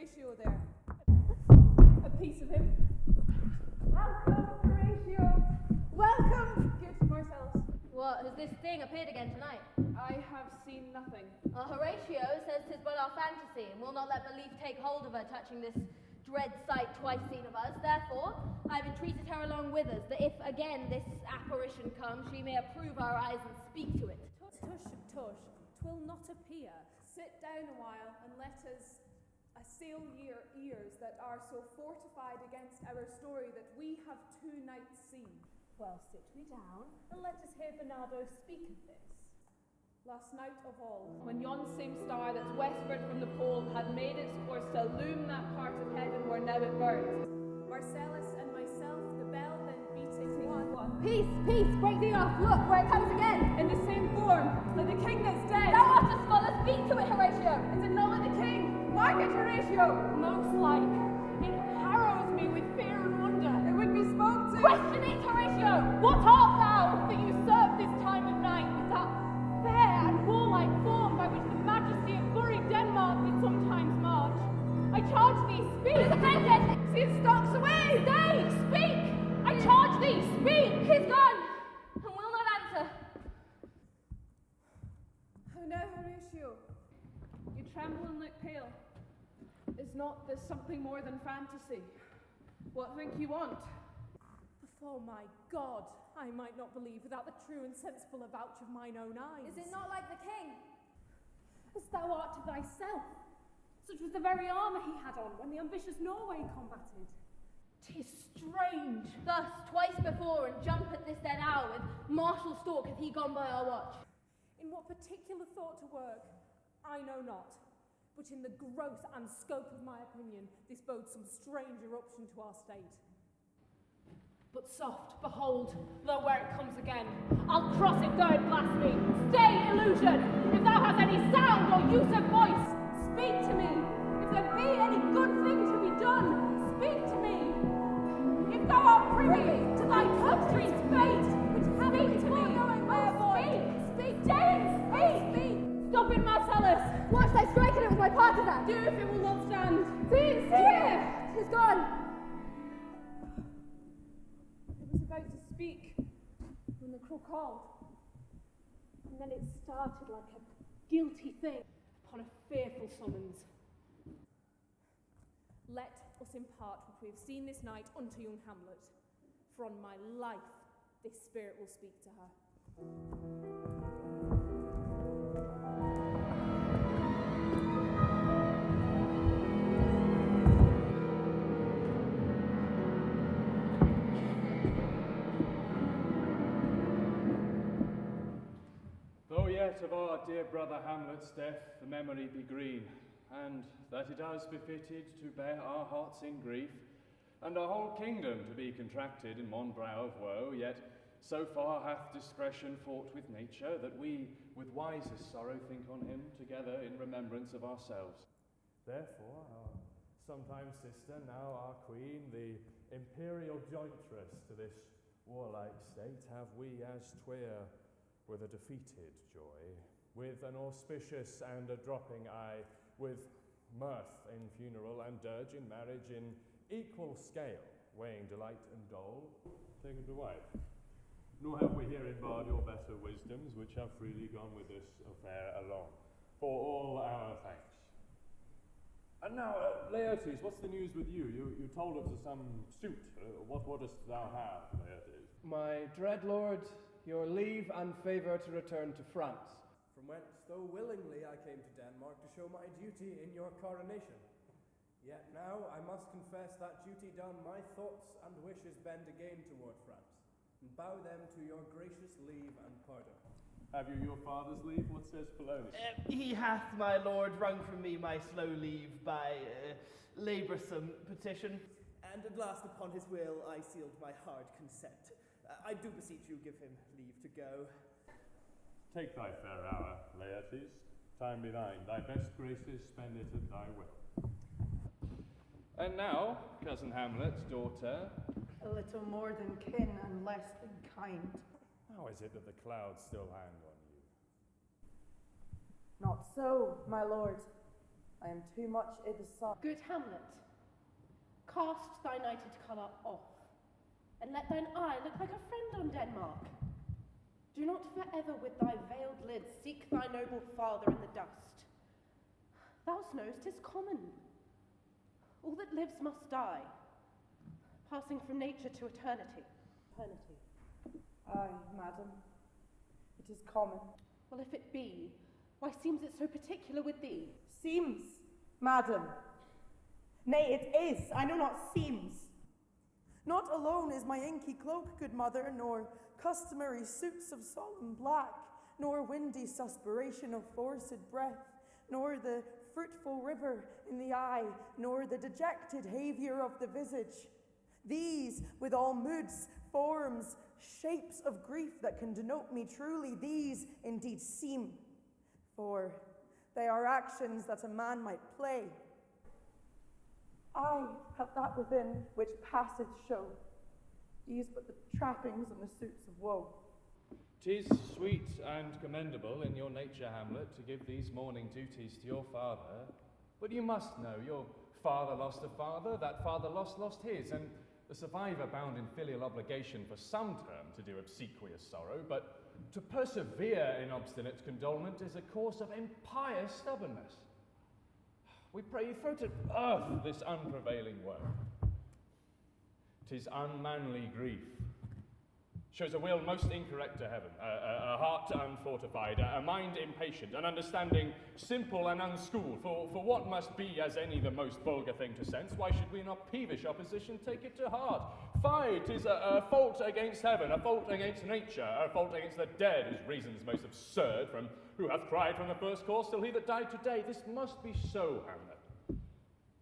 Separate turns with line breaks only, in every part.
Horatio there. A piece of him. Welcome, Horatio. Welcome, good Marcellus.
What, has this thing appeared again tonight?
I have seen nothing.
Horatio says 'tis but our fantasy, and will not let belief take hold of her, touching this dread sight twice seen of us. Therefore, I have entreated her along with us, that if again this apparition comes, she may approve our eyes and speak to it.
Tush, tush, 'twill not appear. Sit down a while, and let us assail your ears that are so fortified against our story that we have 2 nights seen.
Well, sit we down, and let us hear Bernardo speak of this.
Last night of all, when yon same star that's westward from the pole had made its course to illume that part of heaven where now it burns, Marcellus and myself, the bell then beating one.
Peace, peace, break thee off, look, where it comes again!
In the same form, like the king that's dead.
Thou art a scholar, speak to it, Horatio!
Is it not like the king? Mark it, Horatio!
Most like. It harrows me with fear and wonder.
It would be spoke to.
Question it, Horatio!
What art thou that usurp this time of night with that fair and warlike form by which the majesty of buried Denmark did sometimes march? I charge thee, speak!
It is offended!
See, it stalks away! Stay! Speak! I charge thee, speak!
He's gone, and will not answer.
How now, Horatio? You tremble and look pale. Is not this something more than fantasy? What think you want?
Before my God, I might not believe without the true and sensible avouch of mine own eyes.
Is it not like the king?
As thou art to thyself. Such was the very armour he had on when the ambitious Norway combated. 'Tis strange.
Thus, twice before, and jump at this dead hour, with martial stalk hath he gone by our watch.
In what particular thought to work, I know not. But in the growth and scope of my opinion, this bodes some strange eruption to our state. But soft, behold, lo where it comes again. I'll cross it, though it blast me. Stay, illusion! If thou hast any sound or use of voice, speak to me. If there be any good thing to be done, speak to me. If thou art privy to thy country's fate, which speak to me, my boy. Speak, James, speak! Stop it, Marcellus!
Watch thy striking it with my partisan!
Do if it will not stand.
See, it's here! 'Tis gone!
It was about to speak when the crow called.
And then it started like a guilty thing upon a fearful summons. Let us impart what we have seen this night unto young Hamlet, for on my life this spirit will speak to her.
Though yet of our dear brother Hamlet's death the memory be green, and that it has befitted to bear our hearts in grief, and our whole kingdom to be contracted in one brow of woe, yet so far hath discretion fought with nature, that we with wisest sorrow think on him together in remembrance of ourselves.
Therefore, our sometime sister, now our queen, the imperial jointress to this warlike state, have we as twere with a defeated joy, with an auspicious and a dropping eye, with mirth in funeral and dirge in marriage in equal scale, weighing delight and dole, taken to wife. Nor have we here embarred your better wisdoms, which have freely gone with this affair along, for all our thanks. And now, Laertes, what's the news with you? You told us of some suit. What wouldst thou have, Laertes?
My dread lord, your leave and favour to return to France.
From whence, though willingly, I came to Denmark to show my duty in your coronation. Yet now I must confess that duty done, my thoughts and wishes bend again toward France, and bow them to your gracious leave and pardon.
Have you your father's leave? What says Polonius?
He hath, my lord, wrung from me my slow leave by laboursome petition.
And at last upon his will I sealed my hard consent. I do beseech you give him leave to go.
Take thy fair hour, Laertes. Time be thine. Thy best graces spend it at thy will.
And now, cousin Hamlet's daughter.
A little more than kin and less than kind.
How is it that the clouds still hang on you?
Not so, my lord. I am too much I' the sun.
Good Hamlet, cast thy nighted colour off, and let thine eye look like a friend on Denmark. Do not forever with thy veiled lids seek thy noble father in the dust. Thou know'st 'tis common. All that lives must die, passing from nature to eternity.
Aye, madam, it is common.
Well, if it be, why seems it so particular with thee?
Seems, madam. Nay, it is, I know not seems. Not alone is my inky cloak, good mother, nor customary suits of solemn black, nor windy suspiration of forced breath, nor the fruitful river in the eye, nor the dejected haviour of the visage. These, with all moods, forms, shapes of grief that can denote me truly, these indeed seem, for they are actions that a man might play. I have that within which passeth show, these but the trappings and the suits of woe.
'Tis sweet and commendable in your nature, Hamlet, to give these mourning duties to your father, but you must know your father lost a father, that father lost his, and the survivor bound in filial obligation for some term to do obsequious sorrow, but to persevere in obstinate condolement is a course of impious stubbornness. We pray you throw to earth this unprevailing woe. 'Tis unmanly grief, shows a will most incorrect to heaven, a heart unfortified, a mind impatient, an understanding simple and unschooled. For what must be as any the most vulgar thing to sense, why should we in our peevish opposition take it to heart? Fie, 'tis a fault against heaven, a fault against nature, a fault against the dead, whose reason's most absurd, from who hath cried from the first course till he that died today. This must be so, Hamlet.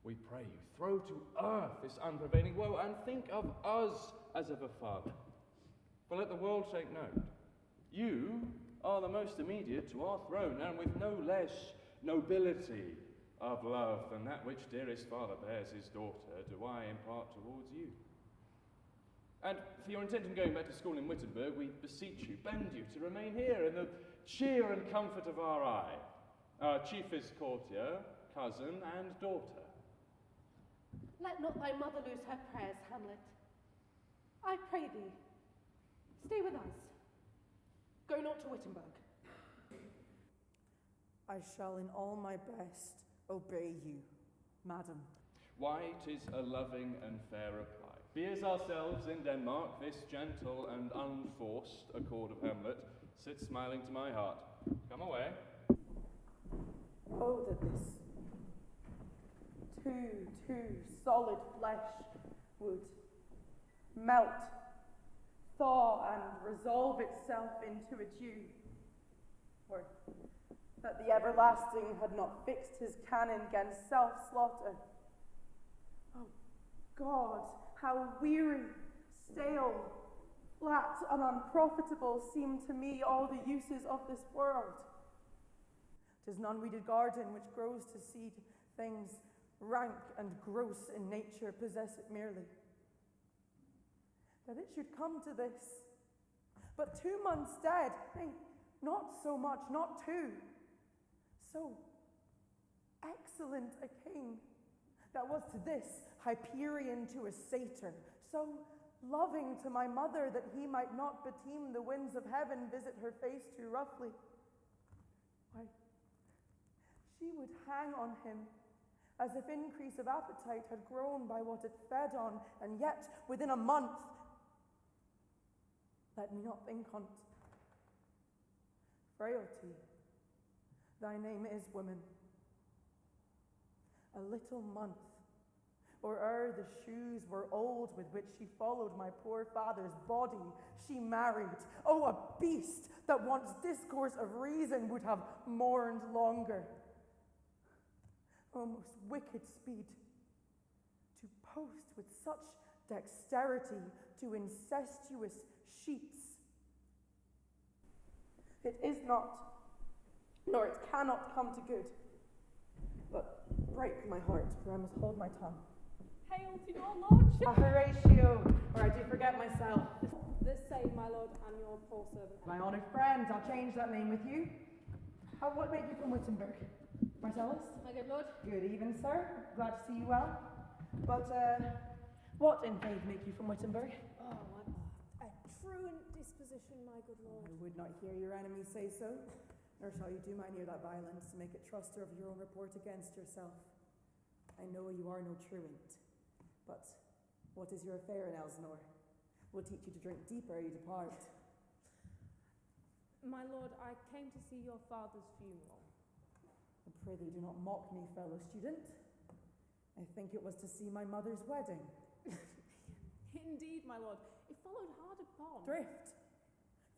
We pray you, throw to earth this unprevailing woe, and think of us as of a father. For let the world take note, you are the most immediate to our throne, and with no less nobility of love than that which dearest father bears his daughter, do I impart towards you. And for your intent in going back to school in Wittenberg, we beseech you, bend you to remain here in the cheer and comfort of our eye, our chiefest courtier, cousin, and daughter.
Let not thy mother lose her prayers, Hamlet. I pray thee, stay with us. Go not to Wittenberg.
I shall in all my best obey you, madam.
Why, 'tis a loving and fair reply. Be as ourselves in Denmark, this gentle and unforced accord of Hamlet sits smiling to my heart. Come away.
Oh, that this too solid flesh would melt, thaw, and resolve itself into a dew, or that the everlasting had not fixed his canon against self-slaughter. Oh, God, how weary, stale, flat, and unprofitable seem to me all the uses of this world. 'Tis an unweeded garden which grows to seed things rank and gross in nature, possess it merely. That it should come to this, but 2 months dead, nay, not so much, not 2, so excellent a king, that was to this Hyperion to a satyr, so loving to my mother that he might not beteem the winds of heaven visit her face too roughly. Why, she would hang on him as if increase of appetite had grown by what it fed on, and yet within a month, let me not think on't. Frailty, thy name is woman. A little month, or ere the shoes were old with which she followed my poor father's body, she married. Oh, a beast that once discourse of reason would have mourned longer. O most wicked speed, to post with such dexterity to incestuous sheets. It is not, nor it cannot come to good, but break my heart, for I must hold my tongue.
Hail to your lordship!
A Horatio, or I do forget myself.
This same, my lord, and your poor servant.
My honoured friend, I'll change that name with you. What made you from Wittenberg? Marcellus?
My good lord.
Good even, sir. Glad to see you well. But, what in faith make you from Wittenberg?
Oh, a truant disposition, my good lord.
I would not hear your enemies say so, nor shall you do mine ear that violence to make it truster of your own report against yourself. I know you are no truant, but what is your affair in Elsinore? We'll teach you to drink deeper ere you depart.
My lord, I came to see your father's funeral.
I prithee, do not mock me, fellow student. I think it was to see my mother's wedding.
Indeed, my lord, it followed hard upon.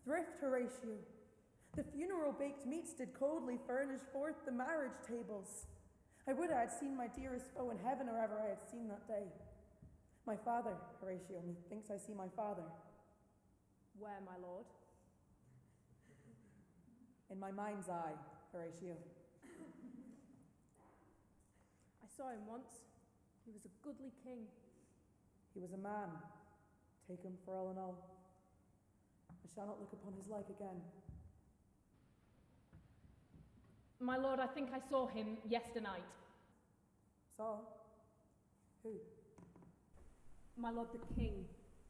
Thrift, Horatio. The funeral baked meats did coldly furnish forth the marriage tables. I would I had seen my dearest foe in heaven, or ever I had seen that day. My father, Horatio, methinks I see my father.
Where, my lord?
In my mind's eye, Horatio.
I saw him once. He was a goodly king.
He was a man. Take him for all in all. I shall not look upon his like again.
My lord, I think I saw him yesternight.
Saw? Who?
My lord, the king,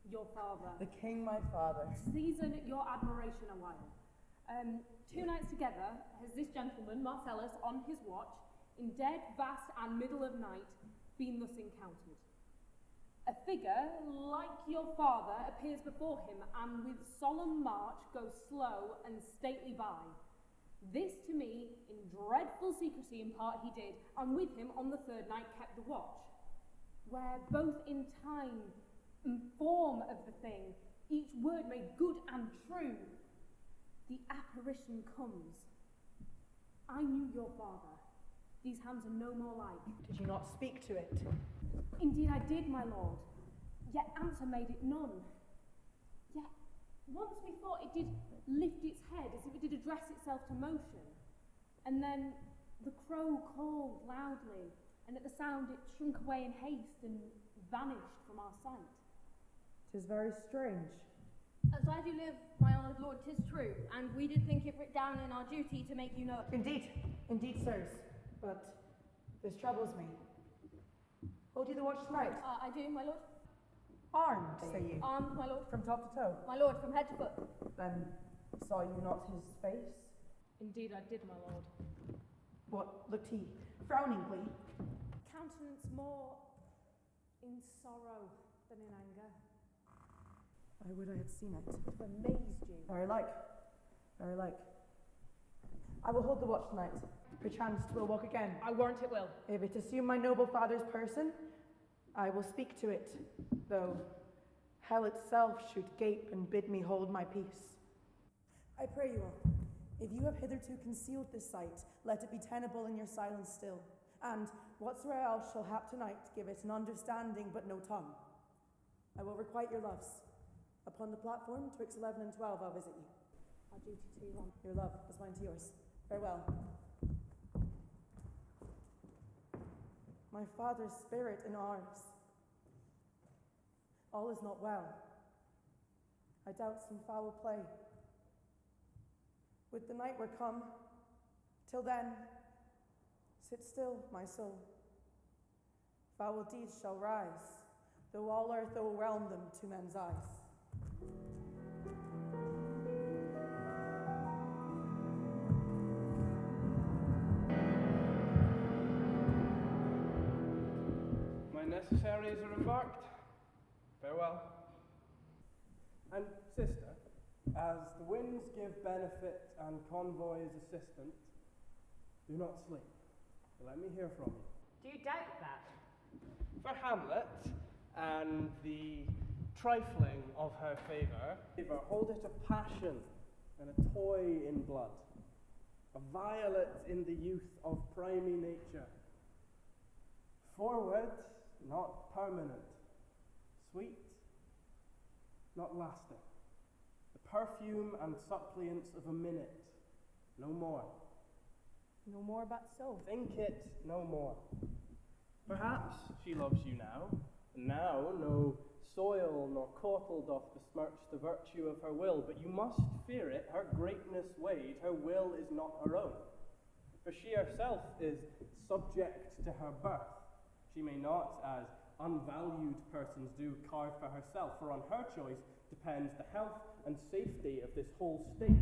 your father.
The king, my father.
Season your admiration a while. 2 nights together has this gentleman, Marcellus, on his watch, in dead, vast, and middle of night, been thus encountered. A figure, like your father, appears before him, and with solemn march goes slow and stately by. This to me, in dreadful secrecy in part he did, and with him on the 3rd night kept the watch, where both in time and form of the thing, each word made good and true, the apparition comes. I knew your father. These hands are no more like.
Did you not speak to it?
Indeed I did, my lord. Yet answer made it none. Yet once methought it did lift its head as if it did address itself to motion. And then the crow called loudly, and at the sound it shrunk away in haste and vanished from our sight.
'Tis very strange.
As I do live, my honoured lord, 'tis true, and we did think it writ down in our duty to make you know it.
Indeed, sirs, but this troubles me. Hold you the watch tonight?
I do, my lord.
Armed, say you?
Armed, my lord.
From top to toe?
My lord, from head to foot.
Then saw you not his face?
Indeed I did, my lord.
What looked he frowningly?
Countenance more in sorrow than in anger.
I would I had seen it.
To amaze you.
Very like. I will hold the watch tonight. Perchance 'twill walk again.
I warrant it will.
If it assume my noble father's person, I will speak to it, though hell itself should gape and bid me hold my peace. I pray you all, if you have hitherto concealed this sight, let it be tenable in your silence still, and whatsoever else shall hap tonight, give it an understanding but no tongue. I will requite your loves. Upon the platform, twixt 11 and 12, I'll visit you.
Our duty to you,
Your love is mine to yours. Farewell. My father's spirit in arms. All is not well. I doubt some foul play. Would the night were come. Till then, sit still, my soul. Foul deeds shall rise, though all earth overwhelm them to men's eyes.
My necessaries are embarked. Farewell.
And sister, as the winds give benefit and convoys assistance, do not sleep. Let me hear from you.
Do you doubt that? For Hamlet and the trifling of her favour,
Hold it a passion and a toy in blood, a violet in the youth of primy nature. Forward, not permanent. Sweet, not lasting. The perfume and suppliance of a minute, no more.
No more but so.
Think it no more.
perhaps she loves you now, and now no soil nor caudle doth besmirch the virtue of her will, but you must fear it, her greatness weighed, her will is not her own. for she herself is subject to her birth. She may not, as unvalued persons do, carve for herself, for on her choice depends the health and safety of this whole state.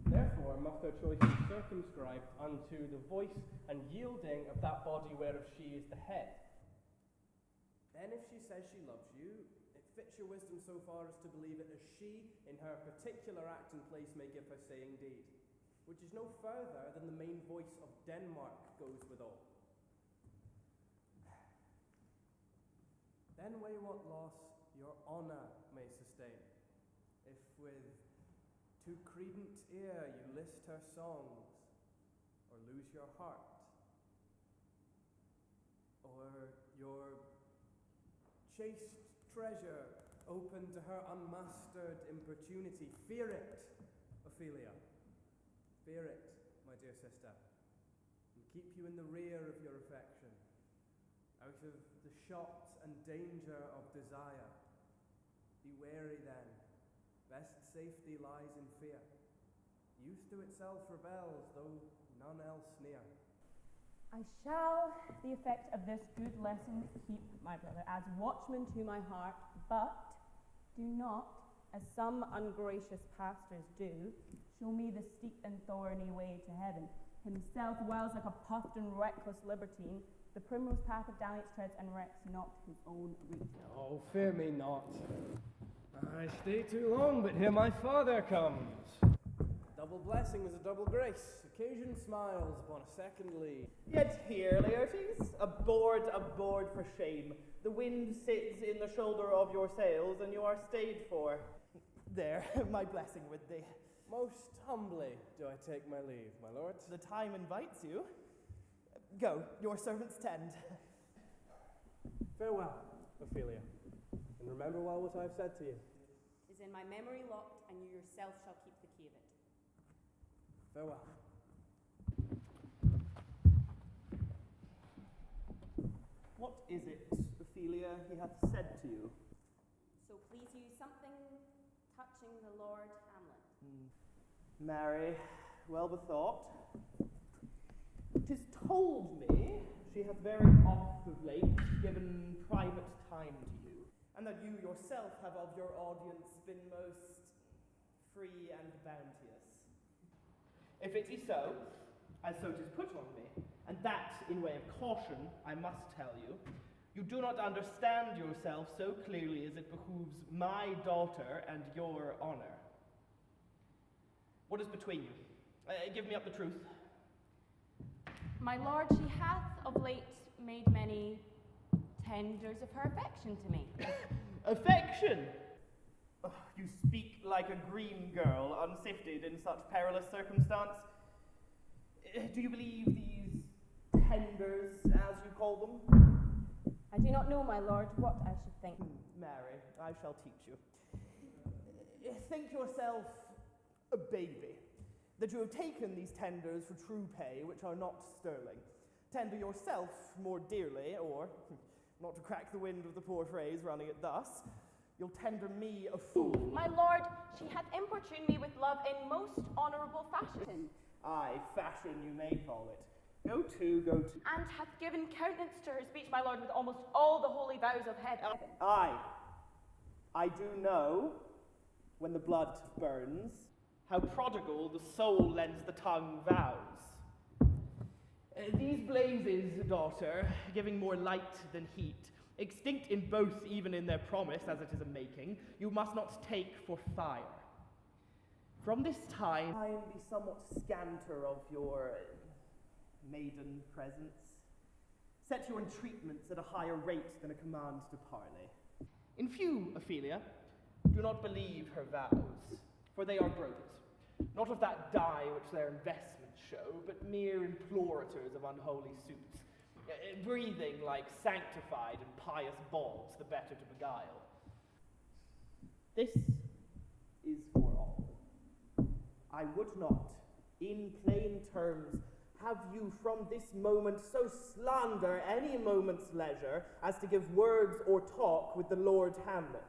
Therefore must her choice be circumscribed unto the voice and yielding of that body whereof she is the head.
Then if she says she loves you, it fits your wisdom so far as to believe it as she, in her particular act and place, may give her saying deed, which is no further than the main voice of Denmark goes withal. Then weigh what loss your honour may sustain, if with too credent ear you list her songs, or lose your heart, or your chaste treasure open to her unmastered importunity. Fear it, Ophelia. Fear it, my dear sister, and keep you in the rear of your affection, out of the shot and danger of desire. Be wary then, best safety lies in fear. Youth to itself rebels, though none else near.
I shall the effect of this good lesson keep, my brother, as watchman to my heart, but do not, as some ungracious pastors do, show me the steep and thorny way to heaven. Himself whiles like a puffed and reckless libertine, the primrose path of dalliance treads and recks not his own route.
Oh, fear me not. I stay too long, but here my father comes.
Double blessing is a double grace. Occasion smiles upon a second lead.
Yet here, Laertes, aboard for shame. The wind sits in the shoulder of your sails, and you are stayed for. There, my blessing with thee.
Most humbly do I take my leave, my lord.
The time invites you. Go, your servants tend.
Farewell, Ophelia, and remember well what I have said to you.
Is in my memory locked, and you yourself shall keep the key of it.
Farewell.
What is it, Ophelia, he hath said to you?
So please you, something touching the Lord Hamlet.
Marry, well bethought. 'Tis told me she hath very oft of late given private time to you, and that you yourself have of your audience been most free and bounteous. If it be so, as so 'tis put on me, and that in way of caution I must tell you, you do not understand yourself so clearly as it behooves my daughter and your honour. What is between you? Give me up the truth.
My lord, she hath of late made many tenders of her affection to me.
Affection? Oh, you speak like a green girl, unsifted in such perilous circumstance. Do you believe these tenders, as you call them?
I do not know, my lord, what I should think.
Marry, I shall teach you. Think yourself a baby, that you have taken these tenders for true pay, which are not sterling. Tender yourself more dearly, or, not to crack the wind of the poor phrase running it thus, you'll tender me a fool.
My lord, she hath importuned me with love in most honourable fashion.
Aye, fashion you may call it. Go to, go to.
And hath given countenance to her speech, my lord, with almost all the holy vows of heaven.
Aye, I do know, when the blood burns, how prodigal the soul lends the tongue vows. These blazes, daughter, giving more light than heat, extinct in both even in their promise, as it is a making, you must not take for fire. From this time, I am be somewhat scanter of your maiden presence. Set your entreatments at a higher rate than a command to parley. In few, Ophelia, do not believe her vows, for they are brokers, not of that dye which their investments show, but mere implorators of unholy suits, breathing like sanctified and pious bawds, the better to beguile. This is for all. I would not, in plain terms, have you from this moment so slander any moment's leisure as to give words or talk with the Lord Hamlet.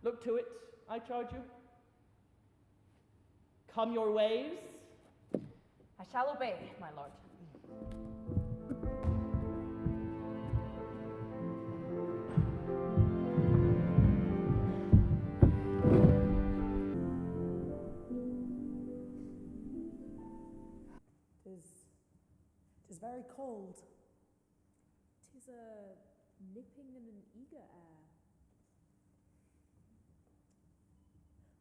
Look to it, I charge you. come your ways?
I shall obey, my lord.
Tis very cold. 'Tis a nipping and an eager air.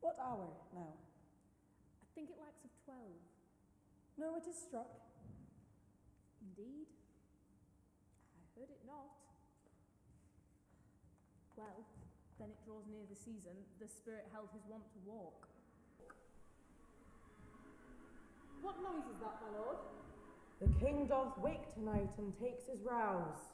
What hour now? I think it lacks of 12. No, it is struck. Indeed. I heard it not. Well, then it draws near the season. The spirit held his wont to walk. What noise is that, my lord?
The king doth wake tonight and takes his rouse,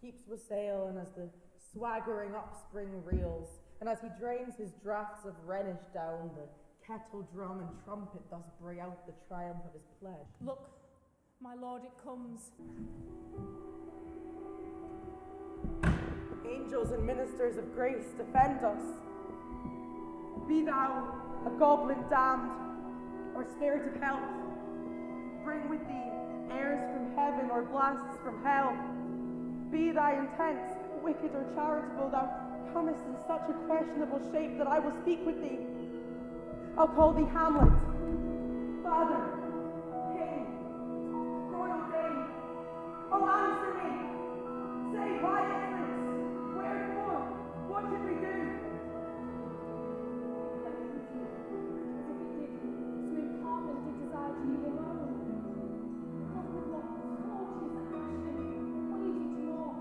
keeps wassail, and as the swaggering upspring reels, and as he drains his draughts of Rhenish down, the kettle drum and trumpet thus bray out the triumph of his pledge.
Look, my lord, it comes.
Angels and ministers of grace, defend us. Be thou a goblin damned, or spirit of health, bring with thee airs from heaven or blasts from hell. Be thy intent wicked or charitable, thou comest in such a questionable shape that I will speak with thee. I'll call thee Hamlet, father, king, royal dame. Oh, answer me! Say, why is this? Wherefore? What should we do?
Sweet Carmen did desire to leave alone. What with what torches, ashen, waging to more,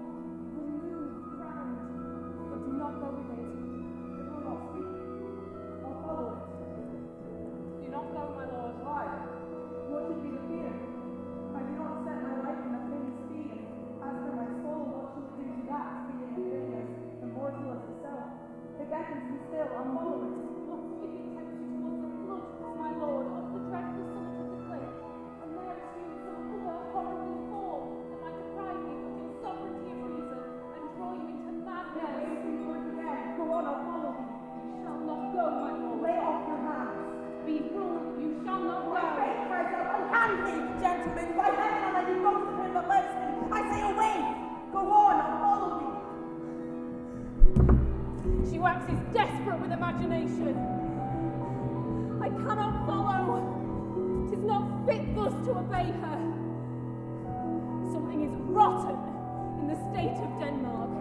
removed, crowned, but do not go with it. It will not speak. I'll follow it. Do not go, my lord.
Why? What should be the fear? I do not set my life in a thing's speed. As for my soul, what shall it do to that, being a thing as immortal as itself? It beckons me still, I'll follow it.
What if it tempts you towards the flood, my lord, of the dreadful summit of the cliff, and there assume some other horrible form that might deprive you of your sovereignty of reason and draw you into madness?
Yes, you work again. Go on, I'll follow thee.
You shall not go, my lord.
Lay off your hands.
Be ruled, you shall not go.
I beg myself, unhand me, gentlemen. By heaven, I'll let you go to him that loves me. I say away. Go on, I'll follow thee.
She waxes desperate with imagination. I cannot follow. 'Tis not fit thus to obey her. Something is rotten in the state of Denmark.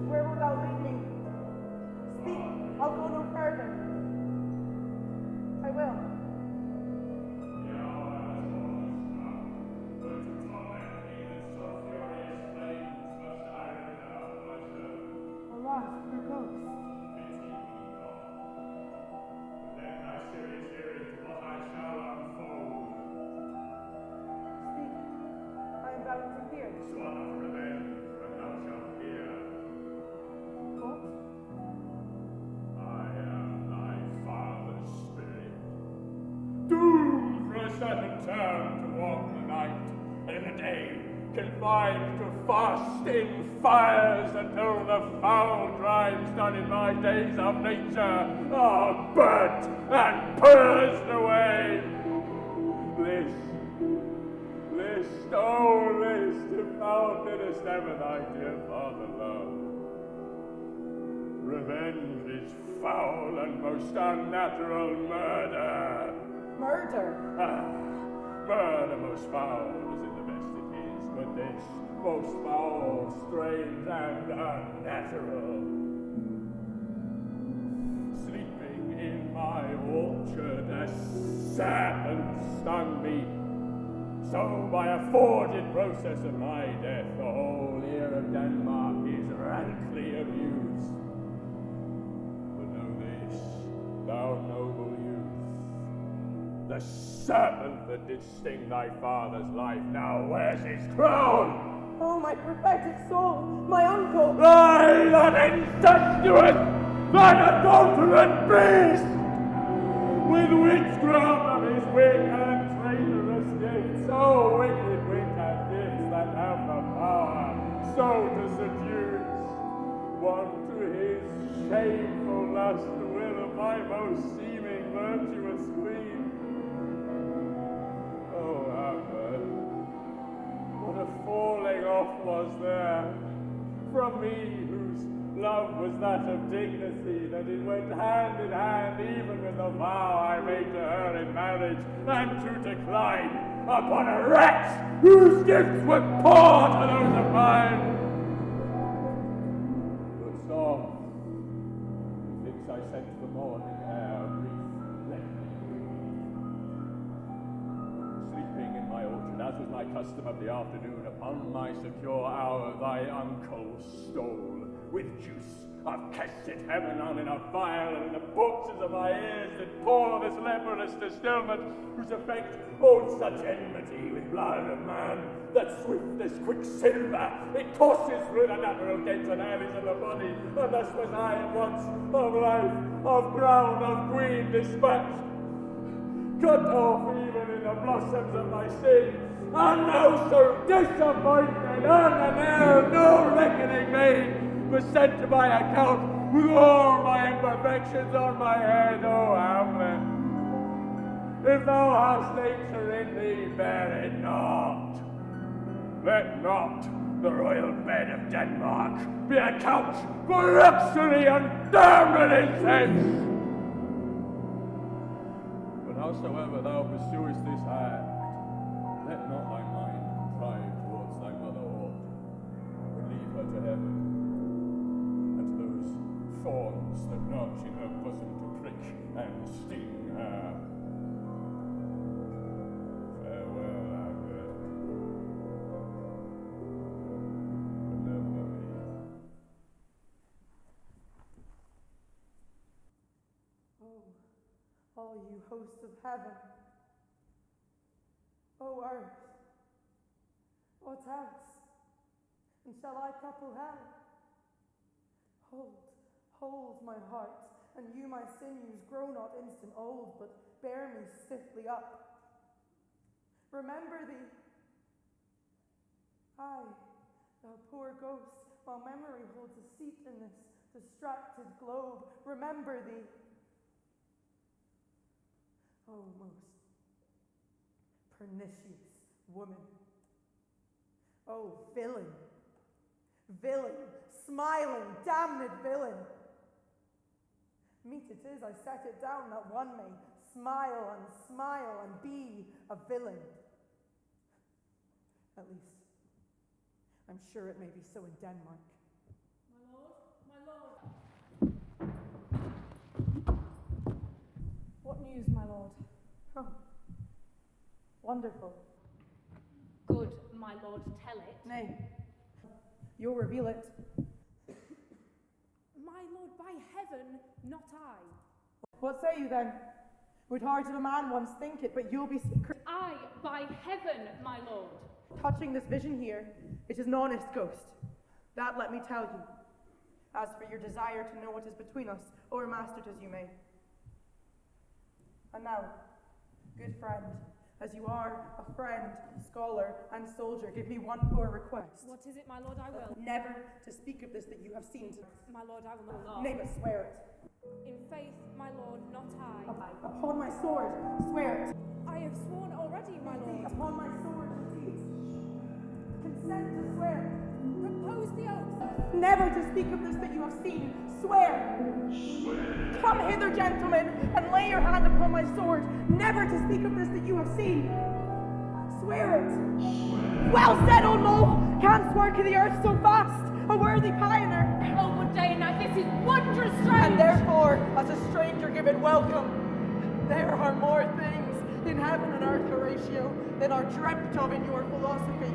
Where wilt thou lead me? Speak, I'll go no further. I will. Alas, her ghost. Speak, I am bound to hear. What?
Doomed for a certain term to walk the night, and in the day confined to fast in fires until the foul crimes done in my days of nature are burnt and purged away. List, oh list, if thou didst ever thy dear father love. Revenge is foul and most unnatural murder.
Murder?
Murder most foul is in the best it is, but this most foul, strange, and unnatural. Sleeping in my orchard, a serpent stung me. So by a forged process of my death, the whole ear of Denmark is rankly abused. But know this, thou noble youth, the serpent that did sting thy father's life now wears his crown!
Oh, my prophetic soul, my uncle!
Aye, that incestuous, that adulterate beast! With witchcraft of his wing and traitorous gifts, so wicked wing and gifts that have the power so to seduce, one to to his shameful lust the will of my most seeming virtuous queen. Oh, Hamlet, what a falling off was there from me, whose love was that of dignity, that it went hand in hand even with the vow I made to her in marriage, and to decline upon a wretch whose gifts were poor to those of mine. But so, methinks I sent the morning air a brief lengthening sleeping in my orchard, as was my custom of the afternoon, upon my secure hour thy uncle stole, with juice of casted heaven on in a vial, and in the boxes of my ears did pour this leprous distilment, whose effect holds such enmity with blood of man, that swift as quicksilver it courses through the natural gates and alleys of the body, and thus was I at once of life, of crown, of queen dispatched, cut off even in the blossoms of my sin, and now so disappointed, and an heir no reckoning made, was sent to my account with all my imperfections on my head. O Hamlet, if thou hast nature in thee, bear it not. Let not the royal bed of Denmark be a couch for luxury and damned incense. But howsoever thou pursuest this act, let not thy mind contrive towards thy mother aught, but leave her to heaven, and to those thorns that notch in her bosom to prick and sting her. Farewell, Hamlet. Remember me.
Oh, all you hosts of heaven, O earth, what else? And shall I couple hell? Hold my heart, and you my sinews grow not instant old, but bear me stiffly up. Remember thee. Aye, thou poor ghost, while memory holds a seat in this distracted globe, remember thee. O most pernicious woman. O villain, smiling, damned villain. Meet it is, I set it down, that one may smile and be a villain. At least, I'm sure it may be so in Denmark.
My lord. What news, my lord?
Oh, wonderful.
Good, my lord, tell it.
Nay, you'll reveal it.
My lord, by heaven, not I.
What say you then? Would heart of a man once think it, but you'll be secret.
I, by heaven, my lord.
Touching this vision here, it is an honest ghost. That let me tell you. As for your desire to know what is between us, o'ermaster it as you may. And now, good friend, as you are a friend, scholar, and soldier, give me one poor request.
What is it, my lord? I will.
Never to speak of this that you have seen.
My lord, I will not.
Nay, but swear it.
In faith, my lord, not I.
Upon my sword, swear it.
I have sworn already, my lord.
Upon my sword, indeed. Consent to swear.
Propose the oath.
Never to speak of this that you have seen. Swear. Come hither, gentlemen, and lay your hand upon my sword. Never to speak of this that you have seen. Swear it. Well said, old mole. Canst work in the earth so fast. A worthy pioneer.
Oh, good day and night, this is wondrous strange.
And therefore, as a stranger given welcome, there are more things in heaven and earth, Horatio, than are dreamt of in your philosophy.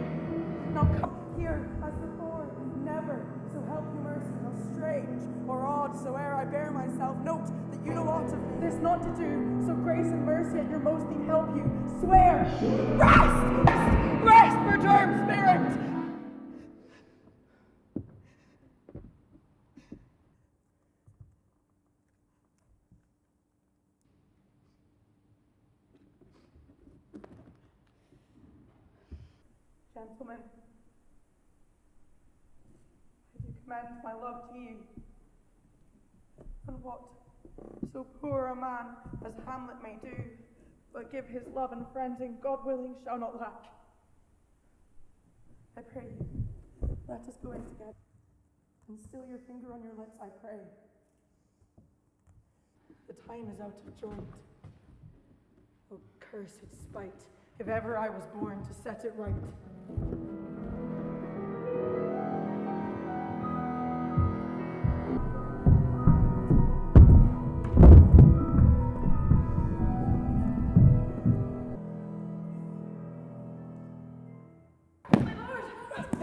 Now come here as before, never, so help you mercy, how strange or odd soe'er I bear myself, note that you know aught of me. This not to do, so grace and mercy at your most need help you. Swear! Rest, perturbed spirit! Gentlemen, I do commend my love to you, And what so poor a man as Hamlet may do, but give his love and friend, and God willing shall not lack. I pray you, let us go in together, and still your finger on your lips, I pray. The time is out of joint. Oh, cursed spite, if ever I was born to set it right.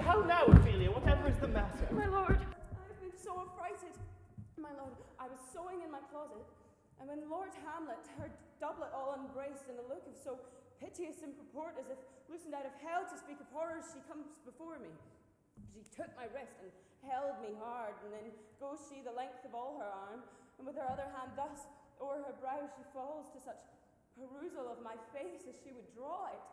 How now, Ophelia? Whatever is the matter?
My lord, I've been so affrighted. My lord, I was sewing in my closet, and when Lord Hamlet, her doublet all unbraced and a look of so piteous in purport as if loosened out of hell to speak of horrors, she comes before me. She took my wrist and held me hard, and then goes she the length of all her arm, and with her other hand thus o'er her brow she falls to such perusal of my face as she would draw it.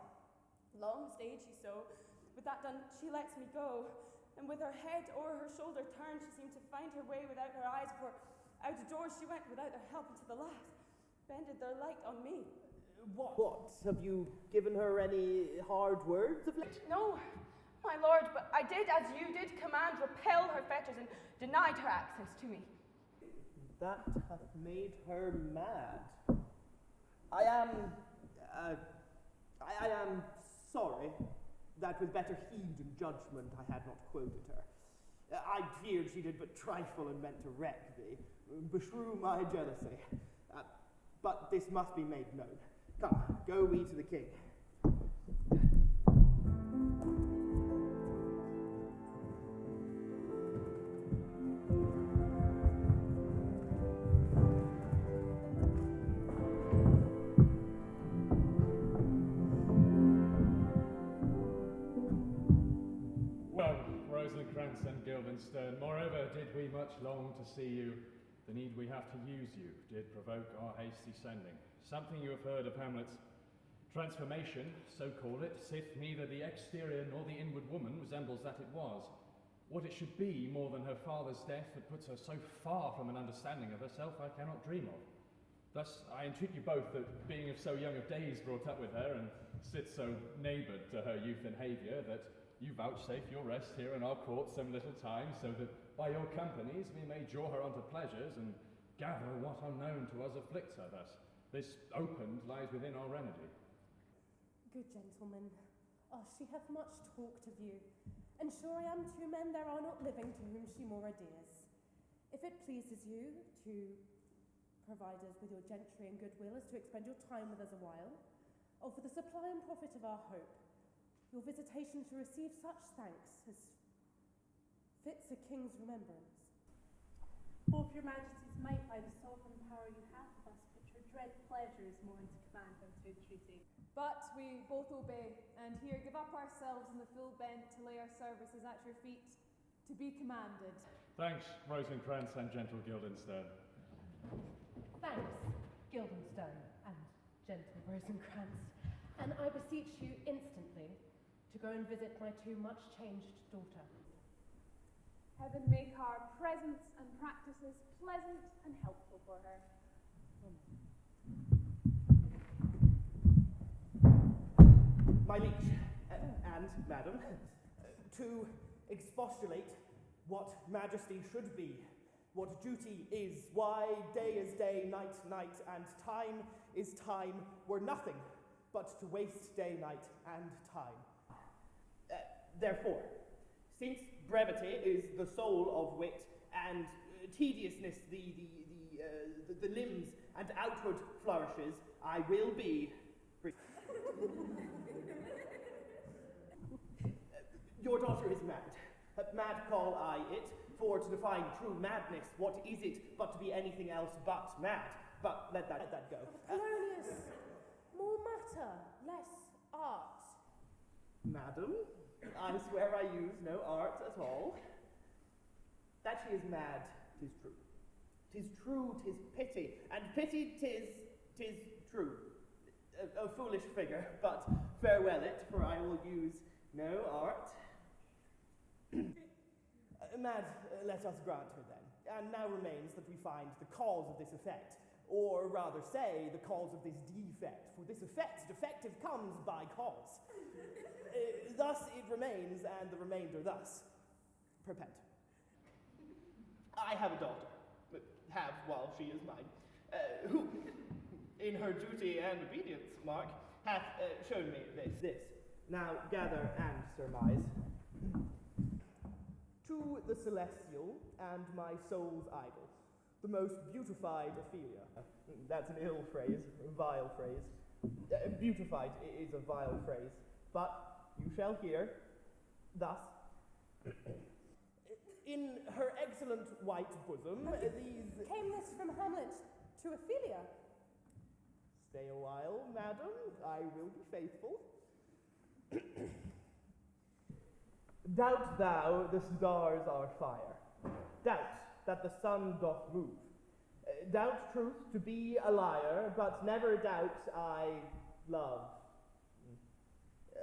Long stayed she so. With that done, she lets me go, and with her head o'er her shoulder turned, she seemed to find her way without her eyes, for out of doors she went without their help unto the last, bended their light on me.
What? Have you given her any hard words of late?
No, my lord, but I did as you did command, repel her fetters and denied her access to me.
That hath made her mad. I am sorry that with better heed and judgment I had not quoted her. I feared she did but trifle and meant to wreck thee, beshrew my jealousy. But this must be made known. Come, go we to the king.
Well, Rosencrantz and Guildenstern, moreover did we much long to see you. The need we have to use you did provoke our hasty sending. Something you have heard of Hamlet's transformation, so call it, sith neither the exterior nor the inward woman resembles that it was. What it should be more than her father's death that puts her so far from an understanding of herself I cannot dream of. Thus I entreat you both that, being of so young of days brought up with her, and sit so neighboured to her youth and haviour, that you vouchsafe your rest here in our court some little time, so that by your companies we may draw her unto pleasures, and gather what unknown to us afflicts her thus. This opened lies within our remedy.
Good gentleman, she hath much talked of you, and sure I am two men there are not living to whom she more adheres. If it pleases you to provide us with your gentry and goodwill as to expend your time with us a while, or for the supply and profit of our hope, your visitation to receive such thanks as fits a king's remembrance.
Both your majesty's might by the sovereign power you have with us, but your dread pleasure is more into command than to entreaty.
But we both obey, and here give up ourselves in the full bent to lay our services at your feet, to be commanded.
Thanks, Rosencrantz and gentle Guildenstern.
Thanks, Guildenstern and gentle Rosencrantz, and I beseech you instantly to go and visit my too much changed daughter.
Heaven make our presence and practices pleasant and helpful for her.
My liege, and madam, to expostulate what majesty should be, what duty is, why day is day, night, night, and time is time, were nothing but to waste day, night, and time. Therefore, since brevity is the soul of wit, and tediousness the limbs and outward flourishes, I will be... Your daughter is mad. Mad call I it, for to define true madness, what is it but to be anything else but mad? But let that go.
Polonius, more matter, less art.
Madam, I swear I use no art at all. That she is mad, 'tis true. 'Tis true, 'tis pity, and pity 'tis true. A foolish figure, but farewell it, for I will use no art. Mad, let us grant her then. And now remains that we find the cause of this effect, or rather say, the cause of this defect, for this effect defective comes by cause. Thus it remains, and the remainder thus. Perpend. I have a daughter, have while she is mine, who, in her duty and obedience, Mark, hath shown me this. Now gather and surmise. To the celestial and my soul's idol, the most beautified Ophelia. That's an ill phrase, a vile phrase. Beautified is a vile phrase, but you shall hear thus. In her excellent white bosom, these...
Came this from Hamlet to Ophelia?
Stay a while, madam, I will be faithful. Doubt thou the stars are fire. Doubt that the sun doth move. Doubt truth to be a liar, but never doubt I love.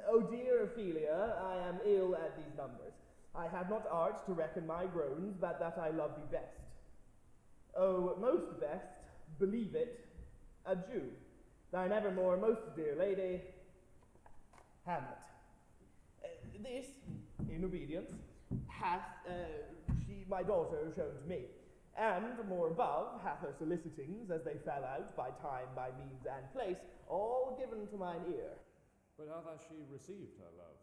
O dear Ophelia, I am ill at these numbers. I have not art to reckon my groans, but that I love thee best. O most best, believe it, adieu. Thine evermore most dear lady, Hamlet. This, in obedience, hath my daughter shown to me, and more above hath her solicitings, as they fell out by time, by means, and place, all given to mine ear.
But how hath she received her love?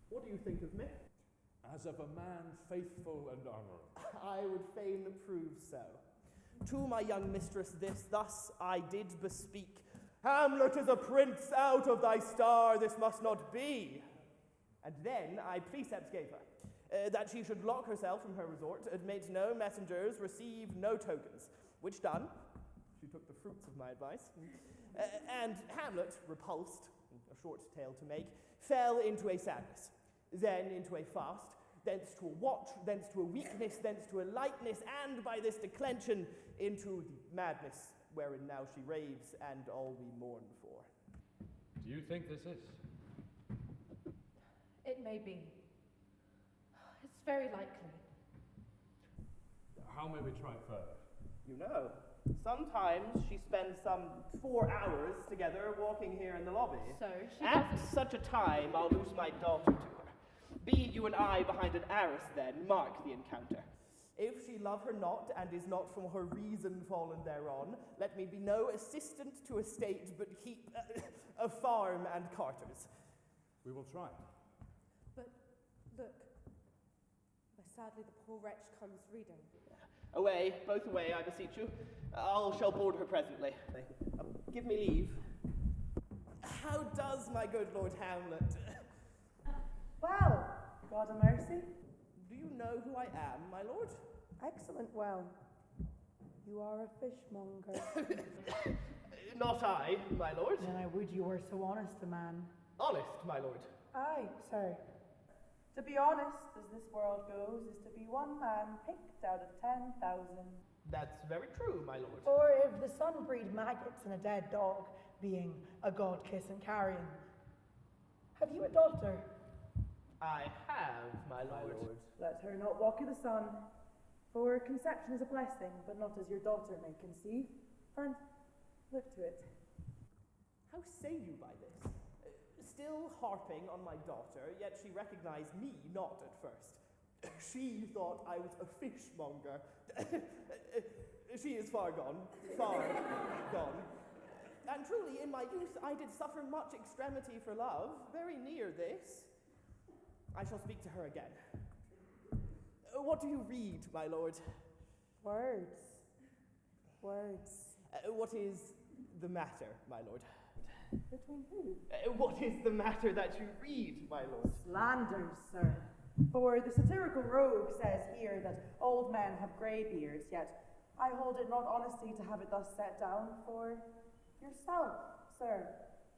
What do you think of me?
As of a man faithful and honourable.
I would fain prove so. To my young mistress thus I did bespeak. Hamlet is a prince, out of thy star this must not be. And then I precepts gave her, that she should lock herself from her resort, admit no messengers, receive no tokens. Which done, she took the fruits of my advice, and Hamlet, repulsed, a short tale to make, fell into a sadness, then into a fast, thence to a watch, thence to a weakness, thence to a lightness, and by this declension into the madness wherein now she raves, and all we mourn for.
Do you think this is?
It may be. It's very likely.
How may we try further?
You know, sometimes she spends some 4 hours together walking here in the lobby.
So she
At
doesn't...
such a time, I'll loose my daughter to her. Be you and I behind an arras then, mark the encounter. If she love her not, and is not from her reason fallen thereon, let me be no assistant to estate, but keep a farm and carters.
We will try.
But look, where sadly the poor wretch comes reading.
Away, both away, I beseech you. Shall board her presently. Give me leave. How does my good Lord Hamlet?
Well, God a mercy.
Do you know who I am, my lord?
Excellent, well. You are a fishmonger.
Not I, my lord.
Then I would you were so honest a man.
Honest, my lord.
Aye, sir. To be honest, as this world goes, is to be one man picked out of 10,000.
That's very true, my lord.
Or if the sun breed maggots in a dead dog, being a god kiss and carrion. Have you a daughter?
I have, my lord.
Let her not walk in the sun, for conception is a blessing, but not as your daughter may conceive. Friend, look to it.
How say you by this? Still harping on my daughter, yet she recognized me not at first. She thought I was a fishmonger. She is far gone, far gone. And truly, in my youth, I did suffer much extremity for love, very near this. I shall speak to her again. What do you read, my lord?
Words. Words.
What is the matter, my lord?
Between who?
What is the matter that you read, my lord?
Slanders, sir. For the satirical rogue says here that old men have grey beards, yet I hold it not honesty to have it thus set down, for yourself, sir,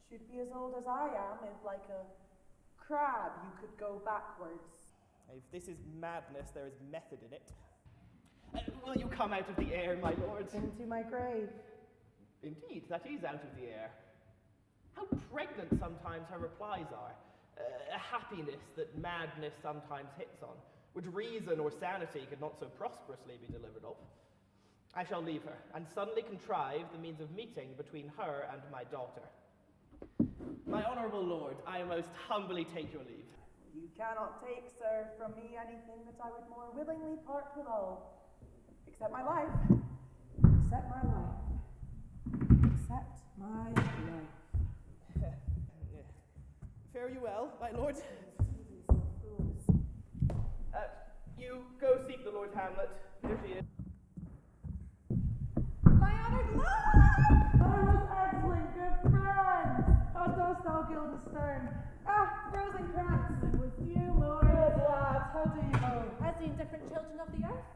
should be as old as I am, if like a crab you could go backwards.
If this is madness, there is method in it. Will you come out of the air, my lord?
Into my grave.
Indeed, that is out of the air. How pregnant sometimes her replies are. A happiness that madness sometimes hits on. which reason or sanity could not so prosperously be delivered of. I shall leave her, and suddenly contrive the means of meeting between her and my daughter. My honourable lord, I most humbly take your leave.
You cannot take, sir, from me anything that I would more willingly part with all. Except my life. Except my life. Except my life.
Fare you well, my lord. You go seek the Lord Hamlet. Here she is.
My honoured lord! Our most excellent good friend! How dost thou, Guildenstern? Ah, Rosencrantz! And with you, Lord. Good lads, how do you go?
As the indifferent children of the earth,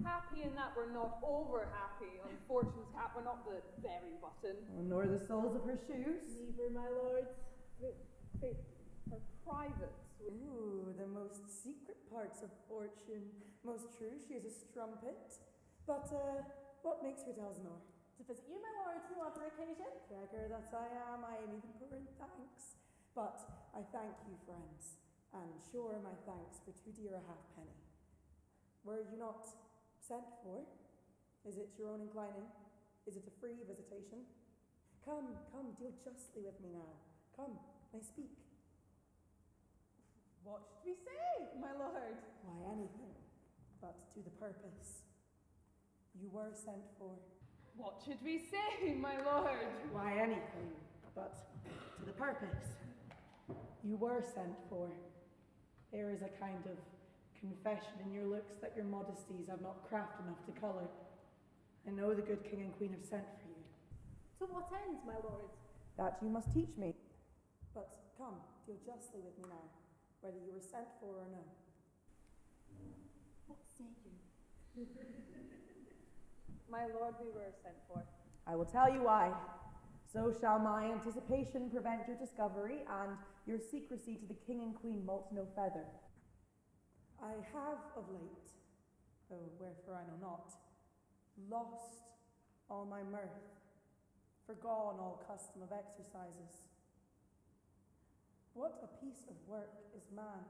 happy in that we're not over happy. On Fortune's cap, we're not the very button.
Nor the soles of her shoes.
Neither, my lords. Her privates.
Ooh, the most secret parts of Fortune. Most true, she is a strumpet. But, what makes her Delsnor?
To visit you, my lord, no other occasion.
Beggar that I am even poor in thanks. But I thank you, friends, and sure my thanks for too dear a halfpenny. Were you not sent for? Is it your own inclining? Is it a free visitation? Come, deal justly with me now. Come, I speak.
What should we say, my lord?
Why, anything, but to the purpose. You were sent for.
What should we say, my lord?
Why, anything, but to the purpose. You were sent for. There is a kind of confession in your looks that your modesties have not craft enough to colour. I know the good king and queen have sent for you.
To what end, my lord?
That you must teach me. But come, deal justly with me now, whether you were sent for or no.
What say you?
My lord, we were sent for.
I will tell you why. So shall my anticipation prevent your discovery, and your secrecy to the king and queen moult no feather. I have of late, though wherefore I know not, lost all my mirth, forgone all custom of exercises. What a piece of work is man!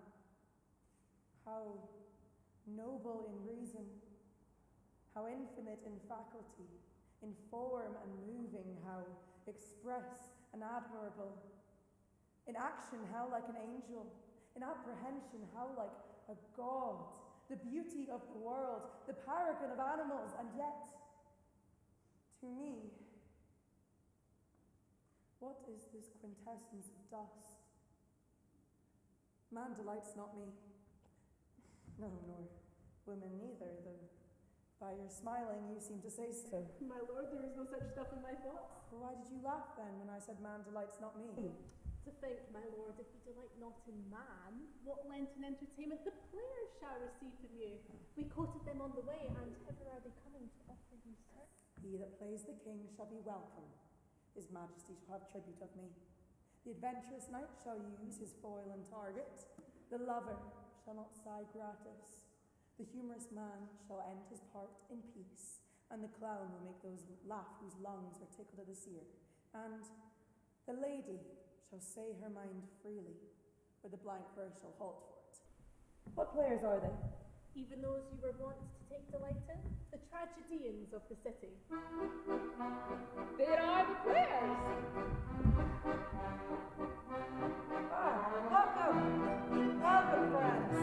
How noble in reason, how infinite in faculty, in form and moving, how express and admirable. In action, how like an angel. In apprehension, how like a god. The beauty of the world, the paragon of animals, and yet, to me, what is this quintessence of dust? Man delights not me. No, nor women neither, though by your smiling you seem to say so.
My lord, there is no such stuff in my thoughts.
Well, why did you laugh then when I said man delights not me?
To think, my lord, if you delight not in man, what Lenten entertainment the players shall receive from you. We quoted them on the way, and ever are they coming to offer you service.
He that plays the king shall be welcome. His majesty shall have tribute of me. The adventurous knight shall use his foil and target. The lover shall not sigh gratis. The humorous man shall end his part in peace, and the clown will make those laugh whose lungs are tickled at his ear. And the lady shall say her mind freely, for the blank verse shall halt for it. What players are they?
Even those you were wont to take delight in, the tragedians of the city.
There are the players!
Welcome! Welcome, friends!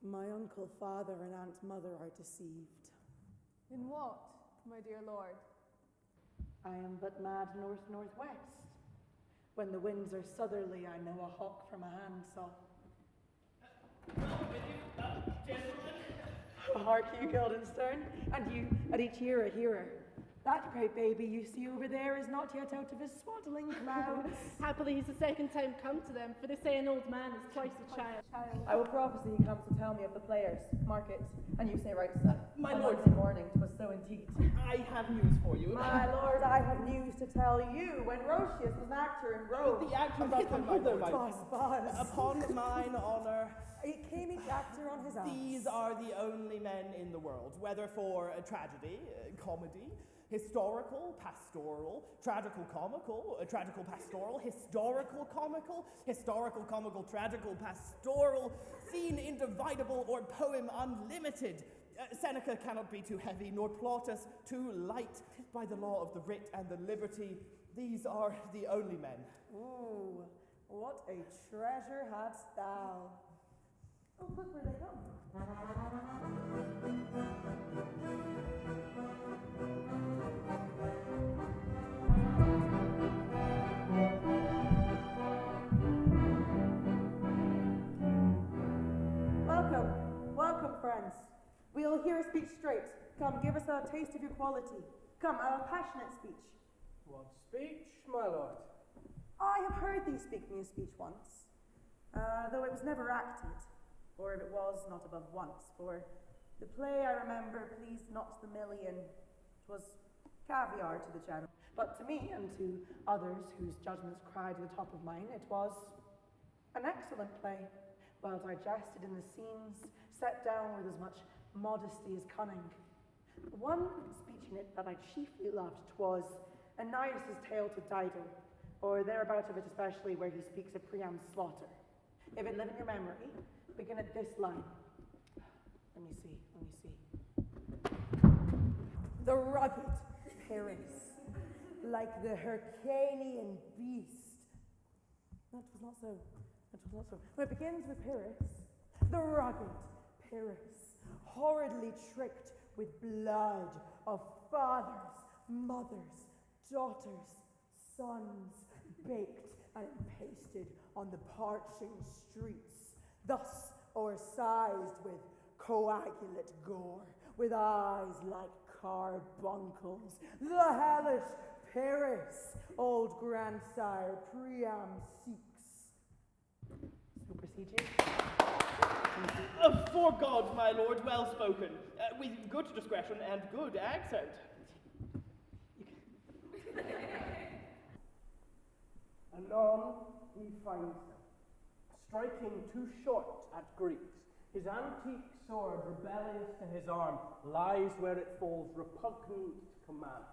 My uncle, father, and aunt mother are deceived.
In what, my dear lord?
I am but mad north-northwest. When the winds are southerly, I know a hawk from a handsaw. Hark you, Guildenstern, and you, at each year a hearer. That great baby you see over there is not yet out of his swaddling clouds.
Happily, he's the second time come to them, for they say an old man is twice a child.
I will prophesy he comes to tell me of the players. Mark it. And you say right, sir.
My
On
lord.
Wednesday morning, 'twas so indeed.
I have news for you.
My lord, I have news to tell you. When Roscius was an actor in Rome.
The actor
about
hither,
my
my
lord.
Upon mine honour.
It came each actor on his own.
These are the only men in the world, whether for a tragedy, comedy, historical, pastoral, tragical, comical, tragical, pastoral, historical, comical, tragical, pastoral, scene individable, or poem unlimited. Seneca cannot be too heavy, nor Plautus too light. By the law of the writ and the liberty, these are the only men.
Ooh, what a treasure hadst thou. Oh, look where they go. Welcome, friends. We'll hear a speech straight. Come, give us a taste of your quality. Come, a passionate speech.
What speech, my lord?
I have heard thee speak me a speech once, though it was never acted, or if it was, not above once, for the play I remember pleased not the million. 'Twas caviar to the general, but to me and to others whose judgments cried to the top of mine, it was an excellent play, well digested in the scenes, set down with as much modesty as cunning. One speech in it that I chiefly loved, 'twas Aeneas' tale to Dido, or thereabout of it especially, where he speaks of Priam's slaughter. If it live in your memory, begin at this line. Let me see. The rugged Pyrrhus, like the Hyrcanian beast. That was not so. When it begins with Pyrrhus, the rugged Pyrrhus, horridly tricked with blood of fathers, mothers, daughters, sons, baked and pasted on the parching streets, thus o'ersized with coagulate gore, with eyes like carbuncles, the hellish Pyrrhus, old grandsire Priam seeks. So proceed you.
For God, my lord, well spoken, with good discretion and good accent.
Anon he finds them, striking too short at Greeks. His antique sword, rebellious to his arm, lies where it falls, repugnant to command.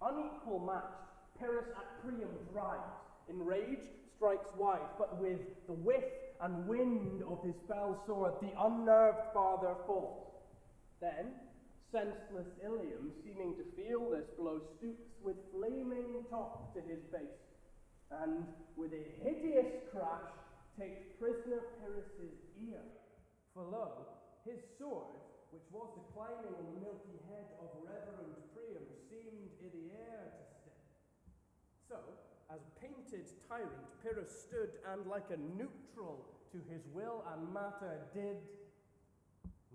Unequal matched, Pyrrhus at Priam drives. In rage, strikes wide, but with the whiff and wind of his fell sword, the unnerved father falls. Then, senseless Ilium, seeming to feel this blow, stoops with flaming top to his base, and with a hideous crash, takes prisoner Pyrrhus' ear. For lo, his sword, which was declining on the milky head of reverend Priam, seemed i' the air to stay. So, as painted tyrant, Pyrrhus stood, and like a neutral to his will and matter, did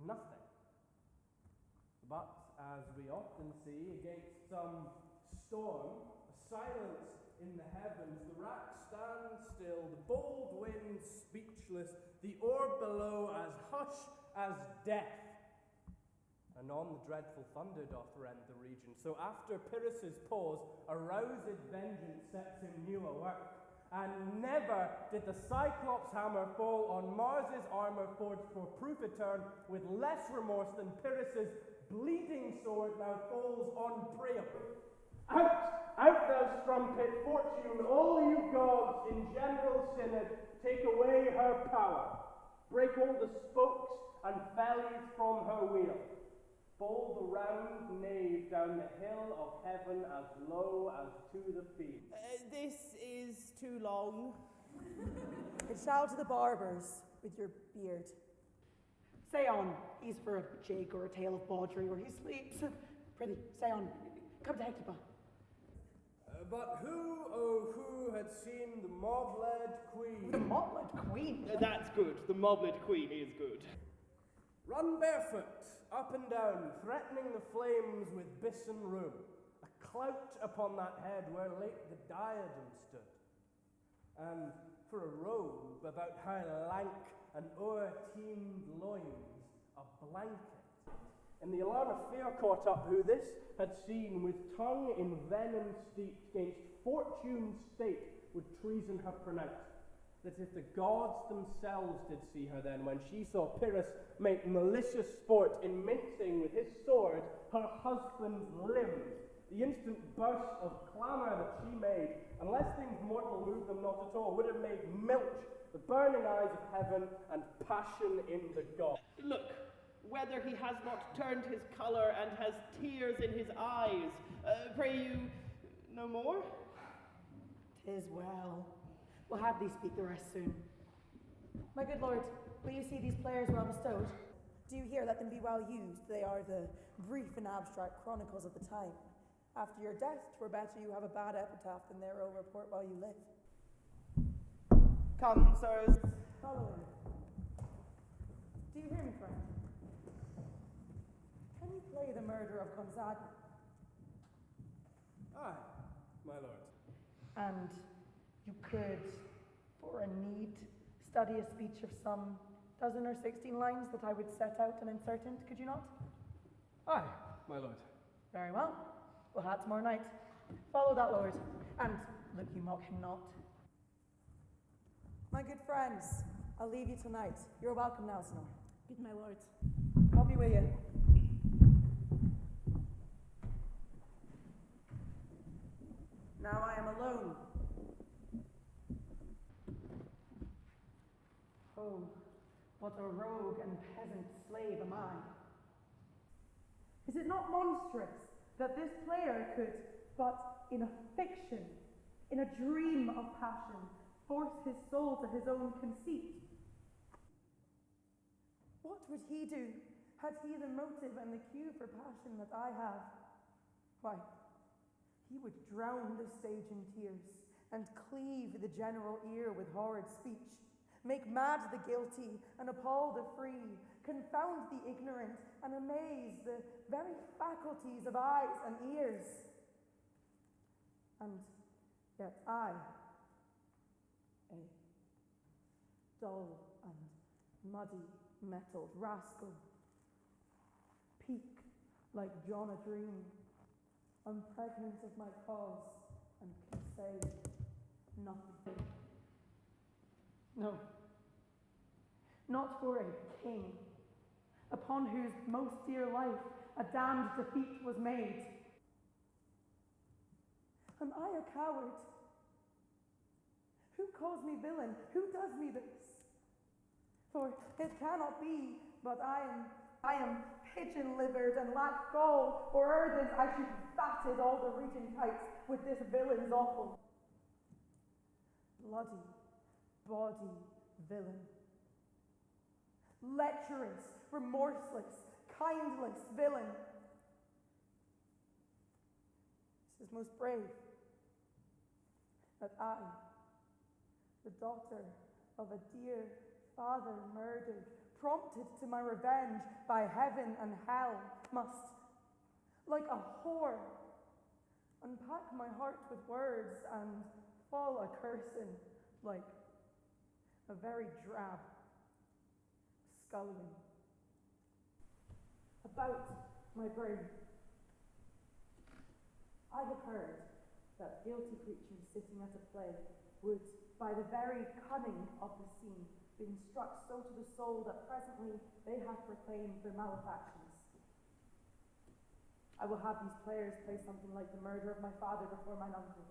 nothing. But, as we often see, against some storm, a silence in the heavens, the rack stands still, the bold wind speechless, the orb below as hush as death. Anon the dreadful thunder doth rend the region. So after Pyrrhus' pause, aroused vengeance sets him new awork. And never did the Cyclops hammer fall on Mars' armor forged for proof etern with less remorse than Pyrrhus' bleeding sword now falls on Priam. Out, thou strumpet, fortune, all you gods in general synod, take away her power. Break all the spokes and fellies from her wheel. Fall the round nave down the hill of heaven as low as to the field.
This is too long.
It shall to the barbers with your beard. Say on, he's for a jig or a tale of bawdry where he sleeps. Prithee, say on. Come to Hecuba.
But who had seen the mob-led queen?
The mob-led queen?
That's good. The mob-led queen is good.
Run barefoot, up and down, threatening the flames with bison rheum. clout upon that head where late the diadem stood, and for a robe about her lank and o'er-teemed loins a blanket.
And the alarm of fear caught up who this had seen, with tongue in venom steeped, 'gainst fortune's stake would treason have pronounced. That if the gods themselves did see her then, when she saw Pyrrhus make malicious sport in mincing with his sword her husband's limbs, the instant burst of clamour that she made, unless things mortal moved them not at all, would have made milch the burning eyes of heaven and passion in the gods.
Look, whether he has not turned his colour and has tears in his eyes. Pray you, no more?
'Tis well. We'll have thee speak the rest soon. My good lord, will you see these players well bestowed?
Do you hear? Let them be well used. They are the brief and abstract chronicles of the time. After your death, 'twere better you have a bad epitaph than their own report while you live.
Come, sirs.
Follow him. Do you hear me, friend? Can you play the murder of Gonzaga?
Aye, my lord.
And you could, for a need, study a speech of some 12 or 16 lines that I would set out and insert into, could you not?
Aye, my lord.
Very well. We'll have it tomorrow night. Follow that, lord. And look, you mock him not.
My good friends, I'll leave you tonight. You're welcome now, Senor.
Good, my lord.
I'll be with you. Now I am alone.
Oh, what a rogue and peasant slave am I. Is it not monstrous that this player could, but in a fiction, in a dream of passion, force his soul to his own conceit?
What would he do had he the motive and the cue for passion that I have? Why, he would drown the stage in tears and cleave the general ear with horrid speech, make mad the guilty and appall the free, confound the ignorant and amaze the very faculties of eyes and ears. And yet I, a dull and muddy metalled rascal, peak like John a dream, am pregnant of my cause and can say nothing. No, not for a king, upon whose most dear life a damned defeat was made. Am I a coward? Who calls me villain? Who does me this? For it cannot be but I am pigeon-livered and lack gall, or ere this I should have fatted all the region kites with this villain's offal. Bloody, bawdy villain. Lecherous, remorseless, kindless villain. This is most brave, that I, the daughter of a dear father murdered, prompted to my revenge by heaven and hell, must, like a whore, unpack my heart with words and fall a cursing like a very drab scullion. About my brain, I have heard that guilty creatures sitting at a play would, by the very cunning of the scene, being struck so to the soul that presently they have proclaimed their malefactions. I will have these players play something like the murder of my father before mine uncle.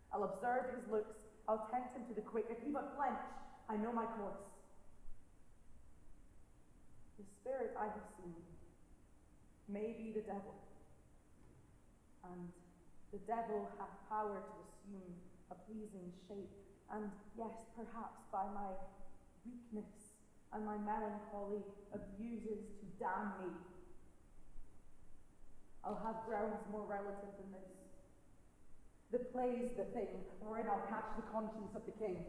I'll observe his looks, I'll tempt him to the quick. If he but flinch, I know my course. The spirit I have seen may be the devil, and the devil hath power to assume a pleasing shape, and yes, perhaps by my weakness and my melancholy abuses to damn me. I'll have grounds more relative than this. The play's the thing, wherein I'll catch the conscience of the king.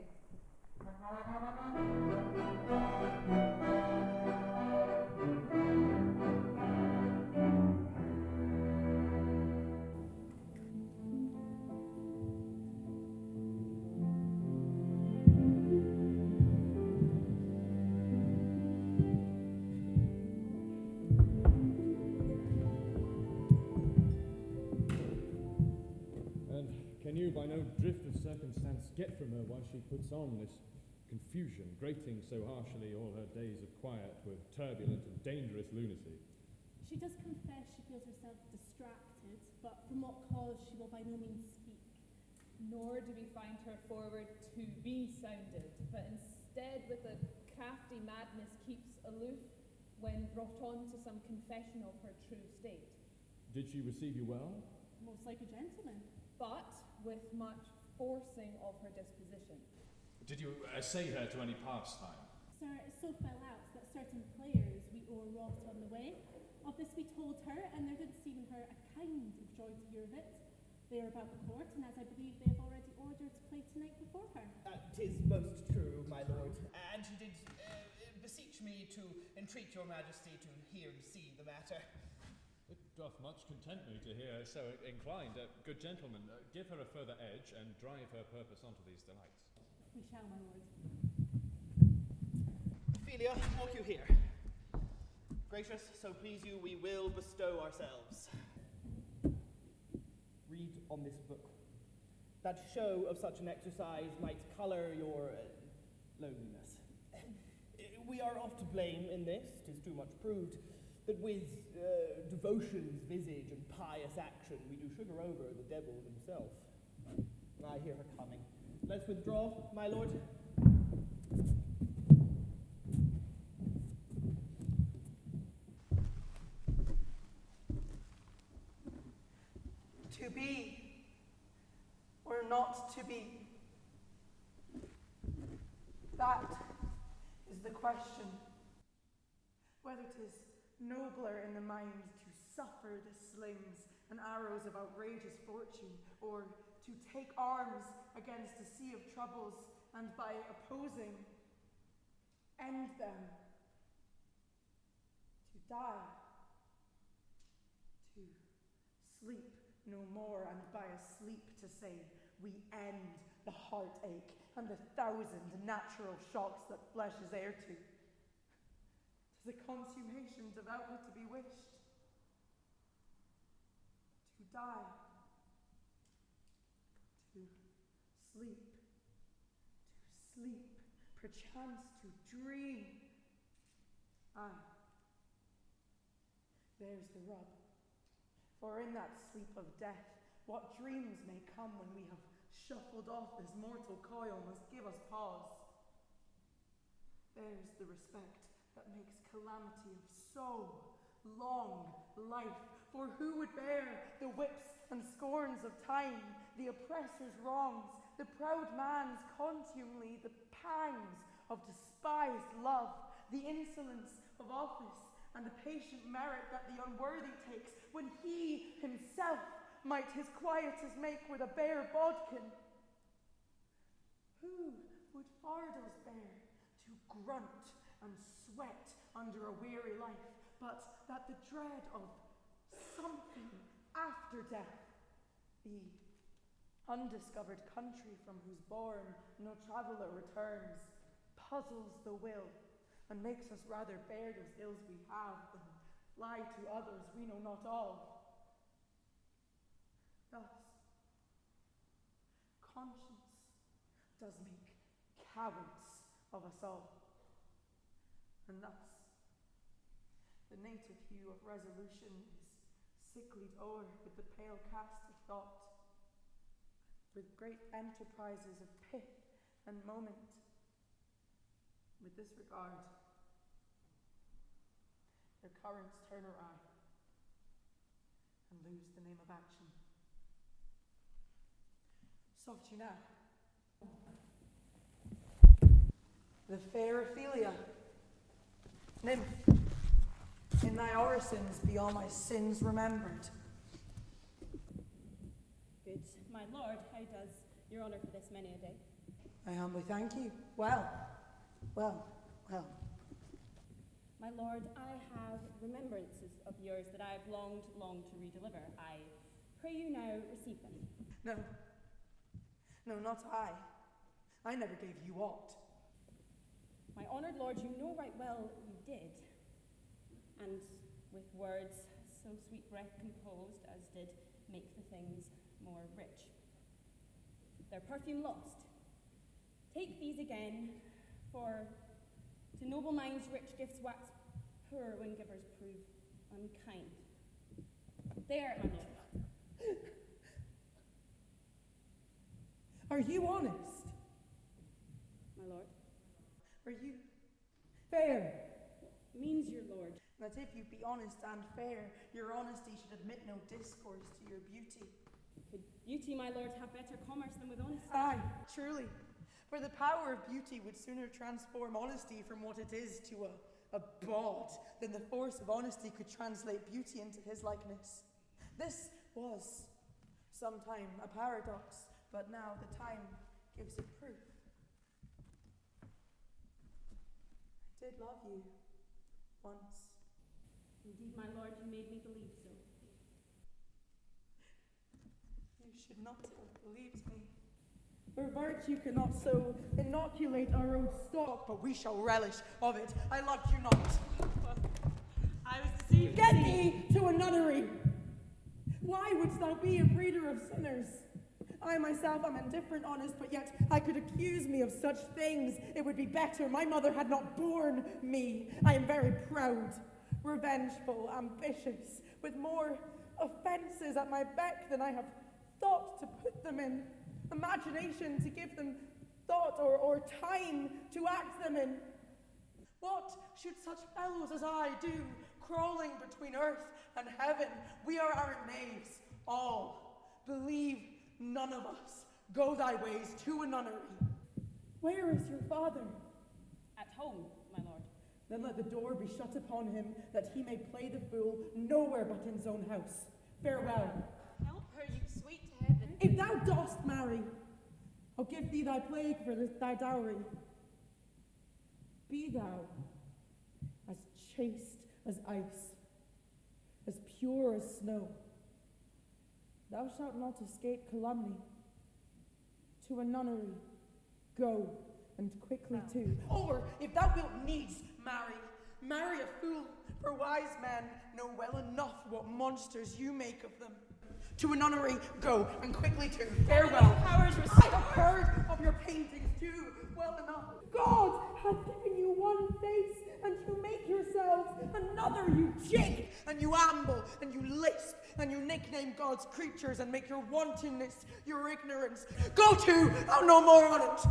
by no drift of circumstance get from her why she puts on this confusion, grating so harshly all her days of quiet with turbulent and dangerous lunacy.
She does confess she feels herself distracted, but from what cause she will by no means speak.
Nor do we find her forward to be sounded, but instead with a crafty madness keeps aloof when brought on to some confession of her true state.
Did she receive you well?
Most like a gentleman.
But with much forcing of her disposition.
Did you essay her to any pastime?
Sir, it so fell out that certain players we o'erwrought on the way. Of this we told her, and there did seem in her a kind of joy to hear of it. They are about the court, and as I believe they have already ordered to play tonight before her.
'Tis most true, my lord, and she did beseech me to entreat your majesty to hear and see the matter.
It doth much content me to hear her so inclined. Good gentlemen, give her a further edge and drive her purpose onto these delights.
We shall, my lord.
Ophelia, walk you here. Gracious, so please you, we will bestow ourselves. Read on this book. That show of such an exercise might colour your loneliness. We are oft to blame in this, 'tis too much proved, that with devotion's visage and pious action we do sugar over the devil himself. I hear her coming. Let's withdraw, my lord.
To be or not to be? That is the question. Whether 'tis nobler in the mind to suffer the slings and arrows of outrageous fortune, or to take arms against a sea of troubles, and by opposing, end them. To die. To sleep no more, and by a sleep to say, we end the heartache and the 1,000 natural shocks that flesh is heir to. 'Tis a consummation devoutly to be wished. To die. To sleep. To sleep. Perchance to dream. Aye. There's the rub. For in that sleep of death, what dreams may come when we have shuffled off this mortal coil must give us pause. There's the respect that makes calamity of so long life. For who would bear the whips and scorns of time, the oppressor's wrongs, the proud man's contumely, the pangs of despised love, the insolence of office, and the patient merit that the unworthy takes, when he himself might his quietus make with a bare bodkin? Who would fardels bear to grunt and sweat under a weary life, but that the dread of something after death, the undiscovered country from whose bourne no traveller returns, puzzles the will, and makes us rather bear those ills we have than lie to others we know not of. Thus, conscience does make cowards of us all. And thus, the native hue of resolution is sicklied o'er with the pale cast of thought, with great enterprises of pith and moment. With this regard, their currents turn awry and lose the name of action. Soft you now. The fair Ophelia, nymph, in thy orisons be all my sins remembered.
Good, my lord, how does your honour for this many a day?
I humbly thank you. Well.
My lord, I have remembrances of yours that I have longed to redeliver. I pray you now receive them.
No, not I. I never gave you aught.
My honoured lord, you know right well you did. And with words so sweet breath composed as did make the things more rich. their perfume lost. Take these again, for to noble minds rich gifts wax poor when givers prove unkind. There, my lord.
Are you honest?
My lord.
Are you fair?
What means your lord?
That if you be honest and fair, your honesty should admit no discourse to your beauty.
Could beauty, my lord, have better commerce than with honesty?
Aye, truly. For the power of beauty would sooner transform honesty from what it is to a bawd than the force of honesty could translate beauty into his likeness. This was sometime a paradox, but now the time gives it proof. I did love you once.
Indeed, my lord, you made me believe so.
You should not have believed me. For virtue cannot so inoculate our own stock, but we shall relish of it. I loved you not. I was deceived. Get thee to a nunnery. Why wouldst thou be a breeder of sinners? I myself am indifferent, honest, but yet I could accuse me of such things. It would be better my mother had not borne me. I am very proud, revengeful, ambitious, with more offences at my beck than I have thought to put them in, imagination to give them thought, or time to act them in. What should such fellows as I do, crawling between earth and heaven? We are arrant knaves, all. Believe none of us. Go thy ways to a nunnery. Where is your father?
At home, my lord.
Then let the door be shut upon him, that he may play the fool nowhere but in his own house. Farewell.
Help her, you sweet to heaven.
If thou dost marry, I'll give thee thy plague for thy dowry. Be thou as chaste as ice, as pure as snow. Thou shalt not escape calumny. To a nunnery, go, and quickly too. Or, if thou wilt needs marry a fool, for wise men know well enough what monsters you make of them. To a nunnery, go, and quickly too. Farewell. I have heard of your paintings too, well enough. God hath given you one face, and you make yourselves another, you jig, and you amble, and you lisp, and you nickname God's creatures, and make your wantonness your ignorance. Go to, I'll no more on it.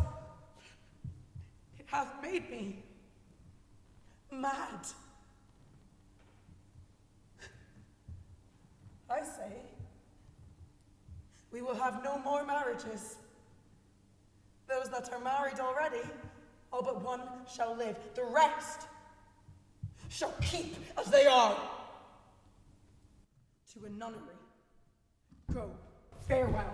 It hath made me mad. I say, we will have no more marriages. Those that are married already, all but one shall live. The rest shall keep as they are. To a nunnery. Go. Farewell.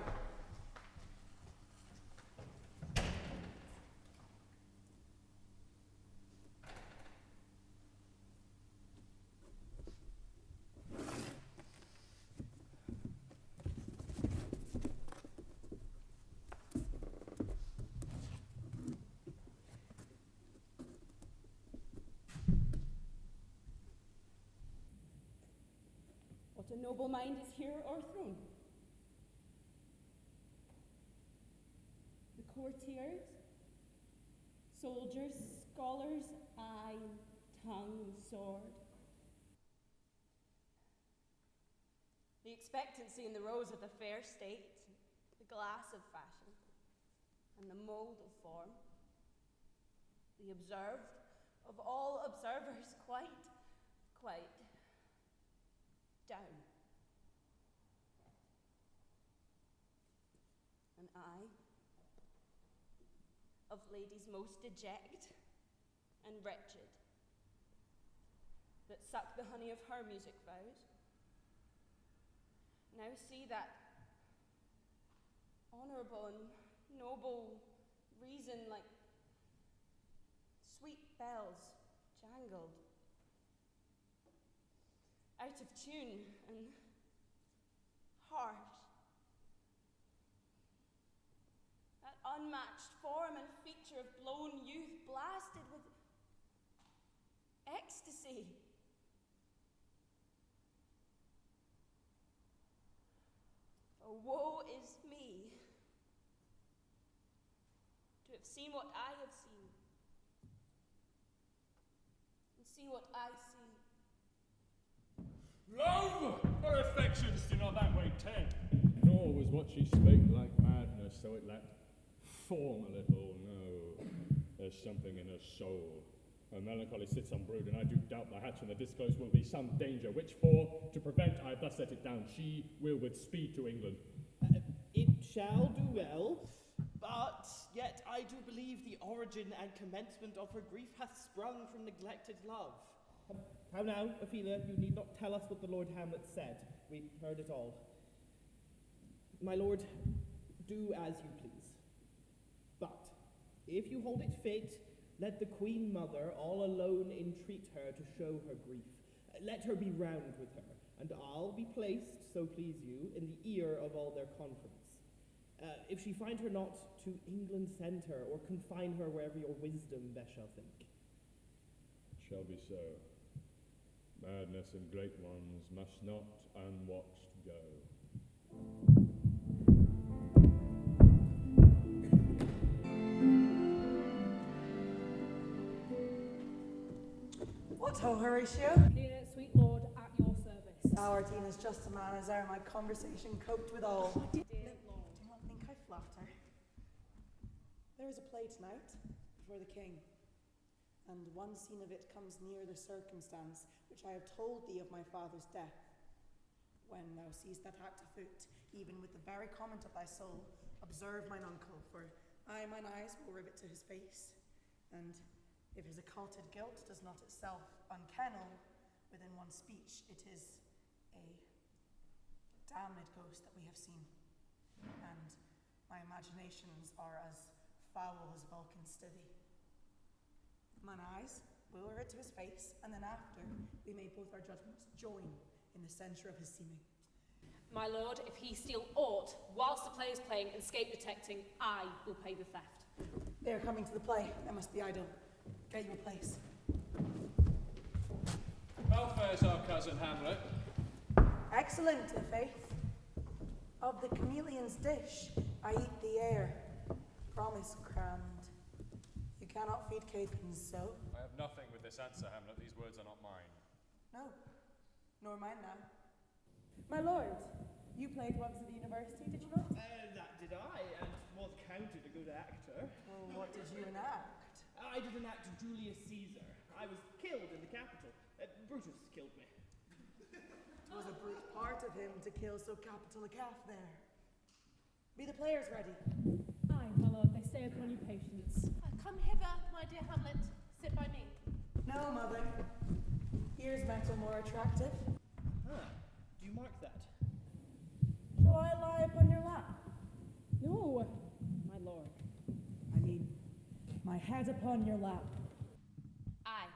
What a noble mind is here o'erthrown. The courtiers, soldiers, scholars, eye, tongue, sword.
The expectancy in the rose of the fair state, the glass of fashion, and the mould of form. The observed of all observers, quite down. And I, of ladies most deject and wretched, that suck the honey of her music vows, now see that honourable and noble reason like sweet bells jangled, out of tune and harsh. That unmatched form and feature of blown youth blasted with ecstasy. Oh, woe is me, have seen what I have seen, and see what I see.
Love or affections do not that way tend. Nor was what she spake like madness, so it let form a little. No, there's something in her soul. Her melancholy sits unbrewed, and I do doubt the hatch and the disclose will be some danger, which for, to prevent, I have thus set it down, she will with speed to England.
It shall do well, but yet I do believe the origin and commencement of her grief hath sprung from neglected love. How now, Ophelia, you need not tell us what the Lord Hamlet said. We heard it all. My lord, do as you please. But if you hold it fit, let the Queen Mother all alone entreat her to show her grief. Let her be round with her, and I'll be placed, so please you, in the ear of all their conference. If she find her not, to England send her, or confine her wherever your wisdom best shall think.
It shall be so. Madness and great ones must not unwatched go.
What ho, Horatio?
Dear sweet lord, at your service.
Our Dean is just a man as e'er my conversation coped withal.
Dear
lord, do not think I flatter. There is a play tonight before the king, and one scene of it comes near the circumstance which I have told thee of my father's death. When thou seest that act afoot, even with the very comment of thy soul, observe mine uncle, for mine eyes will rivet to his face, and if his occulted guilt does not itself unkennel within one speech, it is a damned ghost that we have seen, and my imaginations are as foul as Vulcan's stithy. Mine eyes will rivet to his face, and then after we may both our judgments join in the censure of his seeming.
My lord, if he steal aught whilst the play is playing and escape detecting, I will pay the theft.
They are coming to the play. That must be idle. Get your place.
How fares our cousin Hamlet?
Excellent, i' faith. Of the chameleon's dish, I eat the air. Promise crammed. You cannot feed capons so.
I have nothing with this answer, Hamlet. These words are not mine.
No, nor mine now.
My lord, you played once at the university, did you not?
That did I, and was counted a good actor.
Oh, what did you enact?
I did enact Julius Caesar. I was killed in the Capitol. Brutus killed me.
It was a brute part of him to kill so capital a calf there. Be the players ready?
Aye, my lord, they stay upon you patience.
Come hither, my dear Hamlet. Sit by me.
No, mother. Here's metal more attractive.
Huh. Do you mark that?
Shall I lie upon your lap?
No, my lord. I mean, my head upon your lap.
Aye.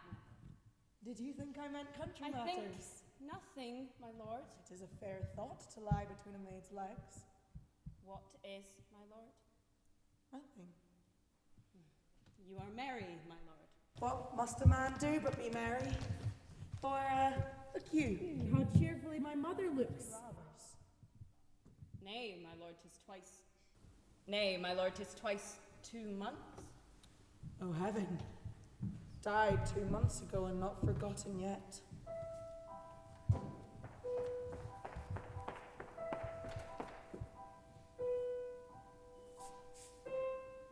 Did you think I meant country
I
matters?
think nothing, my lord.
It is a fair thought to lie between a maid's legs.
What is, my lord?
Nothing.
You are merry, my lord.
What must a man do but be merry? For, look you.
How cheerfully my mother looks.
Nay, my lord, 'tis twice. Nay, my lord, 'tis twice 2 months.
Oh, heaven. Died 2 months ago and not forgotten yet.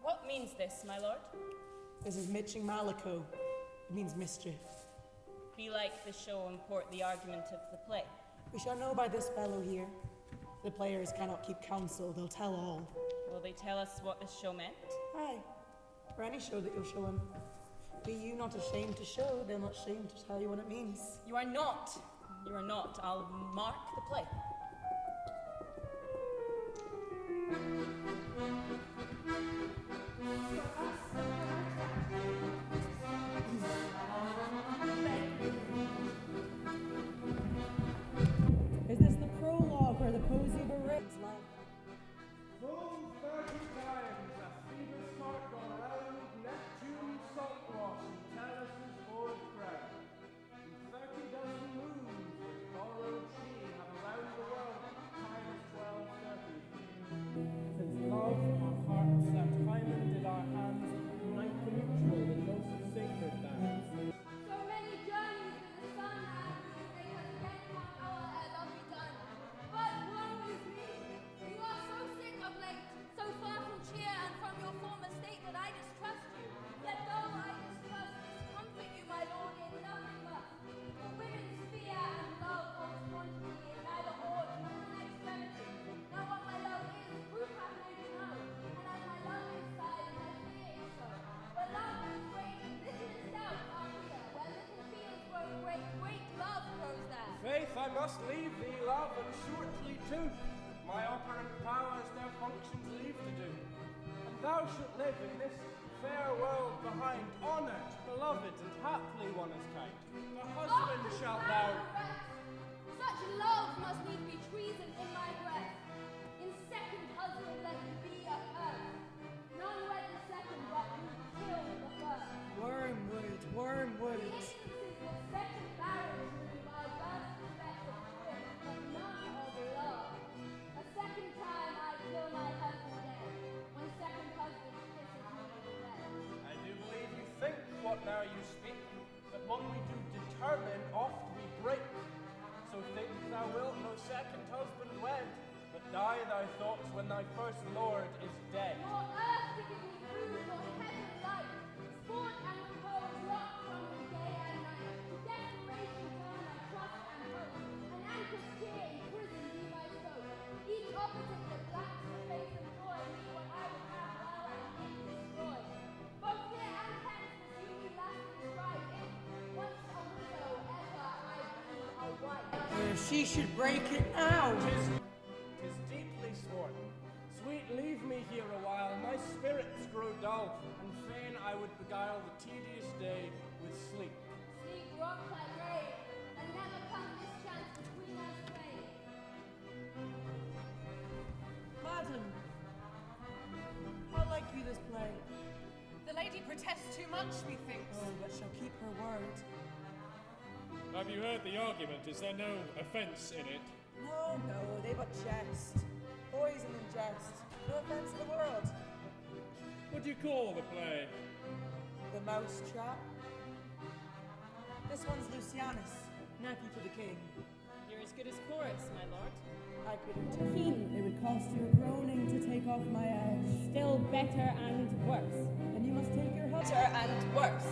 What means this, my lord?
This is Mitching Malako. It means mischief.
Be like the show and port the argument of the play.
We shall know by this fellow here. The players cannot keep counsel, they'll tell all.
Will they tell us what this show meant?
Aye, for any show that you'll show him. Be you not ashamed to show, they're not ashamed to tell you what it means.
You are not. You are not. I'll mark the play.
Is this the prologue or the posy of a race?
Full 30 times a Phoebus mark gone round Neptune's salt wash and Talus's board crown. And 30 dozen moons with borrowed sheen have around the
must leave thee, love, and shortly too. My operant powers their functions leave to do. And thou shalt live in this fair world behind, honoured, beloved, and haply one as kind. The husband shalt thou.
Such love must need be treason in my breast. In second husband let me be a curse. None wed the second, but who kill the first.
Wormwood, wormwood.
The instances of second marriage remove our first respect of twin, but none of love. A second time I kill my husband dead, when second husband kisses me in bed.
I do believe you think what now you speak, but what we do determine oft we break. So think thou wilt no second husband wed, but die thy thoughts when thy first lord is dead.
Nor earth to give me food, nor heaven light. Sport and repose rock from me day and night. To desperation turn I trust and hope. An anchor's cheer in prison be my scope. Each opposite that blacks the face of joy, me what I would have well and it destroy. Both fear and hence pursue me lasting strife. If once a widow, ever I be a wife.
She should break it now.
Tis deeply sworn. Sweet, leave me here a while. My spirits grow dull, and fain I would beguile the tedious day with sleep.
Sleep rock thy grave, and never come mischance between us twain.
Madam, how like you this play?
The lady protests too much, methinks.
Oh, but shall keep her word.
Have you heard the argument? Is there no offence in it?
No, no, they but jest. Poison and jest. No offence in the world.
What do you call the play?
The mouse trap. This one's Lucianus, nephew to the king.
You're as good as chorus, my lord.
I couldn't.
Keen, it would cost you a groaning to take off my edge. Still better and worse. Then you must take your husband.
Better and worse.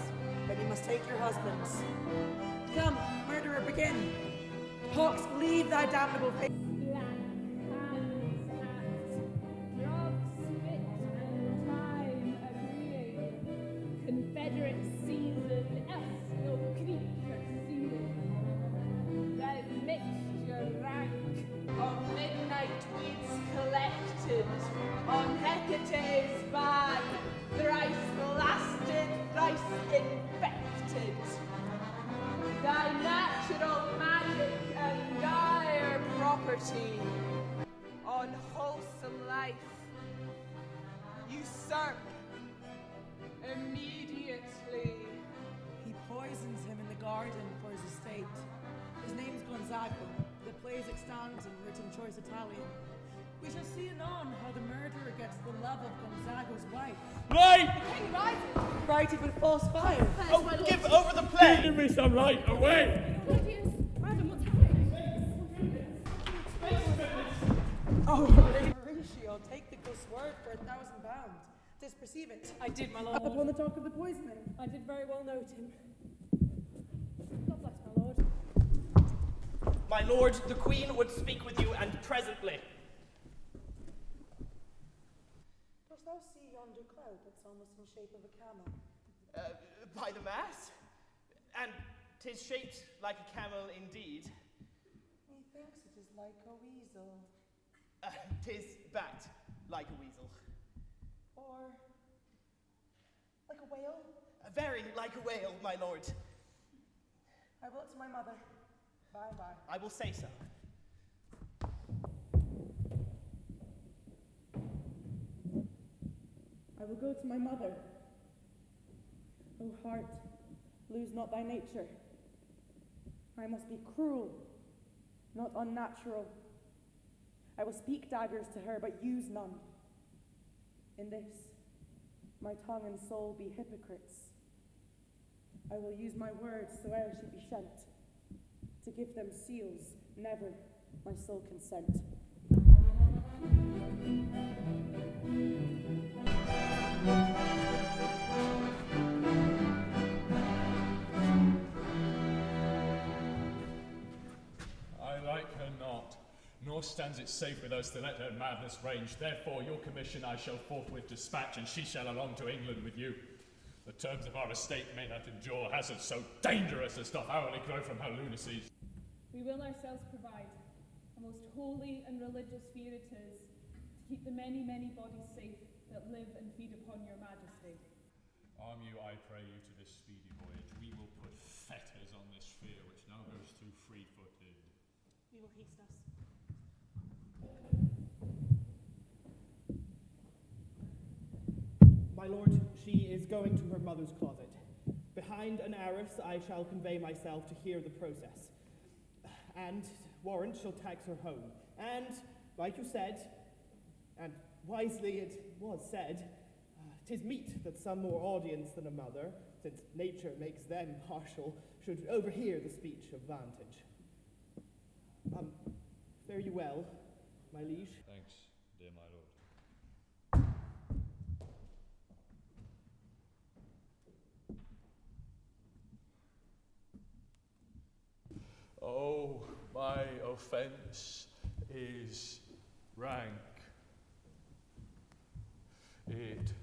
Then you must take your husbands. Come, murderer, begin. Hawks, leave thy damnable face.
Black hands act, drug spit and time agreeing. Confederate season, else no creature seeing. That mixture rank of midnight weeds collected on Hecate's bag, thrice blasted, thrice infected. Thy natural magic and dire property on wholesome life usurp immediately.
He poisons him in the garden for his estate. His name's Gonzago. The play's extant and written choice Italian. We shall see anon how the murderer gets the love of Gonzago's wife.
Light!
The king rises! Righted with false fire.
Oh, give over the play!
Give me some light, away!
Madam, what's happening?
Oh, Horatio, take the ghost word for 1,000 pounds. Disperceive it.
I did, my lord.
Upon the talk of the poisoning.
I did very well note him. God bless my lord.
My lord, the queen would speak with you, and presently.
Dost thou see yonder cloud that's almost in shape of a camel?
By the mass? And 'tis shaped like a camel indeed.
Methinks it is like a weasel.
'Tis backed like a weasel.
Or like a whale?
Very like a whale, my lord.
I will to my mother. Bye-bye.
I will say so.
I will go to my mother. O heart, lose not thy nature. I must be cruel, not unnatural. I will speak daggers to her, but use none. In this, my tongue and soul be hypocrites. I will use my words so e'er she be shent. To give them seals, never my soul consent.
I like her not, nor stands it safe with us to let her madness range. Therefore your commission I shall forthwith dispatch, and she shall along to England with you. The terms of our estate may not endure hazards so dangerous as doth hourly grow from her lunacies.
We will ourselves provide. A most holy and religious fear it is, to keep the many, many bodies safe that live and feed upon your majesty.
Arm you, I pray you, to this speedy voyage. We will put fetters on this fear which now goes too free-footed.
We will haste us.
My lord, she is going to her mother's closet. Behind an arras I shall convey myself to hear the process. And warrant shall tax her home. And, like you said, and wisely it was said, 'tis meet that some more audience than a mother, since nature makes them partial, should overhear the speech of vantage. Fare you well, my liege.
Thanks, dear my lord. Oh, my offence is rank. It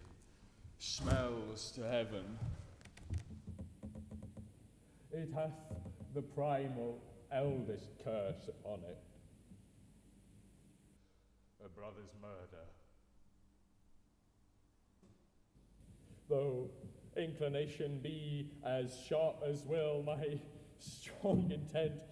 smells to heaven. It hath the primal eldest curse upon it. A brother's murder. Though inclination be as sharp as will, my strong intent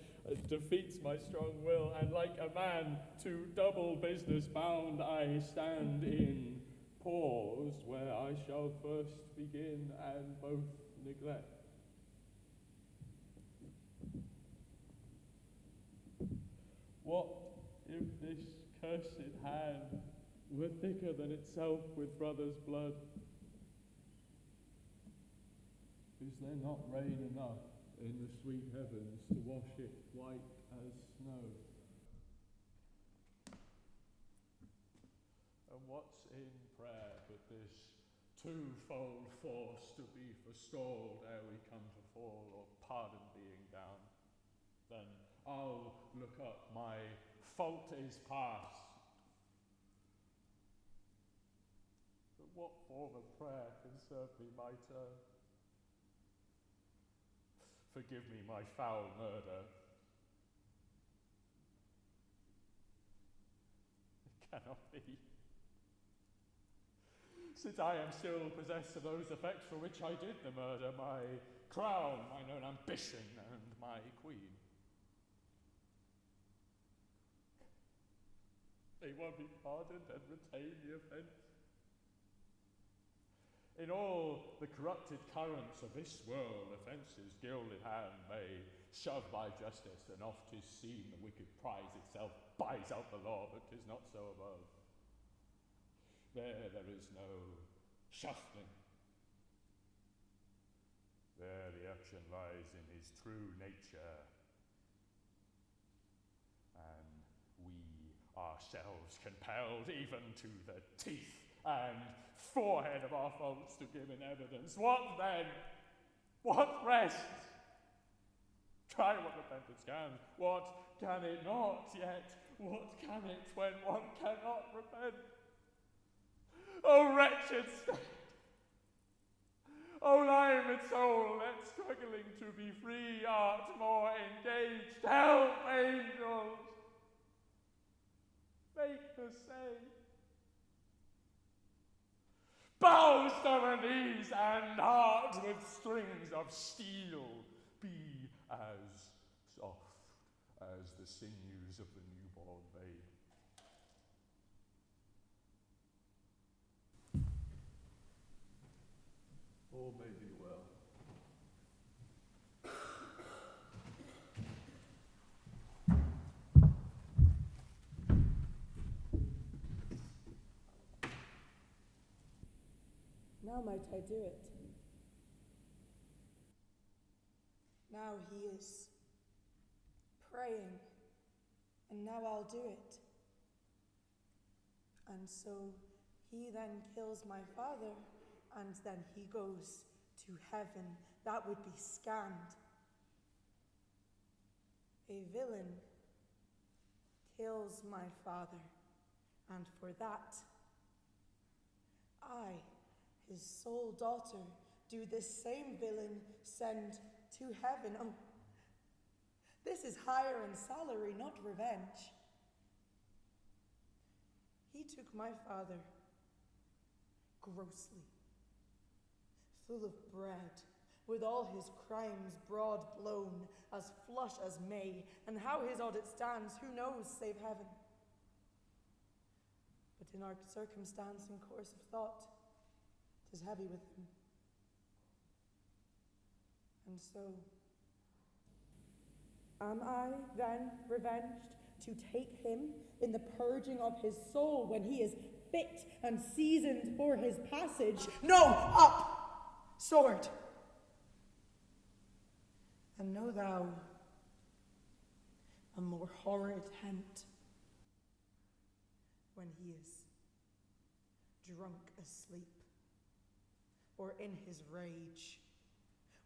defeats my strong will, and like a man to double business bound, I stand in pause where I shall first begin and both neglect. What if this cursed hand were thicker than itself with brother's blood? Is there not rain enough in the sweet heavens to wash it white as snow? And what's in prayer but this twofold force to be forestalled ere we come to fall, or pardon being down? Then I'll look up, my fault is past. But what form of prayer can serve me my turn? Forgive me my foul murder. It cannot be. Since I am still possessed of those effects for which I did the murder, my crown, mine own ambition, and my queen. May one be pardoned and retain the offence? In all the corrupted currents of this world, offence's gilded hand may shove by justice, and oft 'tis seen the wicked prize itself buys out the law, but 'tis not so above. There is no shuffling. There the action lies in his true nature, and we ourselves compelled even to the teeth and forehead of our faults to give in evidence. What then? What rest? Try what repentance can. What can it not? Yet what can it when one cannot repent? O wretched state! O limed soul, that struggling to be free art more engaged. Help, angels! Make her say. Bow stubborn knees and heart with strings of steel, be as soft as the sinews of the newborn babe. All may be well.
Now might I do it. Now he is praying, and now I'll do it. And so he then kills my father, and then he goes to heaven. That would be scanned. A villain kills my father, and for that, I, his sole daughter, do this same villain send to heaven. Oh, This is hire and salary, not revenge. He took my father grossly, full of bread, with all his crimes broad blown, as flush as May, and how his audit stands, who knows save heaven? But in our circumstance and course of thought, 'tis heavy with him. And so, am I then revenged to take him in the purging of his soul when he is fit and seasoned for his passage? No, up, sword! And know thou a more horrid hint when he is drunk asleep, or in his rage,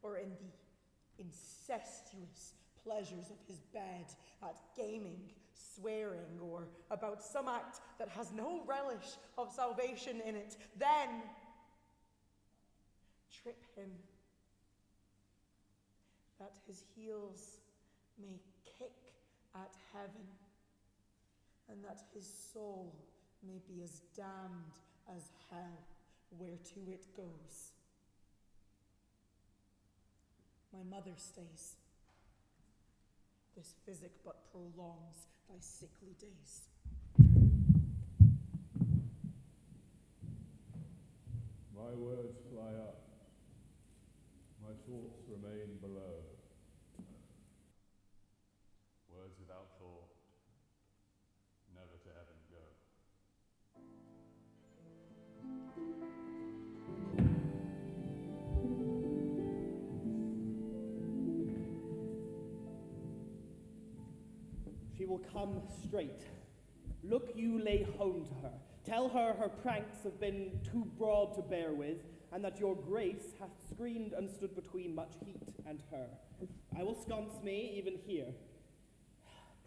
or in the incestuous pleasures of his bed, at gaming, swearing, or about some act that has no relish of salvation in it. Then trip him, that his heels may kick at heaven, and that his soul may be as damned as hell, whereto it goes. My mother stays. This physic but prolongs thy sickly days.
My words fly up, my thoughts remain below. Words without thought, never to heaven go.
She will come straight. Look you lay home to her. Tell her her pranks have been too broad to bear with, and that your grace hath screened and stood between much heat and her. I will sconce me even here.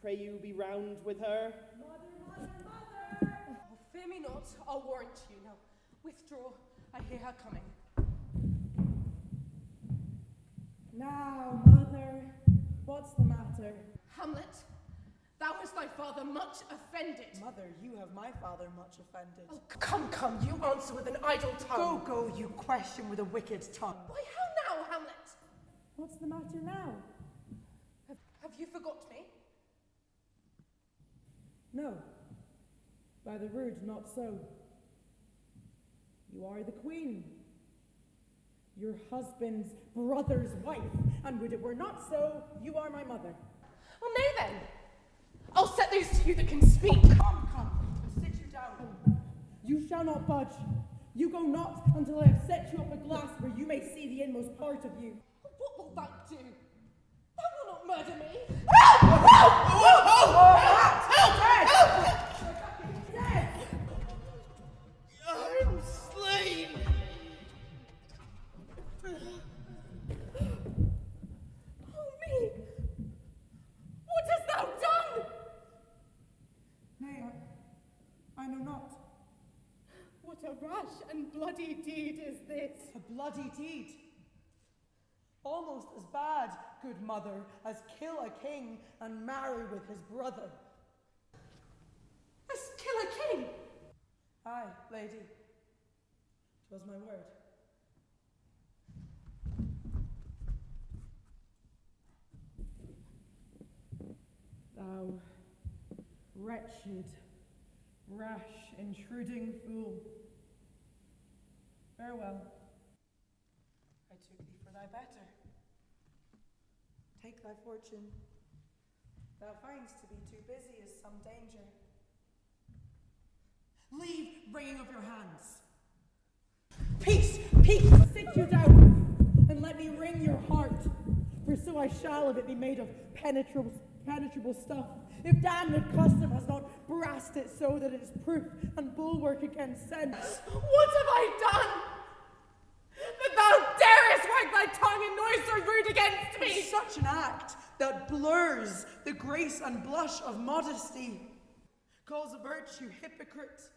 Pray you be round with her.
Mother! Oh, fear me not, I'll warrant you. Now, withdraw, I hear her coming.
Now, mother, what's the matter?
Hamlet, thou hast thy father much offended.
Mother, you have my father much offended.
Oh, come, you answer with an idle tongue.
Go, you question with a wicked tongue.
Why, how now, Hamlet?
What's the matter now?
Have you forgot me?
No, by the rood, not so. You are the queen, your husband's brother's wife, and would it were not so, you are my mother.
Well, nay then, I'll set those to you that can speak.
Come, and sit you down. You shall not budge. You go not until I have set you up a glass where you may see the inmost part of you.
What will that do? Thou will not murder me.
I'm slain!
Oh me! What hast thou done?
Nay, I know not.
What a rash and bloody deed is this?
A bloody deed? Almost as bad, good mother, as kill a king and marry with his brother.
As kill a king?
Aye, lady, 'twas my word. Thou wretched, rash, intruding fool. Farewell. I took thee for thy better. Take thy fortune. Thou find'st to be too busy is some danger. Leave wringing of your hands. Peace! Sit you down, and let me wring your heart, for so I shall if it be made of penetrable stuff, if damned custom has not brassed it so that it is proof and bulwark against sense.
What have I done? That thou darest wag thy tongue in noise so rude against me?
Such an act that blurs the grace and blush of modesty, calls a virtue hypocrite,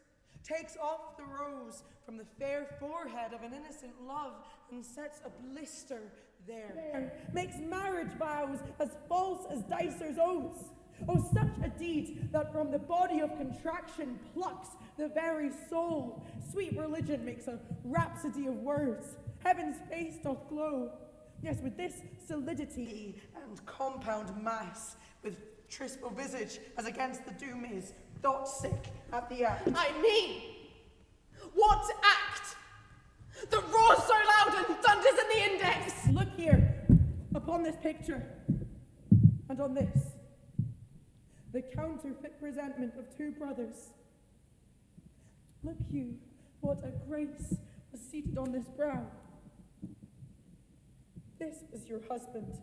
takes off the rose from the fair forehead of an innocent love, and sets a blister there, makes marriage vows as false as dicer's oaths. Oh, such a deed that from the body of contraction plucks the very soul. Sweet religion makes a rhapsody of words. Heaven's face doth glow. Yes, with this solidity and compound mass, with trispal visage as against the doom is, thought sick at the act.
I mean, what act that roars so loud and thunders in the index?
Look here, upon this picture, and on this, the counterfeit presentment of two brothers. Look you, what a grace was seated on this brow. This was your husband.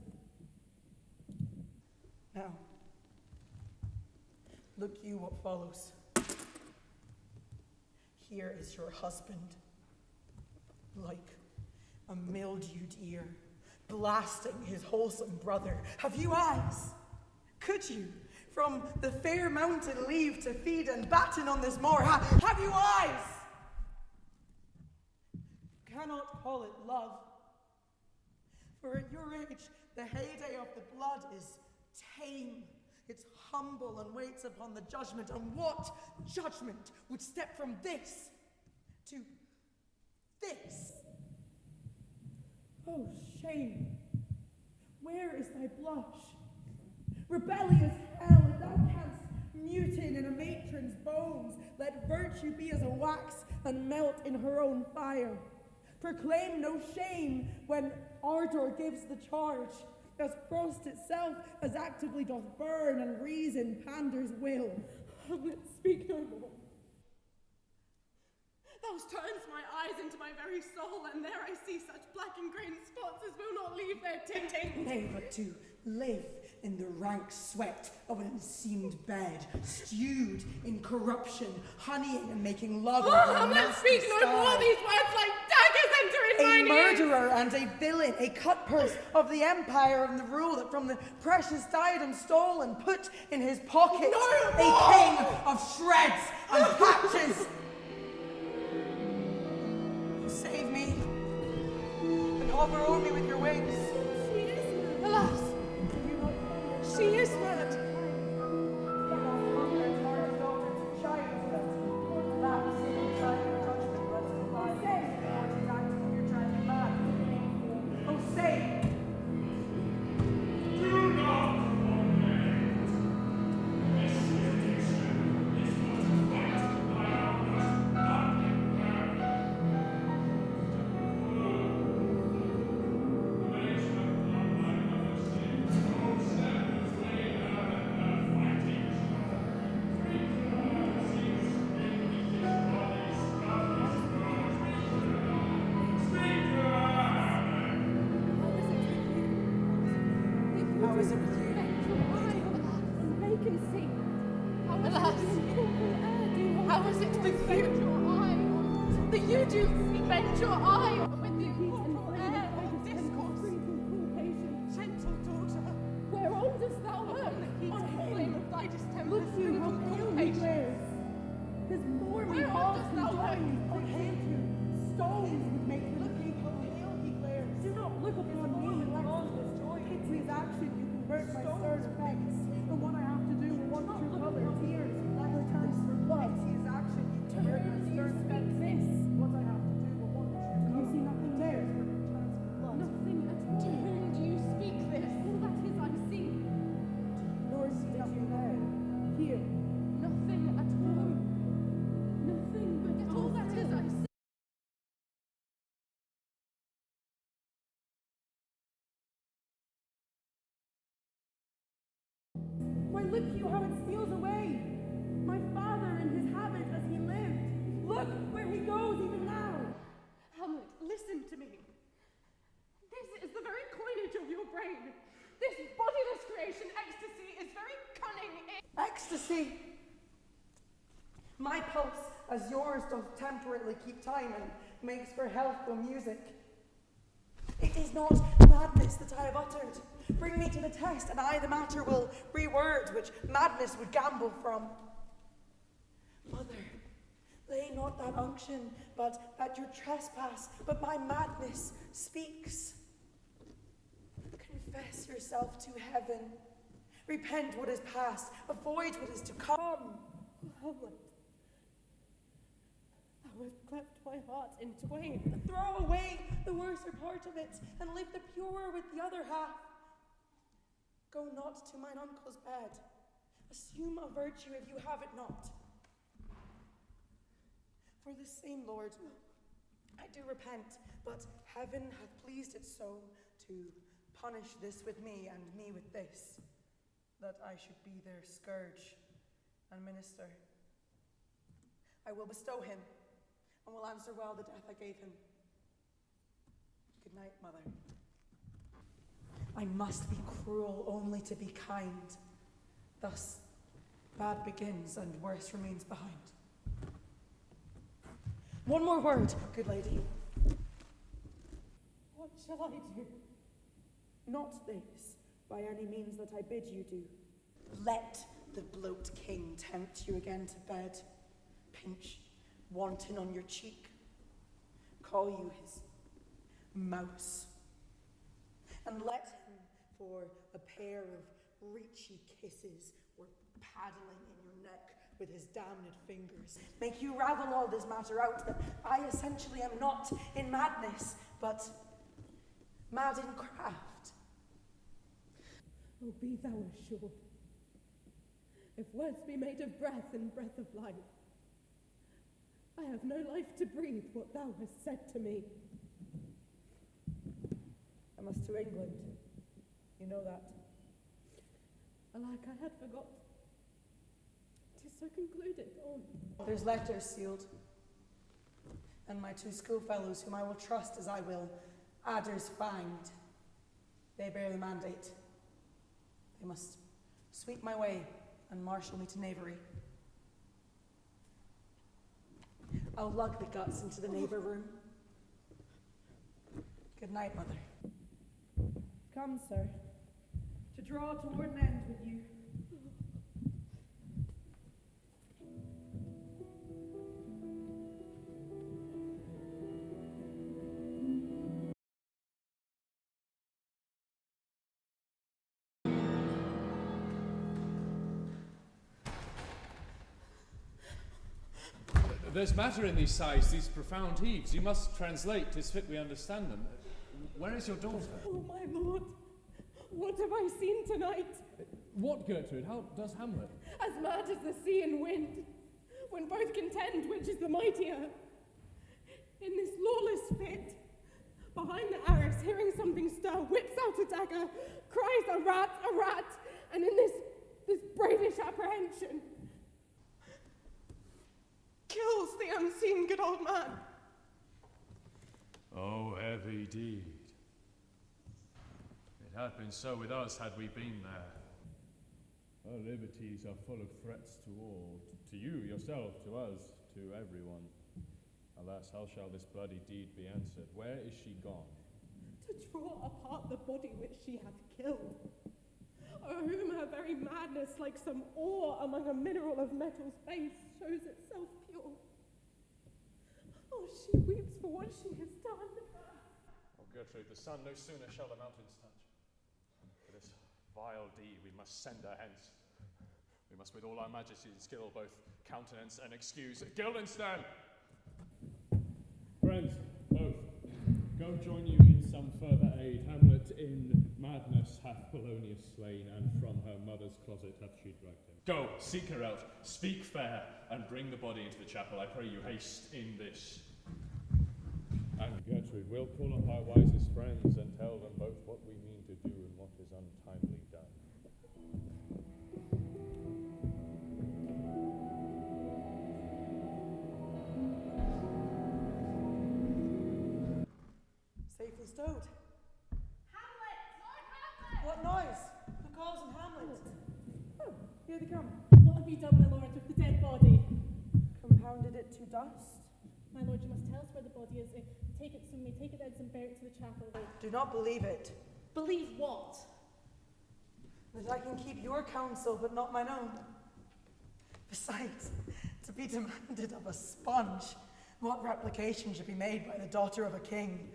Now, look you what follows. Here is your husband, like a mildewed ear, blasting his wholesome brother. Have you eyes? Could you, from the fair mountain leave to feed and batten on this moor, have you eyes? Cannot call it love. For at your age, the heyday of the blood is tame. It's humble and waits upon the judgment. And what judgment would step from this to this? Oh, shame. Where is thy blush? Rebellious hell, if thou canst mutine in a matron's bones, let virtue be as a wax and melt in her own fire. Proclaim no shame when ardor gives the charge, as frost itself as actively doth burn and reason panders will. Hamlet, speak no more.
Thou turns my eyes into my very soul, and there I see such black and green spots as will not leave their tinting.
Nay, but to live in the rank sweat of an enseamed bed, stewed in corruption, honeying and making love.
Hamlet, speak no more, these words like daggers enter in mine ears.
A murderer and a villain, a cutpurse of the empire and the rule that from the precious diadem stole and put in his pocket.
No
a
more!
king of shreds and patches. Save me and hover o'er me with your wings.
She is mad. Alas, she is mad.
Why, look you how it steals away. My father in his habit as he lived. Look where he goes even now.
Hamlet, listen to me. This is the very coinage of your brain. This bodiless creation, ecstasy, is very cunning.
Ecstasy? My pulse, as yours, doth temperately keep time and makes for healthful music. It is not madness that I have uttered. Bring me to the test, and I the matter will reword, which madness would gamble from. Mother, lay not that unction, but at your trespass, but my madness speaks. Confess yourself to heaven. Repent what is past. Avoid what is to come.
Hamlet, thou hast cleft my heart in twain.
Throw away the worser part of it, and live the purer with the other half. Go not to mine uncle's bed. Assume a virtue if you have it not. For this same Lord, I do repent, but heaven hath pleased it so to punish this with me and me with this, that I should be their scourge and minister. I will bestow him, and will answer well the death I gave him. Good night, mother. I must be cruel only to be kind. Thus, bad begins and worse remains behind. One more word, good lady.
What shall I do?
Not this, by any means that I bid you do. Let the bloat king tempt you again to bed, pinch wanton on your cheek, call you his mouse, and let him for a pair of reachy kisses or paddling in your neck with his damned fingers make you ravel all this matter out, that I essentially am not in madness, but mad in craft.
Oh, be thou assured, if words be made of breath and breath of life, I have no life to breathe what thou hast said to me.
I must to England. You know that.
Alack, I had forgot. 'Tis so concluded on.
There's letters sealed, and my two schoolfellows, whom I will trust as I will adders find. They bear the mandate. They must sweep my way and marshal me to knavery. I'll lug the guts into the neighbour room. Good night, mother.
Come, sir, to draw toward an end with you.
There's matter in these sighs, these profound heaves. You must translate, 'tis fit we understand them. Where is your daughter?
Oh, my lord, what have I seen tonight?
What, Gertrude? How does Hamlet?
As mad as the sea and wind, when both contend which is the mightier. In this lawless fit, behind the arras, hearing something stir, whips out a dagger, cries a rat, and in this bravish apprehension, kills the unseen good old man.
Oh, heavy deed. It had been so with us had we been there.
Our liberties are full of threats to all, to you, yourself, to us, to everyone. Alas, how shall this bloody deed be answered? Where is she gone?
To draw apart the body which she hath killed, or whom her very madness, like some ore among a mineral of metal's base, shows itself pure. Oh, she weeps for what she has done.
Oh, Gertrude, the sun no sooner shall the mountains touch. For this vile deed we must send her hence. We must with all our majesty and skill both countenance and excuse. Guildenstern!
Friends, both, go join you in some further aid. Hamlet in madness hath Polonius slain, and from her mother's closet hath she dragged him.
Go, seek her out, speak fair, and bring the body into the chapel. I pray you haste in this.
And Gertrude, we'll call up our wisest friends and tell them both what we mean to do and what is untimely done.
Safely stowed.
Hamlet! Lord Hamlet!
What noise? Who calls him Hamlet?
Oh, here they come.
What have you done, my lord, with the dead body?
Compounded it to dust.
My lord, you must tell us where the body is. Take it to me, take it thence and bear it to the chapel.
Do not believe it.
Believe what?
That I can keep your counsel, but not mine own. Besides, to be demanded of a sponge, what replication should be made by the daughter of a king?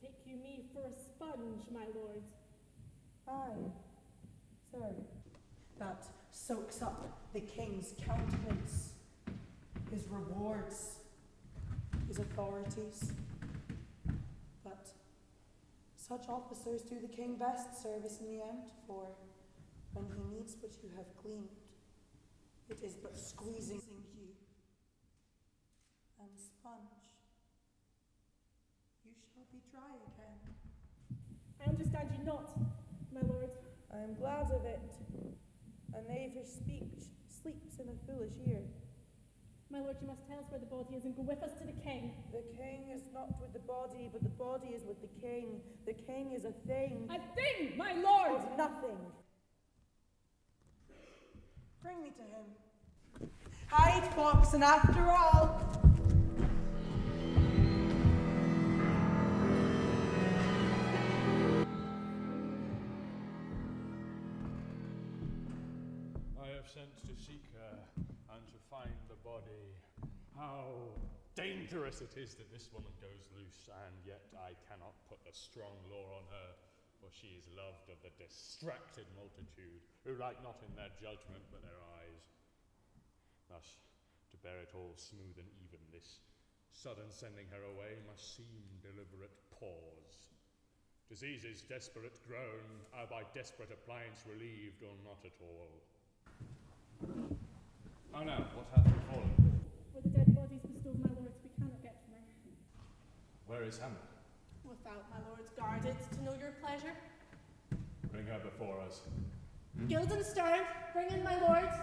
Take you me for a sponge, my lord.
Aye, sir. That soaks up the king's countenance, his rewards, his authorities. But such officers do the king best service in the end, for when he needs what you have gleaned, it is but squeezing you and sponge. You shall be dry again.
I understand you not, my lord.
I am glad of it. A knavish speech sleeps in a foolish ear.
My lord, you must tell us where the body is and go with us to the king.
The king is not with the body, but the body is with the king. The king is a thing.
A thing, my lord!
Of nothing. Bring me to him. Hide, fox, and after all...
I have sent to seek her and to find the body. How dangerous it is that this woman goes loose, and yet I cannot put a strong law on her, for she is loved of the distracted multitude, who like not in their judgment but their eyes. Thus, to bear it all smooth and even, this sudden sending her away must seem deliberate pause. Disease's desperate groan are by desperate appliance relieved, or not at all.
How now? What hath befallen?
Where the dead bodies bestowed, my lords, we cannot get from her.
Where is Hamlet?
Without, my lords, guarded, to know your pleasure.
Bring her before us.
Guildenstern, bring in my lords.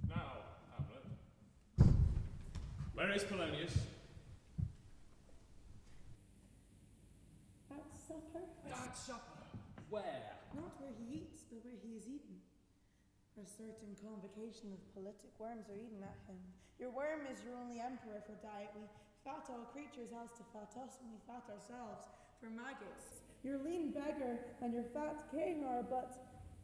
Now, Hamlet. Where is Polonius?
At supper.
At supper? Where?
Not where he eats, but where he is eaten. A certain convocation of politic worms are eaten at him. Your worm is your only emperor for diet. We fat all creatures else to fat us, and we fat ourselves for maggots. Your lean beggar and your fat king are but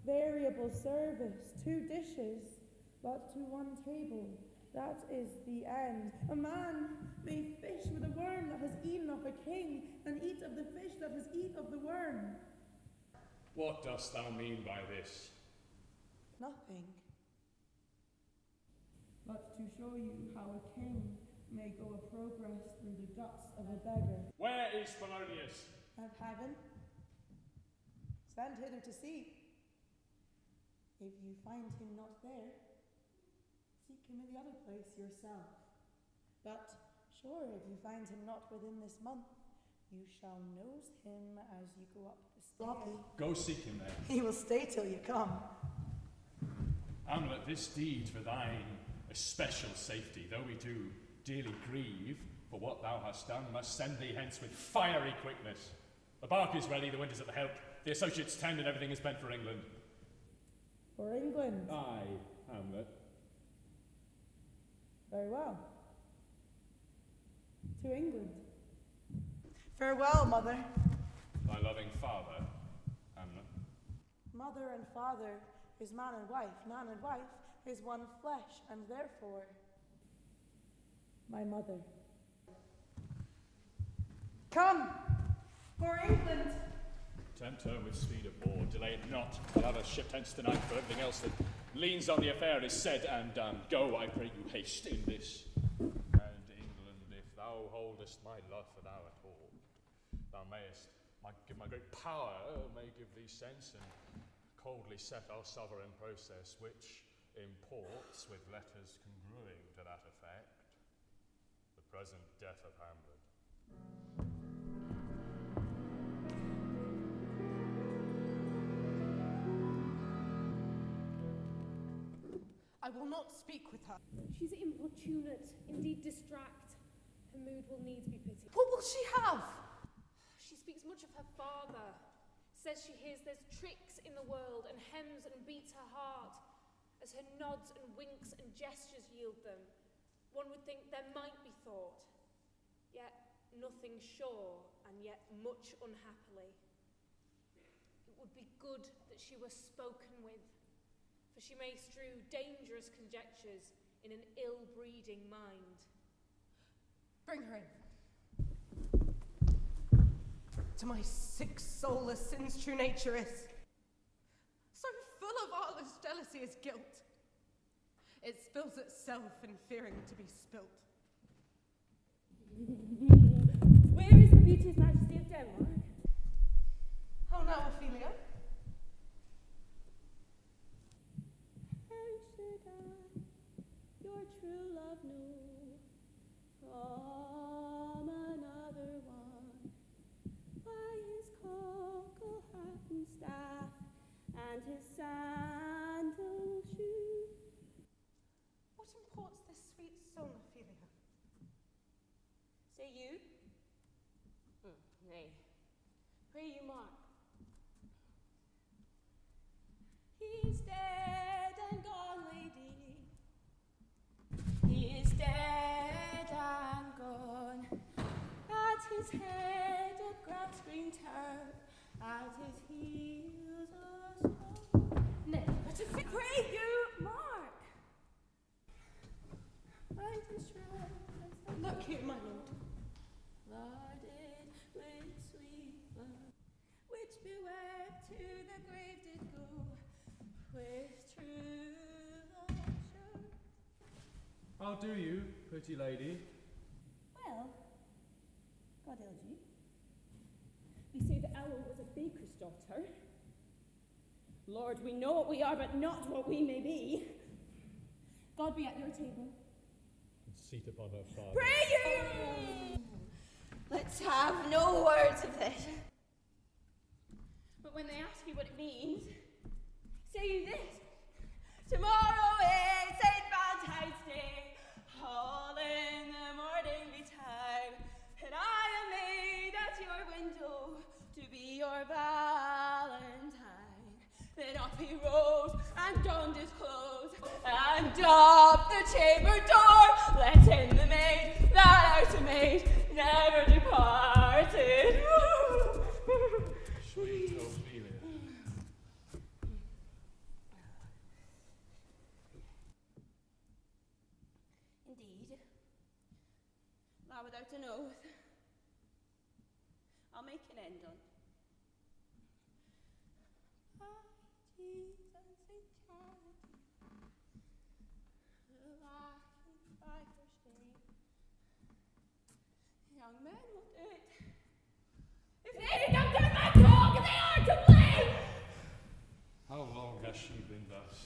variable service, 2 dishes, but to 1 table. That is the end. A man may fish with a worm that has eaten of a king, and eat of the fish that has eat of the worm.
What dost thou mean by this?
Nothing. But to show you how a king may go a progress through the guts of a beggar.
Where is Polonius?
Of heaven? Send hither to see. If you find him not there, seek him in the other place yourself. But sure, if you find him not within this month, you shall nose him as you go up the stairs.
Go seek him then.
He will stay till you come.
Hamlet, this deed for thine especial safety, though we do dearly grieve for what thou hast done, must send thee hence with fiery quickness. The bark is ready, the wind is at the help, the associates tend, and everything is bent for England.
For England?
Aye, Hamlet.
Very well. To England. Farewell, mother.
Thy loving father, Hamlet.
Mother and father is man and wife. Man and wife is one flesh, and therefore my mother. Come, for England.
Tempt her with speed aboard, delay it not. I'll have her shipped hence tonight, for everything else that leans on the affair is said and done. Go, I pray you, haste in this.
And England, if thou holdest my love for thou at all, thou mayest give my great power, may give thee sense, and coldly set our sovereign process, which imports with letters congruing to that effect the present death of Hamlet.
I will not speak with her.
She's importunate, indeed distract. Her mood will needs be pitied.
What will she have?
She speaks much of her father. Says she hears there's tricks in the world and hems and beats her heart. As her nods and winks and gestures yield them, one would think there might be thought. Yet nothing sure, and yet much unhappily. It would be good that she were spoken with, for she may strew dangerous conjectures in an ill-breeding mind.
Bring her in.
to my sick soul as sin's true nature is. So full of all its jealousy is guilt. It spills itself in fearing to be spilt.
Where is the beauteous majesty of Denmark?
How now, Ophelia?
How should I your true love know from another one? By his cockle hat and staff, and his sandal shoe.
What imports this sweet song, Ophelia? Say you? Nay. Pray you, Mark.
He's dead and gone, lady. He is dead and gone. At his head a grass green turf, at his heels a stone.
Nay, but to pray you, Mark.
Right and strong.
Look here, my lord.
Larded with sweet love, which bewept to the grave did go, with true love sure.
How do you, pretty lady?
Well, God ill you. We say the owl was a baker's daughter. Lord, we know what we are, but not what we may be. God be at your table.
And seat upon her father.
Pray you!
Let's have no words of this. But when they ask you what it means, say you this. Tomorrow is St. Valentine's Day. All in the morning betime, and I am made at your window to be your Valentine. Then up he rose and donned his clothes, and up the chamber door let in the maid that out a maid never departed.
Sweet Ophelia.
Indeed, now without an oath, I'll make an end on. Jesus and charity, lacking by for shame. Young men will do it. If they don't do my talk, they are to blame!
How long has she been thus?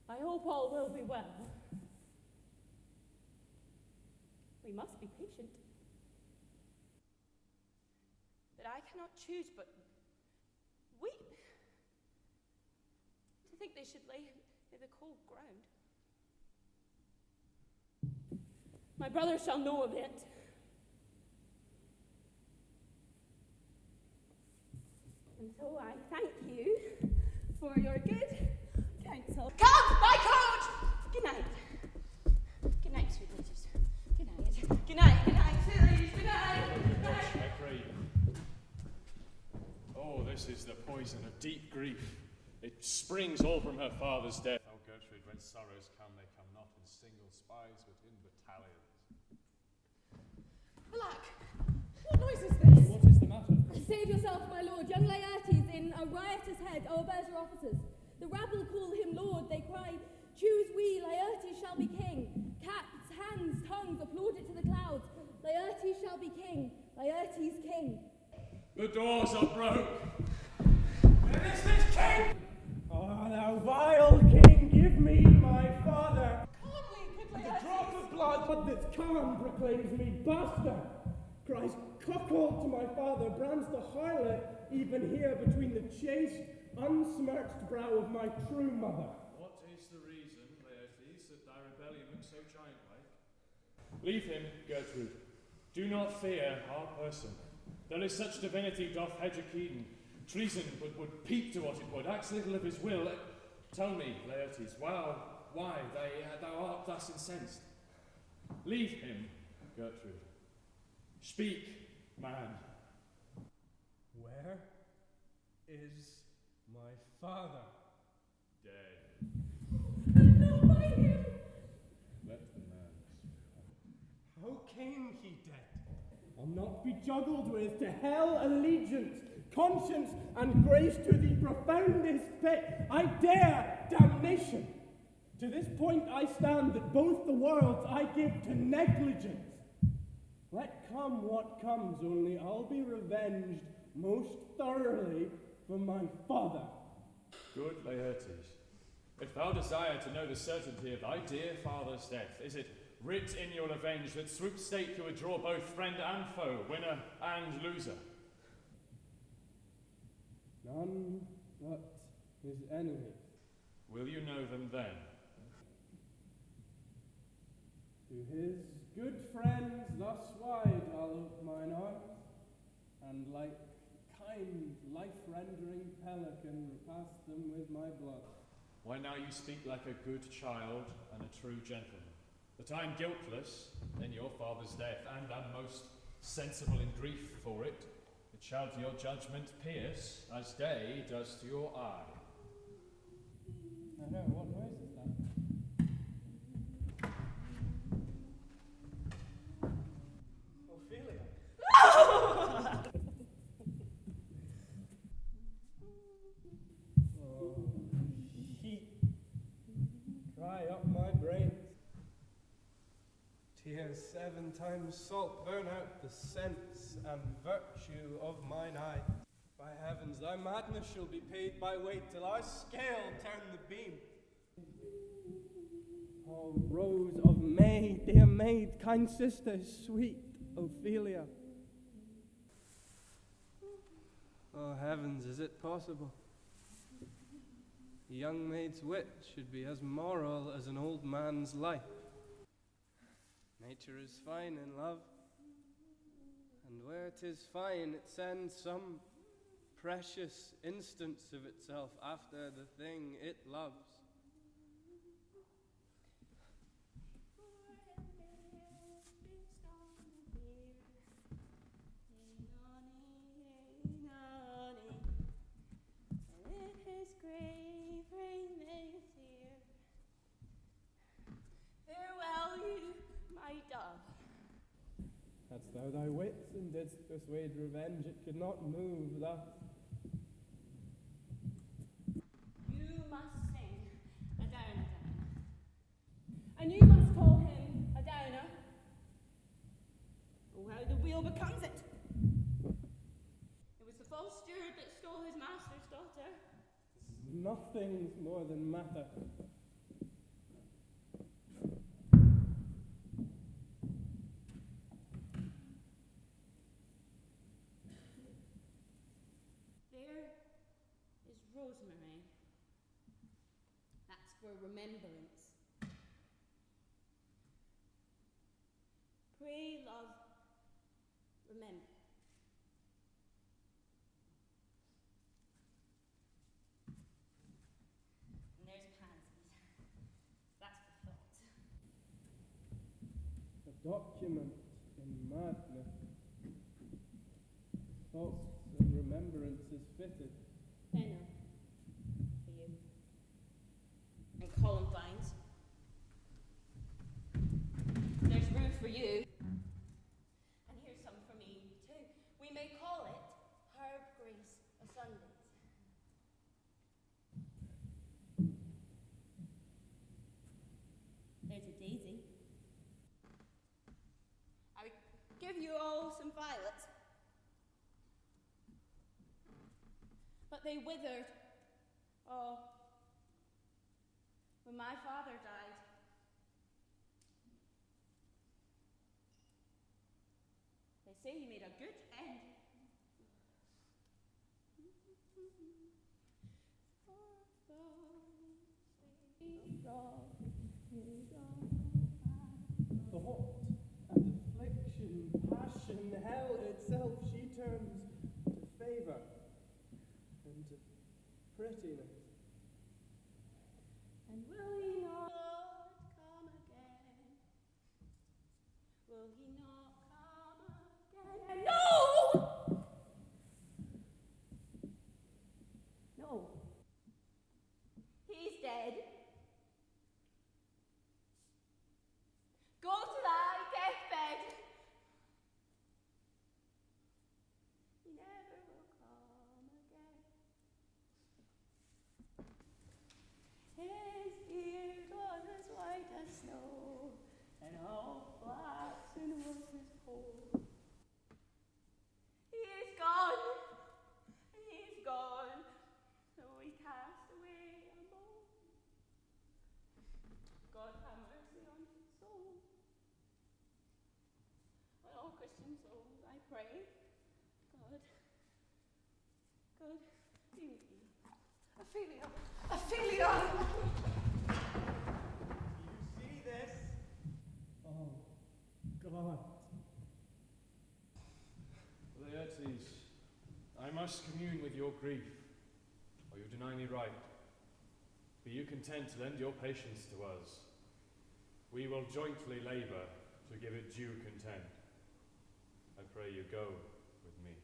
I hope all will be well. We must be patient.
But I cannot choose but weep. To think they should lay him in the cold ground.
My brother shall know of it. And so I thank you for your good counsel.
Come, my coach! Good night. Good night, sweet ladies. Good night. Good night, good night, sweet ladies. Good night. Good night.
I pray you. Oh, this is the poison of deep grief. It springs all from her father's death.
Oh, Gertrude, when sorrows come, they come not in single spies, but in battalions.
Alack! What noise is this?
What is the matter?
Save yourself, my lord. Young Laertes in a riotous head obeys your officers. The rabble call him lord. They cry, choose we, Laertes shall be king. Caps, hands, tongues applaud it to the clouds. Laertes shall be king. Laertes king.
The doors are broke.
Where is this king? Ah, thou vile king, give me my father.
With a drop of blood that's calm proclaims me bastard. Cries cuckold to my father, brands the harlot even here between the chaste, unsmirched brow of my true mother.
What is the reason, Laertes, that thy rebellion looks so giant-like? Leave him, Gertrude. Do not fear our person. There is such divinity doth hedge a Keaton. Treason would peep to what it would, acts little of his will. Tell me, Laertes, why thou art thus incensed? Leave him, Gertrude. Speak, man.
Where is my father?
Dead.
Not by him,
How came he dead?
I'll not be juggled with to hell allegiance, conscience, and grace to the profoundest pit. I dare damnation. To this point I stand that both the worlds I give to negligence. Let come what comes, only I'll be revenged most thoroughly for my father.
Good Laertes, if thou desire to know the certainty of thy dear father's death, is it writ in your revenge that swoop stake you would draw both friend and foe, winner and loser?
None but his enemies.
Will you know them then?
To his good friends thus wide I'll ope mine arms, and like kind, life-rendering pelican repast them with my blood.
Why now you speak like a good child and a true gentleman. That I am guiltless in your father's death, and am most sensible in grief for it, it shall to your judgment pierce, as day does to your eye.
I know, what noise is that? Ophelia! Oh, heat. Dry up my brains. Tears 7 times salt burn out the sense and virtue of mine eye. By heavens, thy madness shall be paid by weight till our scale turn the beam. Oh, rose of May, dear maid, kind sister, sweet Ophelia. Oh, heavens, is it possible? A young maid's wit should be as moral as an old man's life. Nature is fine in love, and where 'tis fine, it sends some precious instance of itself after the thing it loves.
Farewell, you, my dove.
Hadst thou thy wits and didst persuade revenge, it could not move thus.
You must sing a downer.
And you must call him a downer.
Oh, how the wheel becomes it! It was the false steward that stole his master's daughter.
Nothing's more than matter.
There is rosemary. That's for remembrance. Pray, love, remember. And there's pansies. That's for thought.
A document in madness. Thoughts and remembrance is fitted.
Henna, for you. And columbines. There's Ruth for you. And here's some for me, too. We may call it Herb Grace of Sundays. There's a daisy. I would give you all some violets. But they withered. Oh, when my father died. They say he made a good end.
Thought and affliction, passion, hell itself, she turns to favor and to prettiness.
And will he not come again? Will he not come again? No! No. He's dead. all flats in roses pole. He is gone, he is gone, so we cast away a moan. God have mercy on his soul. On all Christian souls, I pray, God, be with you. Ophelia! Ophelia!
Do you see this?
Oh, God.
Laertes, I must commune with your grief, or you deny me right. Be you content to lend your patience to us. We will jointly labour to give it due content. I pray you go with me.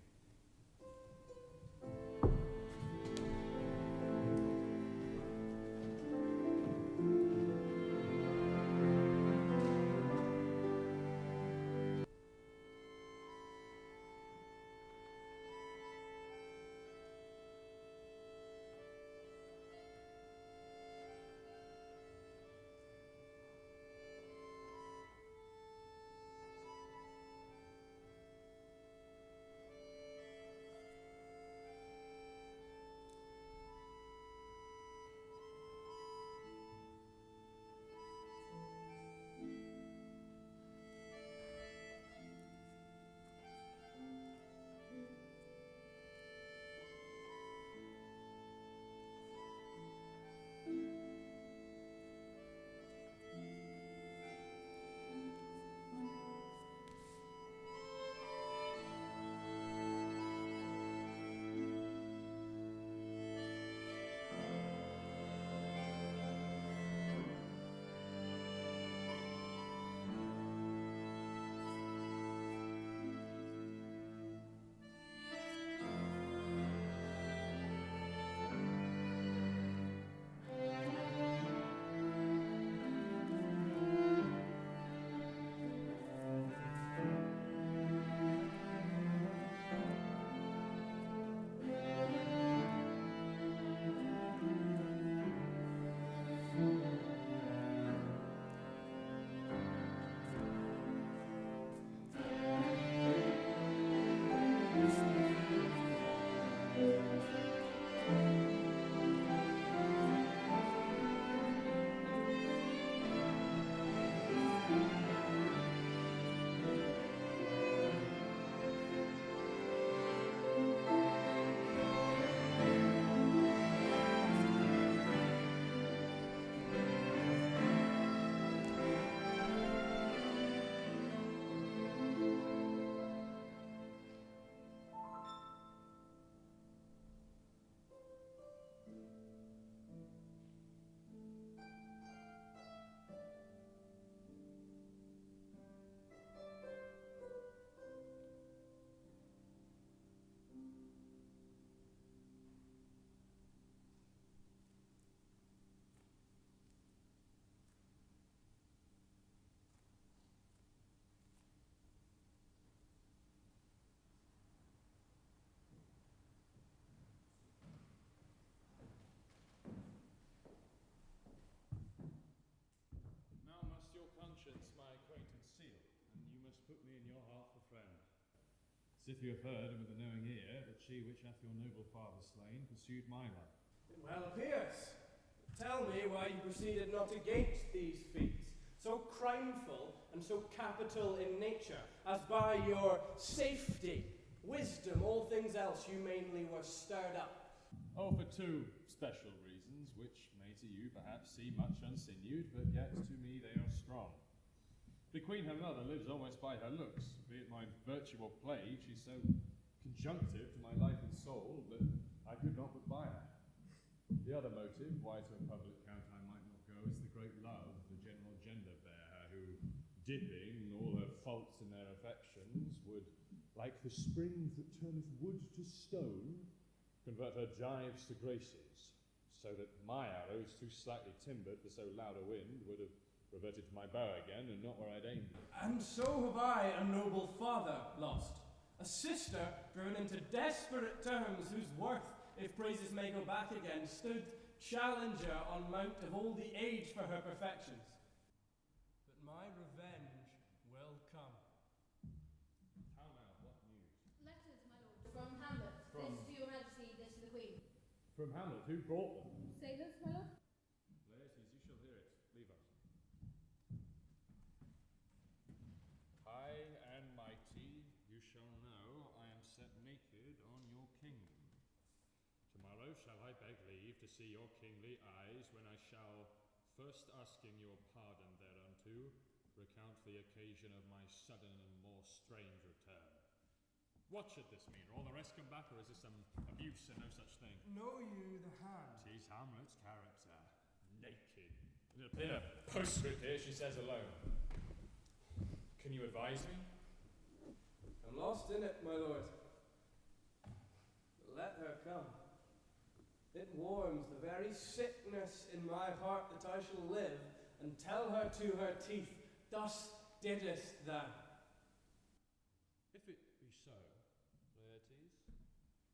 My acquaintance seal, and you must put me in your heart for friend. Sith you have heard, and with a knowing ear, that she which hath your noble father slain pursued my life.
Well, Pierce, tell me why you proceeded not against these feats, so crimeful and so capital in nature, as by your safety, wisdom, all things else you mainly were stirred up.
Oh, for two special reasons, which may to you perhaps seem much unsinewed, but yet to me they are strong. The queen her mother lives almost by her looks, be it my virtue or plague, she's so conjunctive to my life and soul that I could not but buy her. The other motive why to a public count I might not go is the great love the general gender bear her, who, dipping all her faults in their affections, would, like the springs that turneth wood to stone, convert her gyves to graces, so that my arrows, too slightly timbered for so loud a wind, would have reverted to my bow again, and not where I'd aimed it.
And so have I a noble father lost, a sister driven into desperate terms, whose worth, if praises may go back again, stood challenger on mount of all the age for her perfections. But my revenge
From Hamlet, who brought them?
Sailors, my lord?
Laertes, you shall hear it. Leave us. High and mighty, you shall know I am set naked on your kingdom. Tomorrow shall I beg leave to see your kingly eyes, when I shall, first asking your pardon thereunto, recount the occasion of my sudden and more strange return. What should this mean? Are all the rest come back, or is this some abuse and no such thing?
Know you the hand?
'Tis Hamlet's character. Naked. In a postscript here she says alone. Can you advise me?
I'm lost in it, my lord. Let her come. It warms the very sickness in my heart that I shall live, and tell her to her teeth, thus didst thou.
If it be so, Laertes,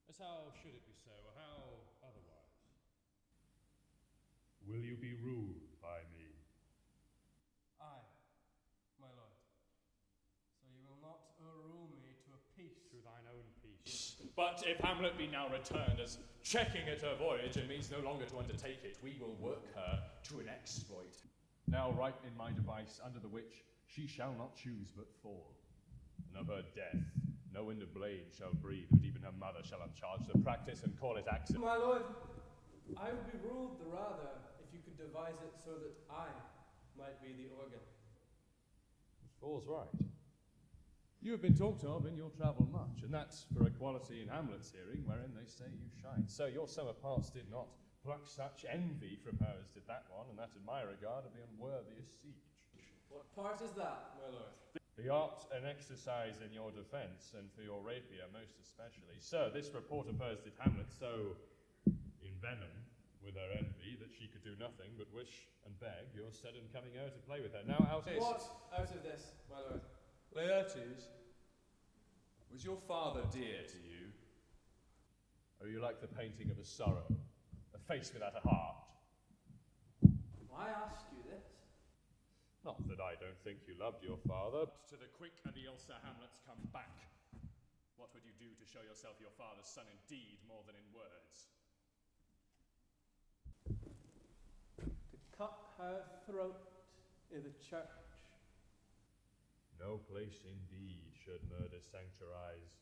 as how should it be so, or how otherwise? Will you be ruled by me?
Aye, my lord. So you will not o'errule me to a peace.
To thine own peace. But if Hamlet be now returned, as checking at her voyage, and means no longer to undertake it, we will work her to an exploit.
Now write in my device, under the which she shall not choose but fall.
And of her death, no wind of blade shall breathe, but even her mother shall uncharge the practice and call it accident.
My lord, I would be ruled the rather if you could devise it so that I might be the organ.
All's right. You have been talked of in your travel much, and that's for equality in Hamlet's hearing, wherein they say you shine. So your summer parts did not pluck such envy from her as did that one, and that in my regard of the unworthiest siege.
What part is that, my lord?
The art and exercise in your defence, and for your rapier most especially. Sir, this report of hers did Hamlet so envenom with her envy that she could do nothing but wish and beg your sudden coming over to play with her. Now out is...
What out of this, my lord?
Laertes, was your father dear to you? Or you like the painting of a sorrow, a face without a heart?
Why ask you this?
Not that I don't think you loved your father.
But to the quick and ill Sir Hamlet's come back. What would you do to show yourself your father's son in deed more than in words?
To cut her throat i' the church.
No place indeed should murder sanctuarize.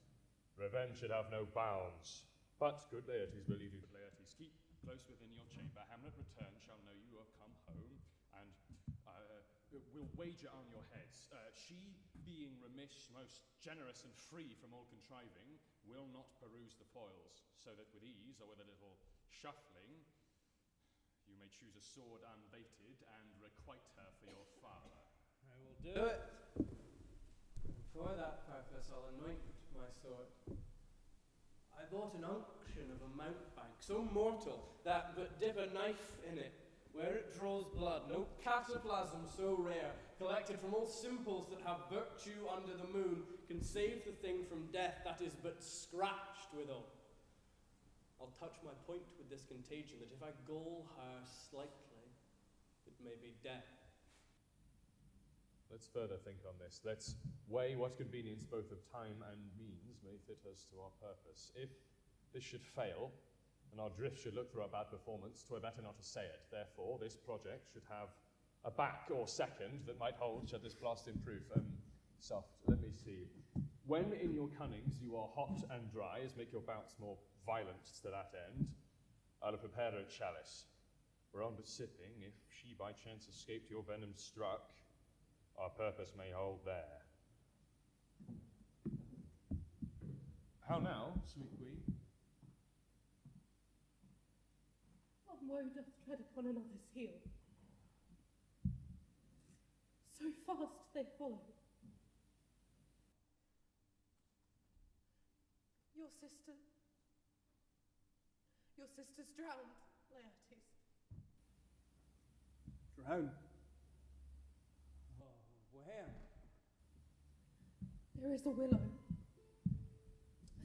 Revenge should have no bounds. But good Laertes, will you do?
Laertes, keep close within your chamber. Hamlet return shall know you have come home, and will wager on your heads. She, being remiss, most generous and free from all contriving, will not peruse the foils, so that with ease, or with a little shuffling, you may choose a sword unbaited and requite her for your father.
I will do it. For that purpose I'll anoint my sword. I bought an unction of a mountebank, so mortal that but dip a knife in it, where it draws blood, no cataplasm so rare, collected from all simples that have virtue under the moon, can save the thing from death that is but scratched withal. I'll touch my point with this contagion, that if I gall her slightly, it may be death.
Let's further think on this. Let's weigh what convenience both of time and means may fit us to our purpose. If this should fail, and our drift should look through a bad performance, 'twere better not to say it. Therefore, this project should have a back or second that might hold should this blast in proof. Soft, let me see. When in your cunnings you are hot and dry, as make your bouts more violent to that end, I'll prepare her a chalice, whereon but sipping, if she by chance escaped your venom struck, our purpose may hold there. How now, sweet queen?
One woe doth tread upon another's heel. So fast they follow. Your sister's drowned, Laertes.
Drowned? Oh, where?
There is a willow,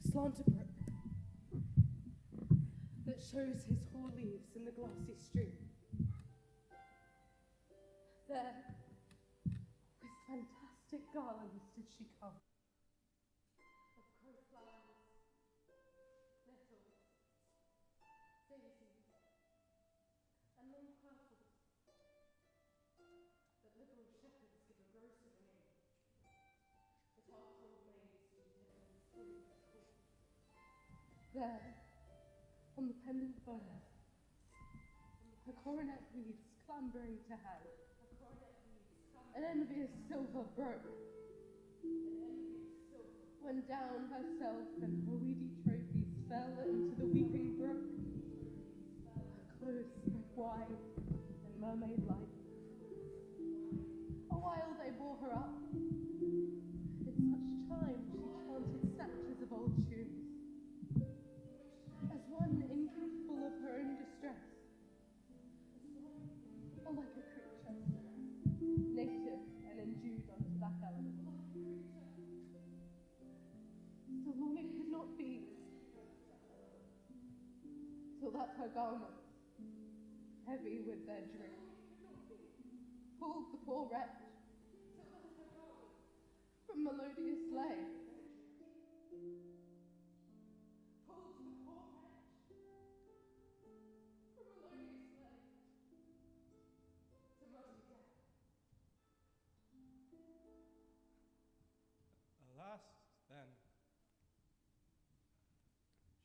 aslant a brook, that shows his hoar leaves in the glassy stream. There, with fantastic garlands did she come, of crowflowers, nettles, daisies, There, on the pendant bones, her coronet weeds clambering to hang, an envious silver broke, when down herself and her weedy trophies fell into the weeping brook. Her clothes spread wide and mermaid-like. A while they bore her up. In such time she chanted snatches of old tunes, as one incapable of her own distress, or like a creature, native and endued unto that element. So long it could not be, till that her garments, heavy with their drink, pulled the poor wretch from melodious lay. Pulled the poor wretch from melodious lay to muddy death.
Alas, then,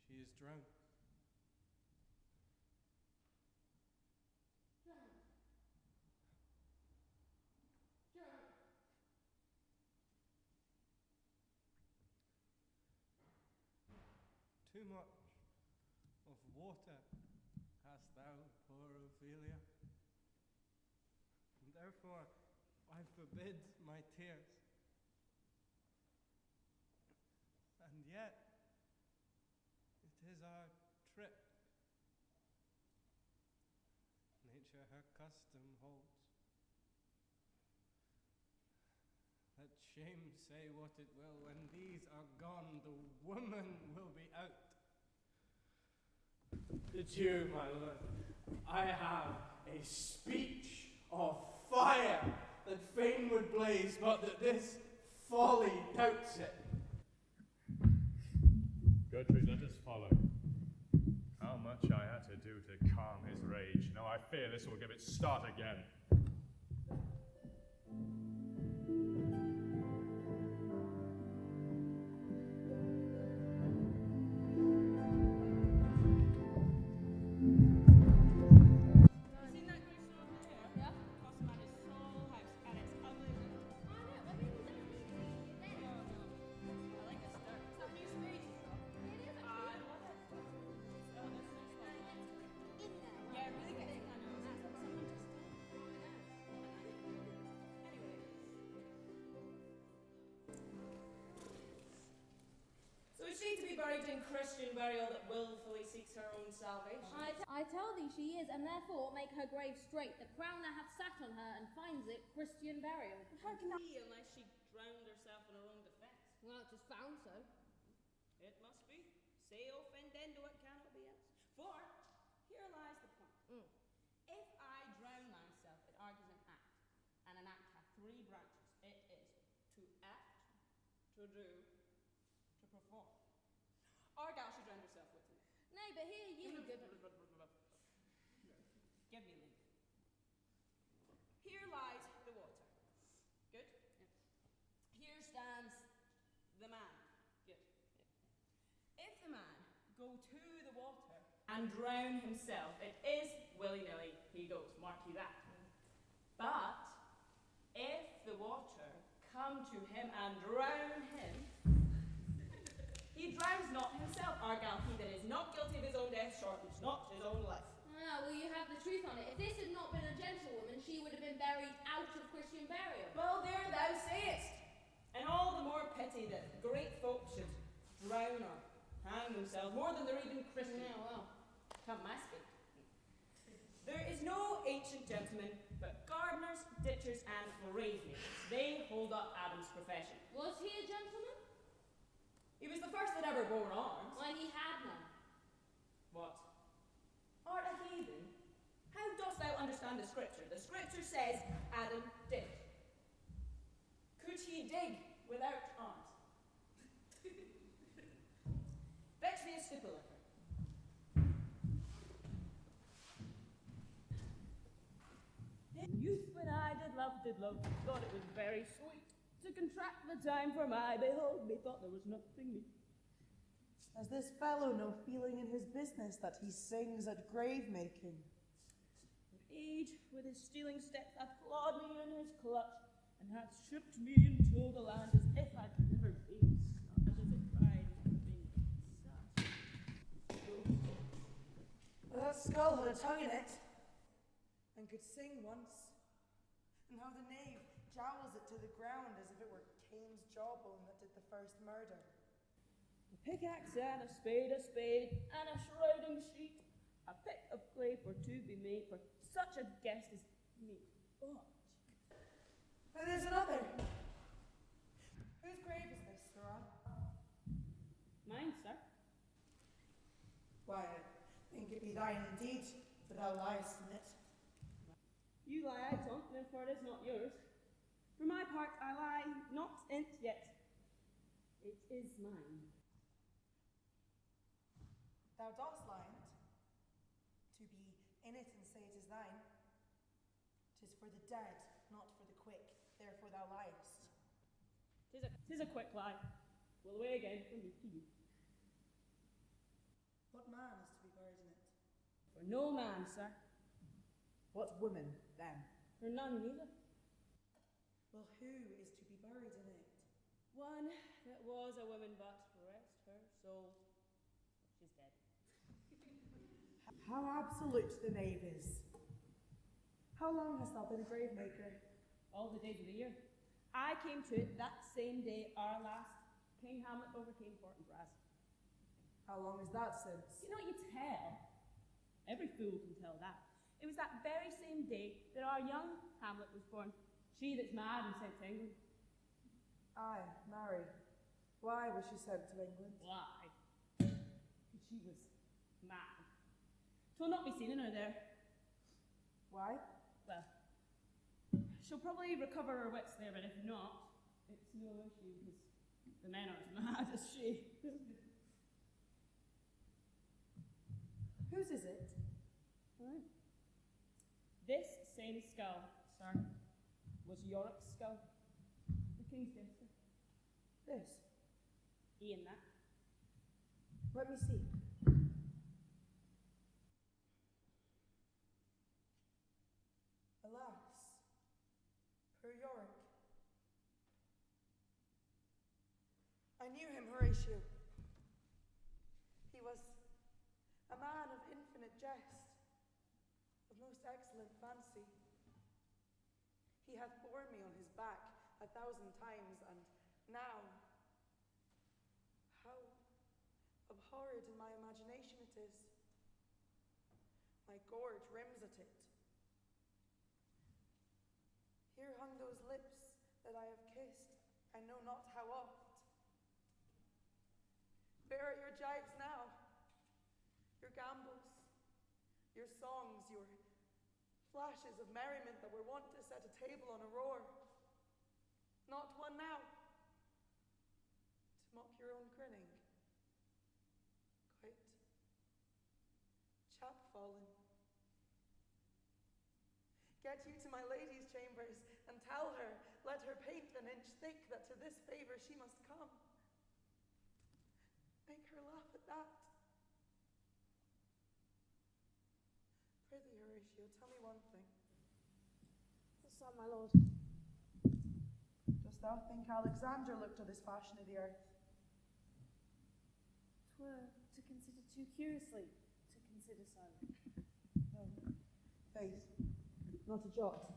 she is drowned. Too much of water hast thou, poor Ophelia, and therefore I forbid my tears. And yet, it is our trip. Nature her custom holds. Let shame say what it will, when these are gone, the woman will be out. Adieu, my lord. I have a speech of fire that fain would blaze, but that this folly doubts it.
Gertrude, let us follow. How much I had to do to calm his rage. Now I fear this will give it start again.
She to be buried in Christian burial that willfully seeks her own salvation.
I tell thee she is, and therefore make her grave straight, that crown that hath sat on her, and finds it Christian burial.
How can be unless she drowned herself in her own defence?
Well, it is found so.
It must be. Se offendendo, it cannot be else. For here lies the point. If I drown myself, it argues an act, and an act hath three branches. It is to act, to do, to perform. Argyle she drowned herself with me.
Nay, but here you
Give me leave. Here lies the water. Good? Here stands the man. Good. If the man go to the water and drown himself, it is willy-nilly he goes. Mark you that. But if the water come to him and drown him, he drowns not himself, Argyle. He that is not guilty of his own death shortens not his own life.
Ah, well, you have the truth on it. If this had not been a gentlewoman, she would have been buried out of Christian burial.
Well, there thou sayest. And all the more pity that great folk should drown or hang themselves more than they're even Christian.
Yeah, well,
come my speak. There is no ancient gentleman but gardeners, ditchers, and gravemakers. They hold up Adam's profession.
Was he a gentleman?
He was the first that ever bore arms.
Why, he had none.
What? Art a heathen? How dost thou understand the scripture? The scripture says Adam did. Could he dig without arms? Fetch me a stipple liquor.
In youth when I did love, thought it was very sweet to contract the time for my behold, methought there was nothing new.
Has this fellow no feeling in his business that he sings at grave making?
Age, with his stealing steps, hath clawed me in his clutch, and hath shook me into the land as if I'd never been such as it cried for being such.
That skull had a tongue in it, and could sing once. And how the knave jowls it to the ground as if it were Cain's jawbone that did the first murder.
A pickaxe and a spade, and a shrouding sheet, a pick of clay for to be made for such a guest as me. Oh.
But there's another. Whose grave is this, Sirrah?
Mine, sir.
Why, I think it be thine indeed, for thou liest in it.
You lie out on't, therefore it is not yours. For my part, I lie not in't yet. It is mine.
Thou dost lie in't. To be in it and say it is thine. 'Tis for the dead, not for the quick, therefore thou liest.
'Tis a quick lie. We'll away again from me to you.
What man is to be buried in it?
For no man, sir.
What woman, then?
For none neither.
Well, who is to be buried in it?
One that was a woman, but rest her soul, she's dead.
How absolute the knave is. How long hast thou been a grave maker?
All the days of the year. I came to it that same day our last King Hamlet overcame Fortinbras.
How long is that since?
You know what you tell? Every fool can tell that. It was that very same day that our young Hamlet was born. She that's mad and sent to England.
Aye, marry. Why was she sent to England?
Why? She was mad. 'Twill not be seen in her there.
Why?
Well, she'll probably recover her wits there, but if not, it's no issue because the men are as mad as she.
Whose is it?
This same skull, sir, was Yorick's skull, the king's jester.
This?
Ian, that.
Let me see. Alas, poor Yorick. I knew him, Horatio. He was a man of infinite jest, of most excellent fancy. He hath borne me on his back 1,000 times, and now, how abhorred in my imagination it is. My gorge rims at it. Here hung those lips that I have kissed, I know not how oft. Where are your jibes now? Your gambols, your songs, your flashes of merriment that were wont to set a table on a roar. Not one now, to mock your own grinning. Quite chapfallen. Get you to my lady's chambers, and tell her, let her paint an inch thick, that to this favour she must come. Make her laugh at that. Prithee, Horatio, tell me one thing.
What's that, my lord?
Dost thou think Alexander looked to this fashion of the earth?
'Twere to consider too curiously, to consider so.
No, faith, not a jot.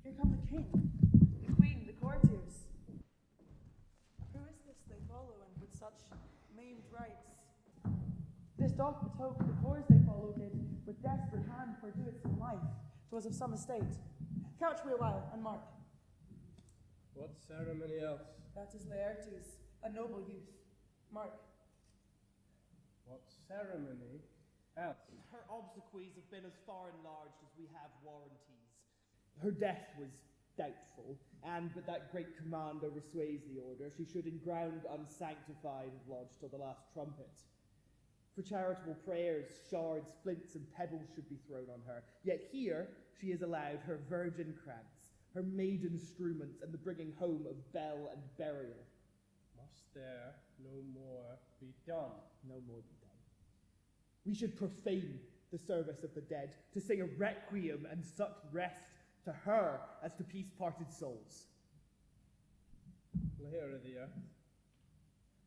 Here come the king, the queen, the courtiers. Who is this they follow, and with such maimed rites? This doth betoken the course they follow did with desperate hand fordo it some life. 'Twas of some estate. Couch me a while, and mark.
What ceremony else?
That is Laertes, a noble youth. Mark.
What ceremony else?
Her obsequies have been as far enlarged as we have warranties. Her death was doubtful, and but that great commander persuades the order, she should in ground unsanctified lodge till the last trumpet. For charitable prayers, shards, flints, and pebbles should be thrown on her. Yet here she is allowed her virgin krantz, her maiden struments, and the bringing home of bell and burial.
Must there no more be done?
No more be done. We should profane the service of the dead, to sing a requiem and such rest to her as to peace-parted souls.
Layer of the earth,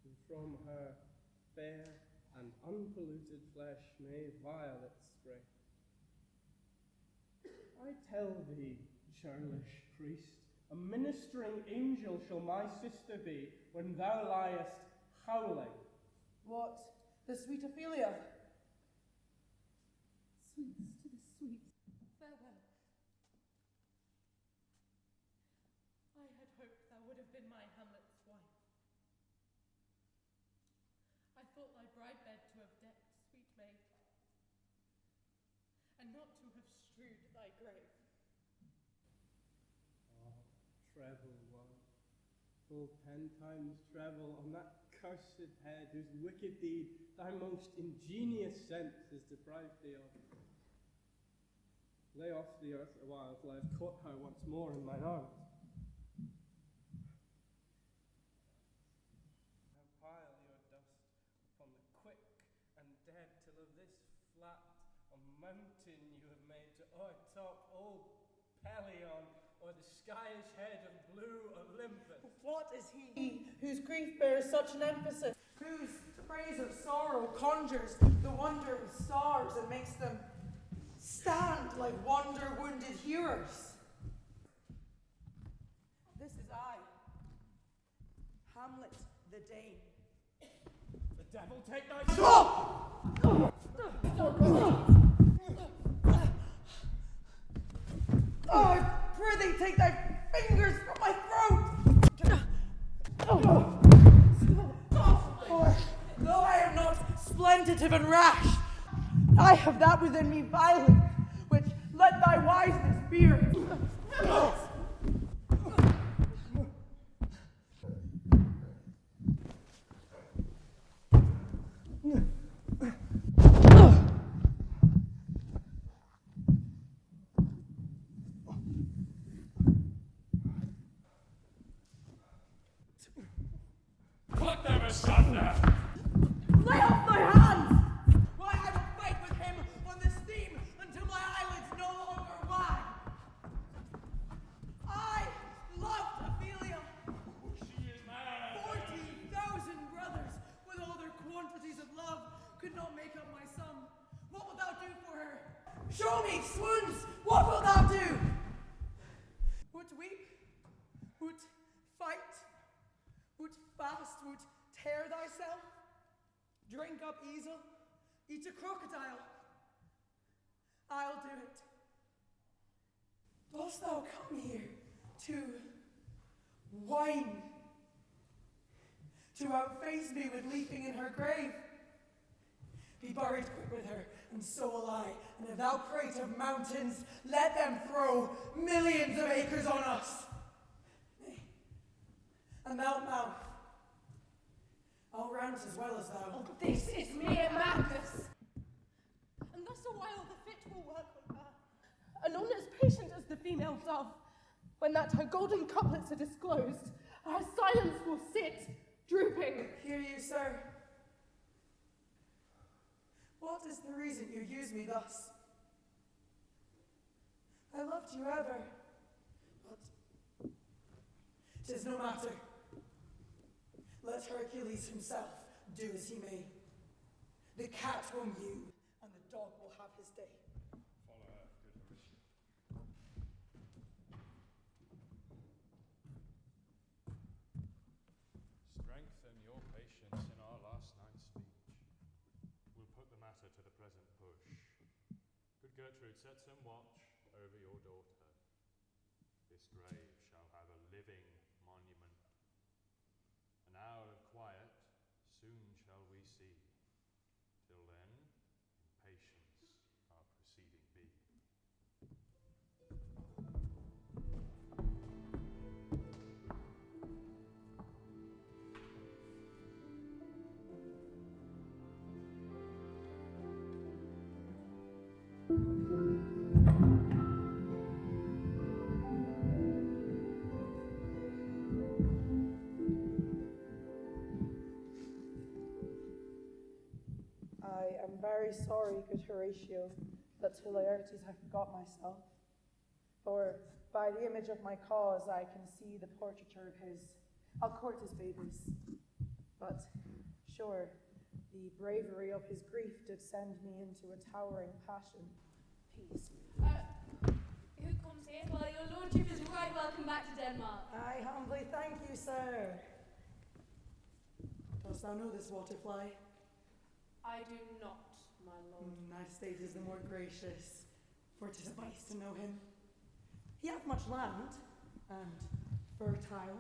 and from her fair and unpolluted flesh may violets spring. I tell thee, churlish priest, a ministering angel shall my sister be when thou liest howling.
What? The sweet Ophelia?
Sweets to the sweet. Farewell. I had hoped thou would have been my Hamlet's wife. I thought thy bride bed to have decked, sweet maid, and not to have strewed thy grave.
Oh, treble one, full 10 times treble on that cursed head whose wicked deed thy most ingenious sense has deprived thee of. Lay off the earth a while till I have caught her once more in mine arms. Now pile your dust upon the quick and dead till of this flat a mountain you have made to o'ertop old Pelion or the skyish head of blue Olympus.
What is he whose grief bears such an emphasis, whose praise of sorrow conjures the wondering stars and makes them stand like wonder-wounded hearers? This is I, Hamlet the Dane.
The devil take thy
Oh, I prithee take thy fingers from my throat! For, though I am not splendid and rash, I have that within me violent, which let thy wiseness fear.
Put them asunder!
Lay off thy hands! Why, I will fight with him on this theme until my eyelids no longer wag. I loved Ophelia.
She is mad!
40,000 brothers, with all their quantities of love, could not make up my sum. What wilt thou do for her? Show me, swoons! What wilt thou do? Would weep? Would fight? Would fast? Would tear thyself? Drink up easel? Eat a crocodile? I'll do it. Dost thou come here to whine? To outface me with leaping in her grave? Be buried quick with her, and so will I. And if thou prate of mountains, let them throw millions of acres on us. Nay, and thou, mouth, I'll rant as well as thou.
Oh, this is mere madness. And thus a while the fit will work on her. Anon as patient as the female dove, when that her golden couplets are disclosed, her silence will sit, drooping.
Hear you, sir. What is the reason you use me thus? I loved you ever, but 'tis no matter. Let Hercules himself do as he may. The cat will mew, and the dog will have his day.
Follow her, good Horatio. Strengthen your patience in our last night's speech. We'll put the matter to the present push. Good Gertrude, set some watch over your daughter. This grave shall have a living monument. An hour of quiet soon shall we see. Till then, in patience our proceeding be.
very sorry, good Horatio, that to Laertes I forgot myself. For by the image of my cause I can see the portraiture of his. I'll court his favours. But sure, the bravery of his grief did send me into a towering passion.
Peace. Who comes here? Well, your lordship is right welcome back to Denmark.
I humbly thank you, sir. Dost thou know this waterfly?
I do not, my lord.
Thy state is the more gracious, for 'tis a vice to know him. He hath much land, and fertile.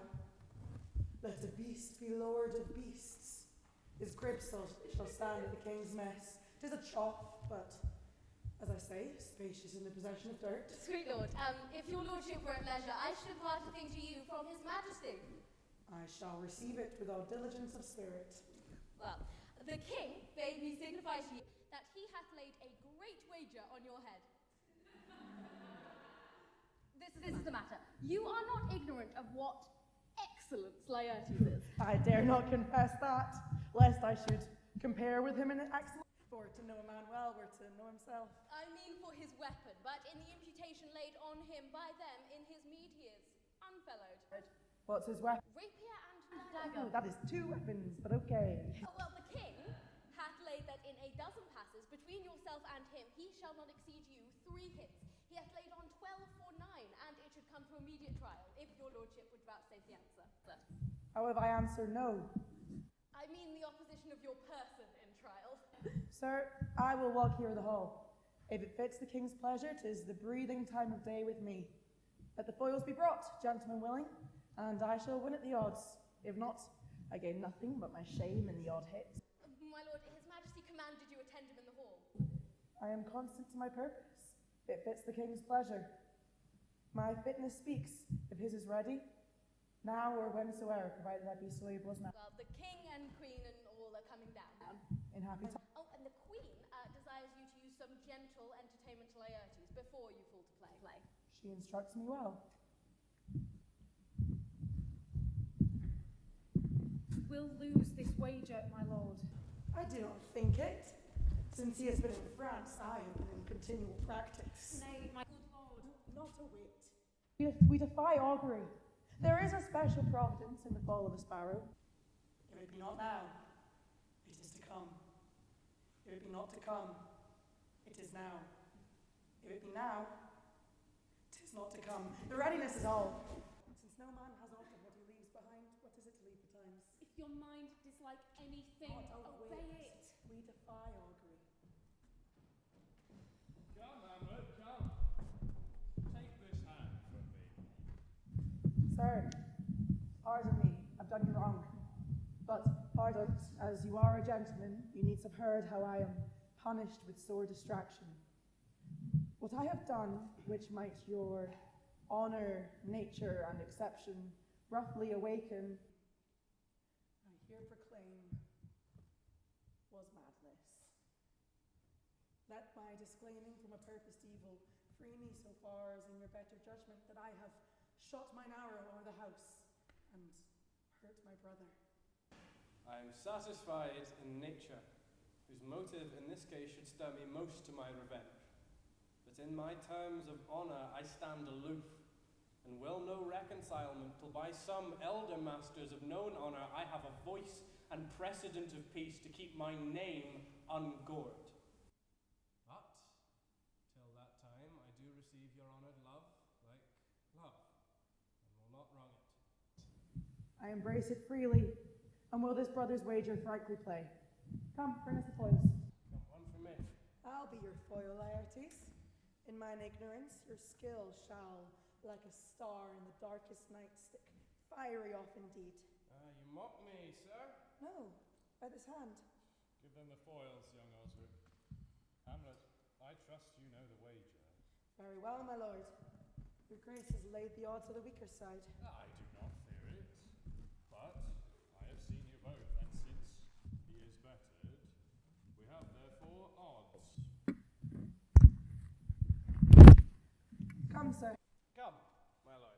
Let a beast be lord of beasts. His crib shall stand at the king's mess. 'Tis a chop, but, as I say, spacious in the possession of dirt.
Sweet lord, if your lordship were at leisure, I should impart a thing to you from his majesty.
I shall receive it with all diligence of spirit.
Well, the king bade me signify to you that he hath laid a great wager on your head. This is the matter. You are not ignorant of what excellence Laertes is.
I dare not confess that, lest I should compare with him in excellence. For to know a man well were to know himself.
I mean for his weapon, but in the imputation laid on him by them in his meed he is unfellowed.
What's his weapon?
Rapier and dagger.
Oh, that is 2 weapons, but okay.
Oh, well, the king hath laid that in a dozen passes between yourself and him, he shall not exceed you 3 hits. He hath laid on 12 for 9, and it should come to immediate trial, if your lordship would vouchsafe the answer. But
How if I answer no?
I mean the opposition of your person in trial.
Sir, I will walk here the hall. If it fits the king's pleasure, 'tis the breathing time of day with me. Let the foils be brought, gentlemen willing, and I shall win at the odds. If not, I gain nothing but my shame in the odd hit.
My lord, his majesty commanded you attend him in the hall.
I am constant to my purpose. It fits the king's pleasure. My fitness speaks, if his is ready, now or whensoever, provided I be so able as now.
Well, the king and queen and all are coming down.
In happy time.
Oh, and the queen desires you to use some gentle entertainment to Laertes before you fall to play.
She instructs me well.
We'll lose this wager, my lord.
I do not think it. Since he has been in France, I have been in continual practice.
Nay, my good lord.
Not a whit.
We defy augury. There is a special providence in the fall of a sparrow.
If it be not now, it is to come. If it be not to come, it is now. If it be now, 'tis not to come. The readiness is all. Since no man has aught of what he leaves behind, what is it to leave betimes?
If your mind dislike anything,
Not a
obey
whit.
it.
We defy augury.
Come, Hamlet, come. Take this hand from me.
Sir, pardon me, I've done you wrong. But, pardon, as you are a gentleman, you needs have heard how I am punished with sore distraction. What I have done, which might your honour, nature, and exception roughly awaken,
I here proclaim, was madness. Let my disclaiming from a purposed evil free me so far as in your better judgment that I have shot mine arrow o'er the house and hurt my brother.
I am satisfied in nature, whose motive in this case should stir me most to my revenge. But in my terms of honour I stand aloof, and will no reconcilement till by some elder masters of known honour I have a voice and precedent of peace to keep my name ungored. But till that time I do receive your honoured love like love, and will not wrong it.
I embrace it freely, and will this brother's wager frankly play. Come, bring us the foils.
Come, one for me.
I'll be your foil, Laertes. In mine ignorance, your skill shall, like a star in the darkest night, stick fiery off indeed.
You mock me, sir?
No, by this hand.
Give them the foils, young Osric. Hamlet, I trust you know the wager.
Very well, my lord. Your grace has laid the odds on the weaker side.
I do not fear it. But I have seen you both, and since he is bettered, we have therefore odds.
Come, sir.
Come, my lord.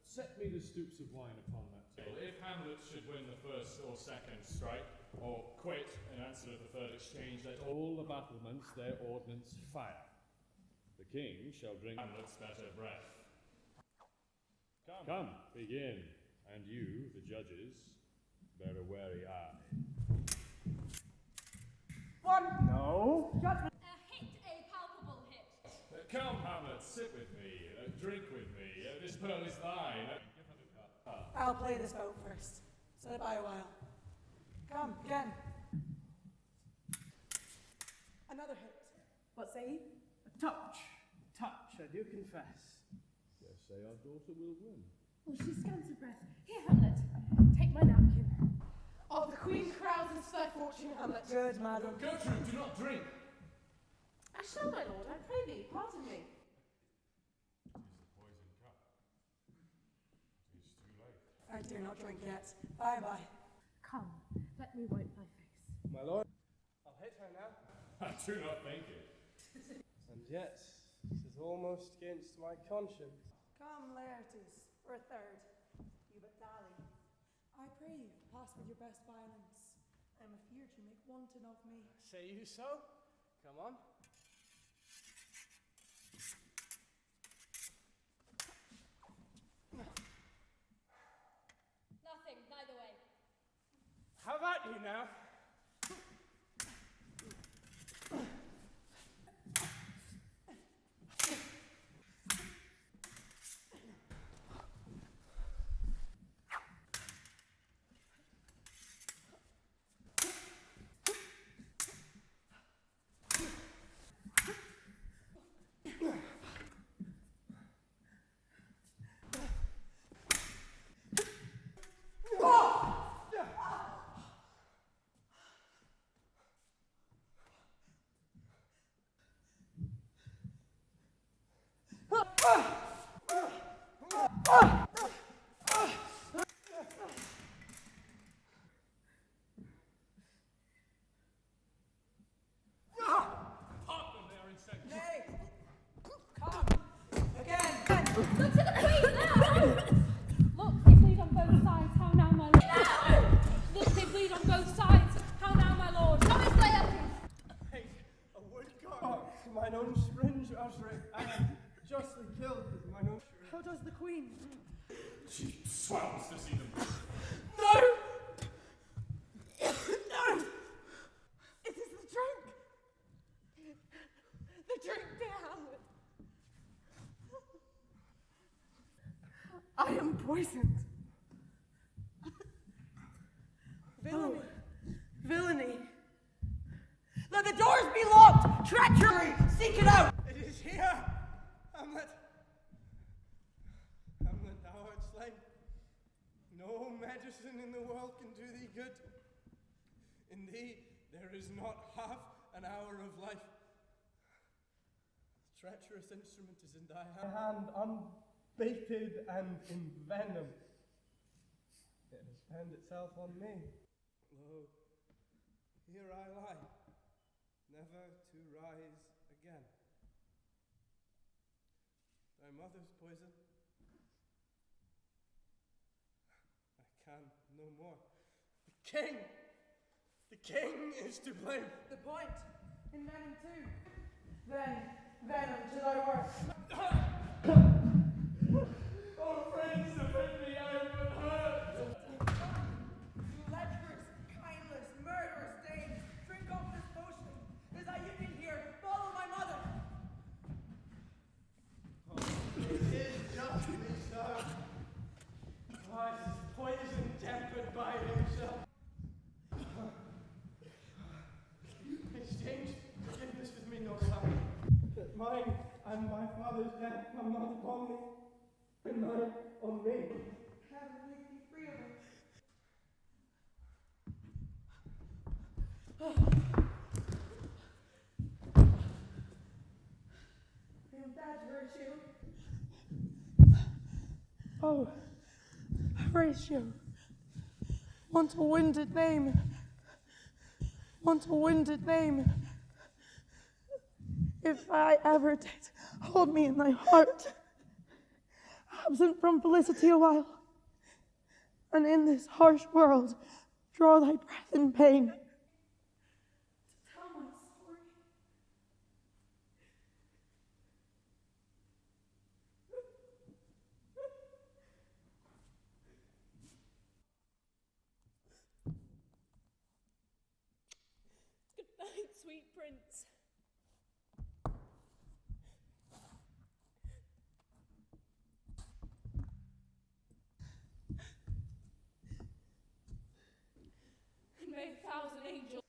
Set me the stoops of wine upon that table. if Hamlet should win the first or second strike, or quit in answer to the third exchange, let all the battlements their ordnance fire. The king shall drink Hamlet's better breath. Come, begin, and you, the judges, bear a wary eye.
One.
No.
Judgment.
A hit, a palpable hit.
Come, Hamlet, sit with me, drink with me. This pearl is thine. Give her the cup.
I'll play this boat first. Set it by a while. Come, again. Another hit. What say ye?
A touch, I do confess.
Dare say our daughter will win.
Well, she scants her breath. Here, Hamlet, take my napkin. Oh, the queen crowns is thy fortune, Hamlet.
Good, madam.
Gertrude, do not drink.
I shall, my lord, I pray thee, pardon me.
It is the poison cup. It is too late.
I dare not drink yet. Bye-bye.
Come, let me wipe thy face.
My lord, I'll hit her now.
I do not think it.
And yet, this is almost against my conscience.
Come, Laertes, for a third. You but dally. I pray you, pass with your best violence. I am afeard you make wanton of me.
Say you so? Come on.
Nothing, neither way.
How about you now?
Look to the queen now!
Look, they bleed on both sides. How now, my lord? Look, they bleed on both sides. How now, my lord?
Come and slay us!
Hey, a woodcock, mine own springe ushering, I am justly killed with mine own shriek.
How does the queen?
She swells to see them.
No! No! It is the drink! The drink, dear Hamlet! I am poisoned. Villainy. Villainy. Let the doors be locked! Treachery! Seek it out!
It is here, Hamlet. Hamlet, thou art slain. No medicine in the world can do thee good. In thee there is not half an hour of life. The treacherous instrument is in thy hand, unbaited and envenomed. It has penned itself on me. Lo, here I lie, never to rise again. Thy mother's poison. I can no more. The king is to blame.
The point, envenom too. Then, venom to thy work.
Oh, friends, defend me, I am unhurt.
Lecherous, kindless, murderous dames, drink off this potion. As I you can hear, follow my mother.
It is justly so. Christ, poison tempered by himself. Exchange forgiveness with me, no son. That mine and my father's death come not upon me, and mine on me.
Heaven make me free of it. I am bad, Horatio. Oh, Horatio. Want a winded name. Want a winded name. If I ever did, hold me in thy heart. Absent from felicity a while, and in this harsh world draw thy breath in pain. To tell my story.
Good night, sweet prince. May 1,000 angels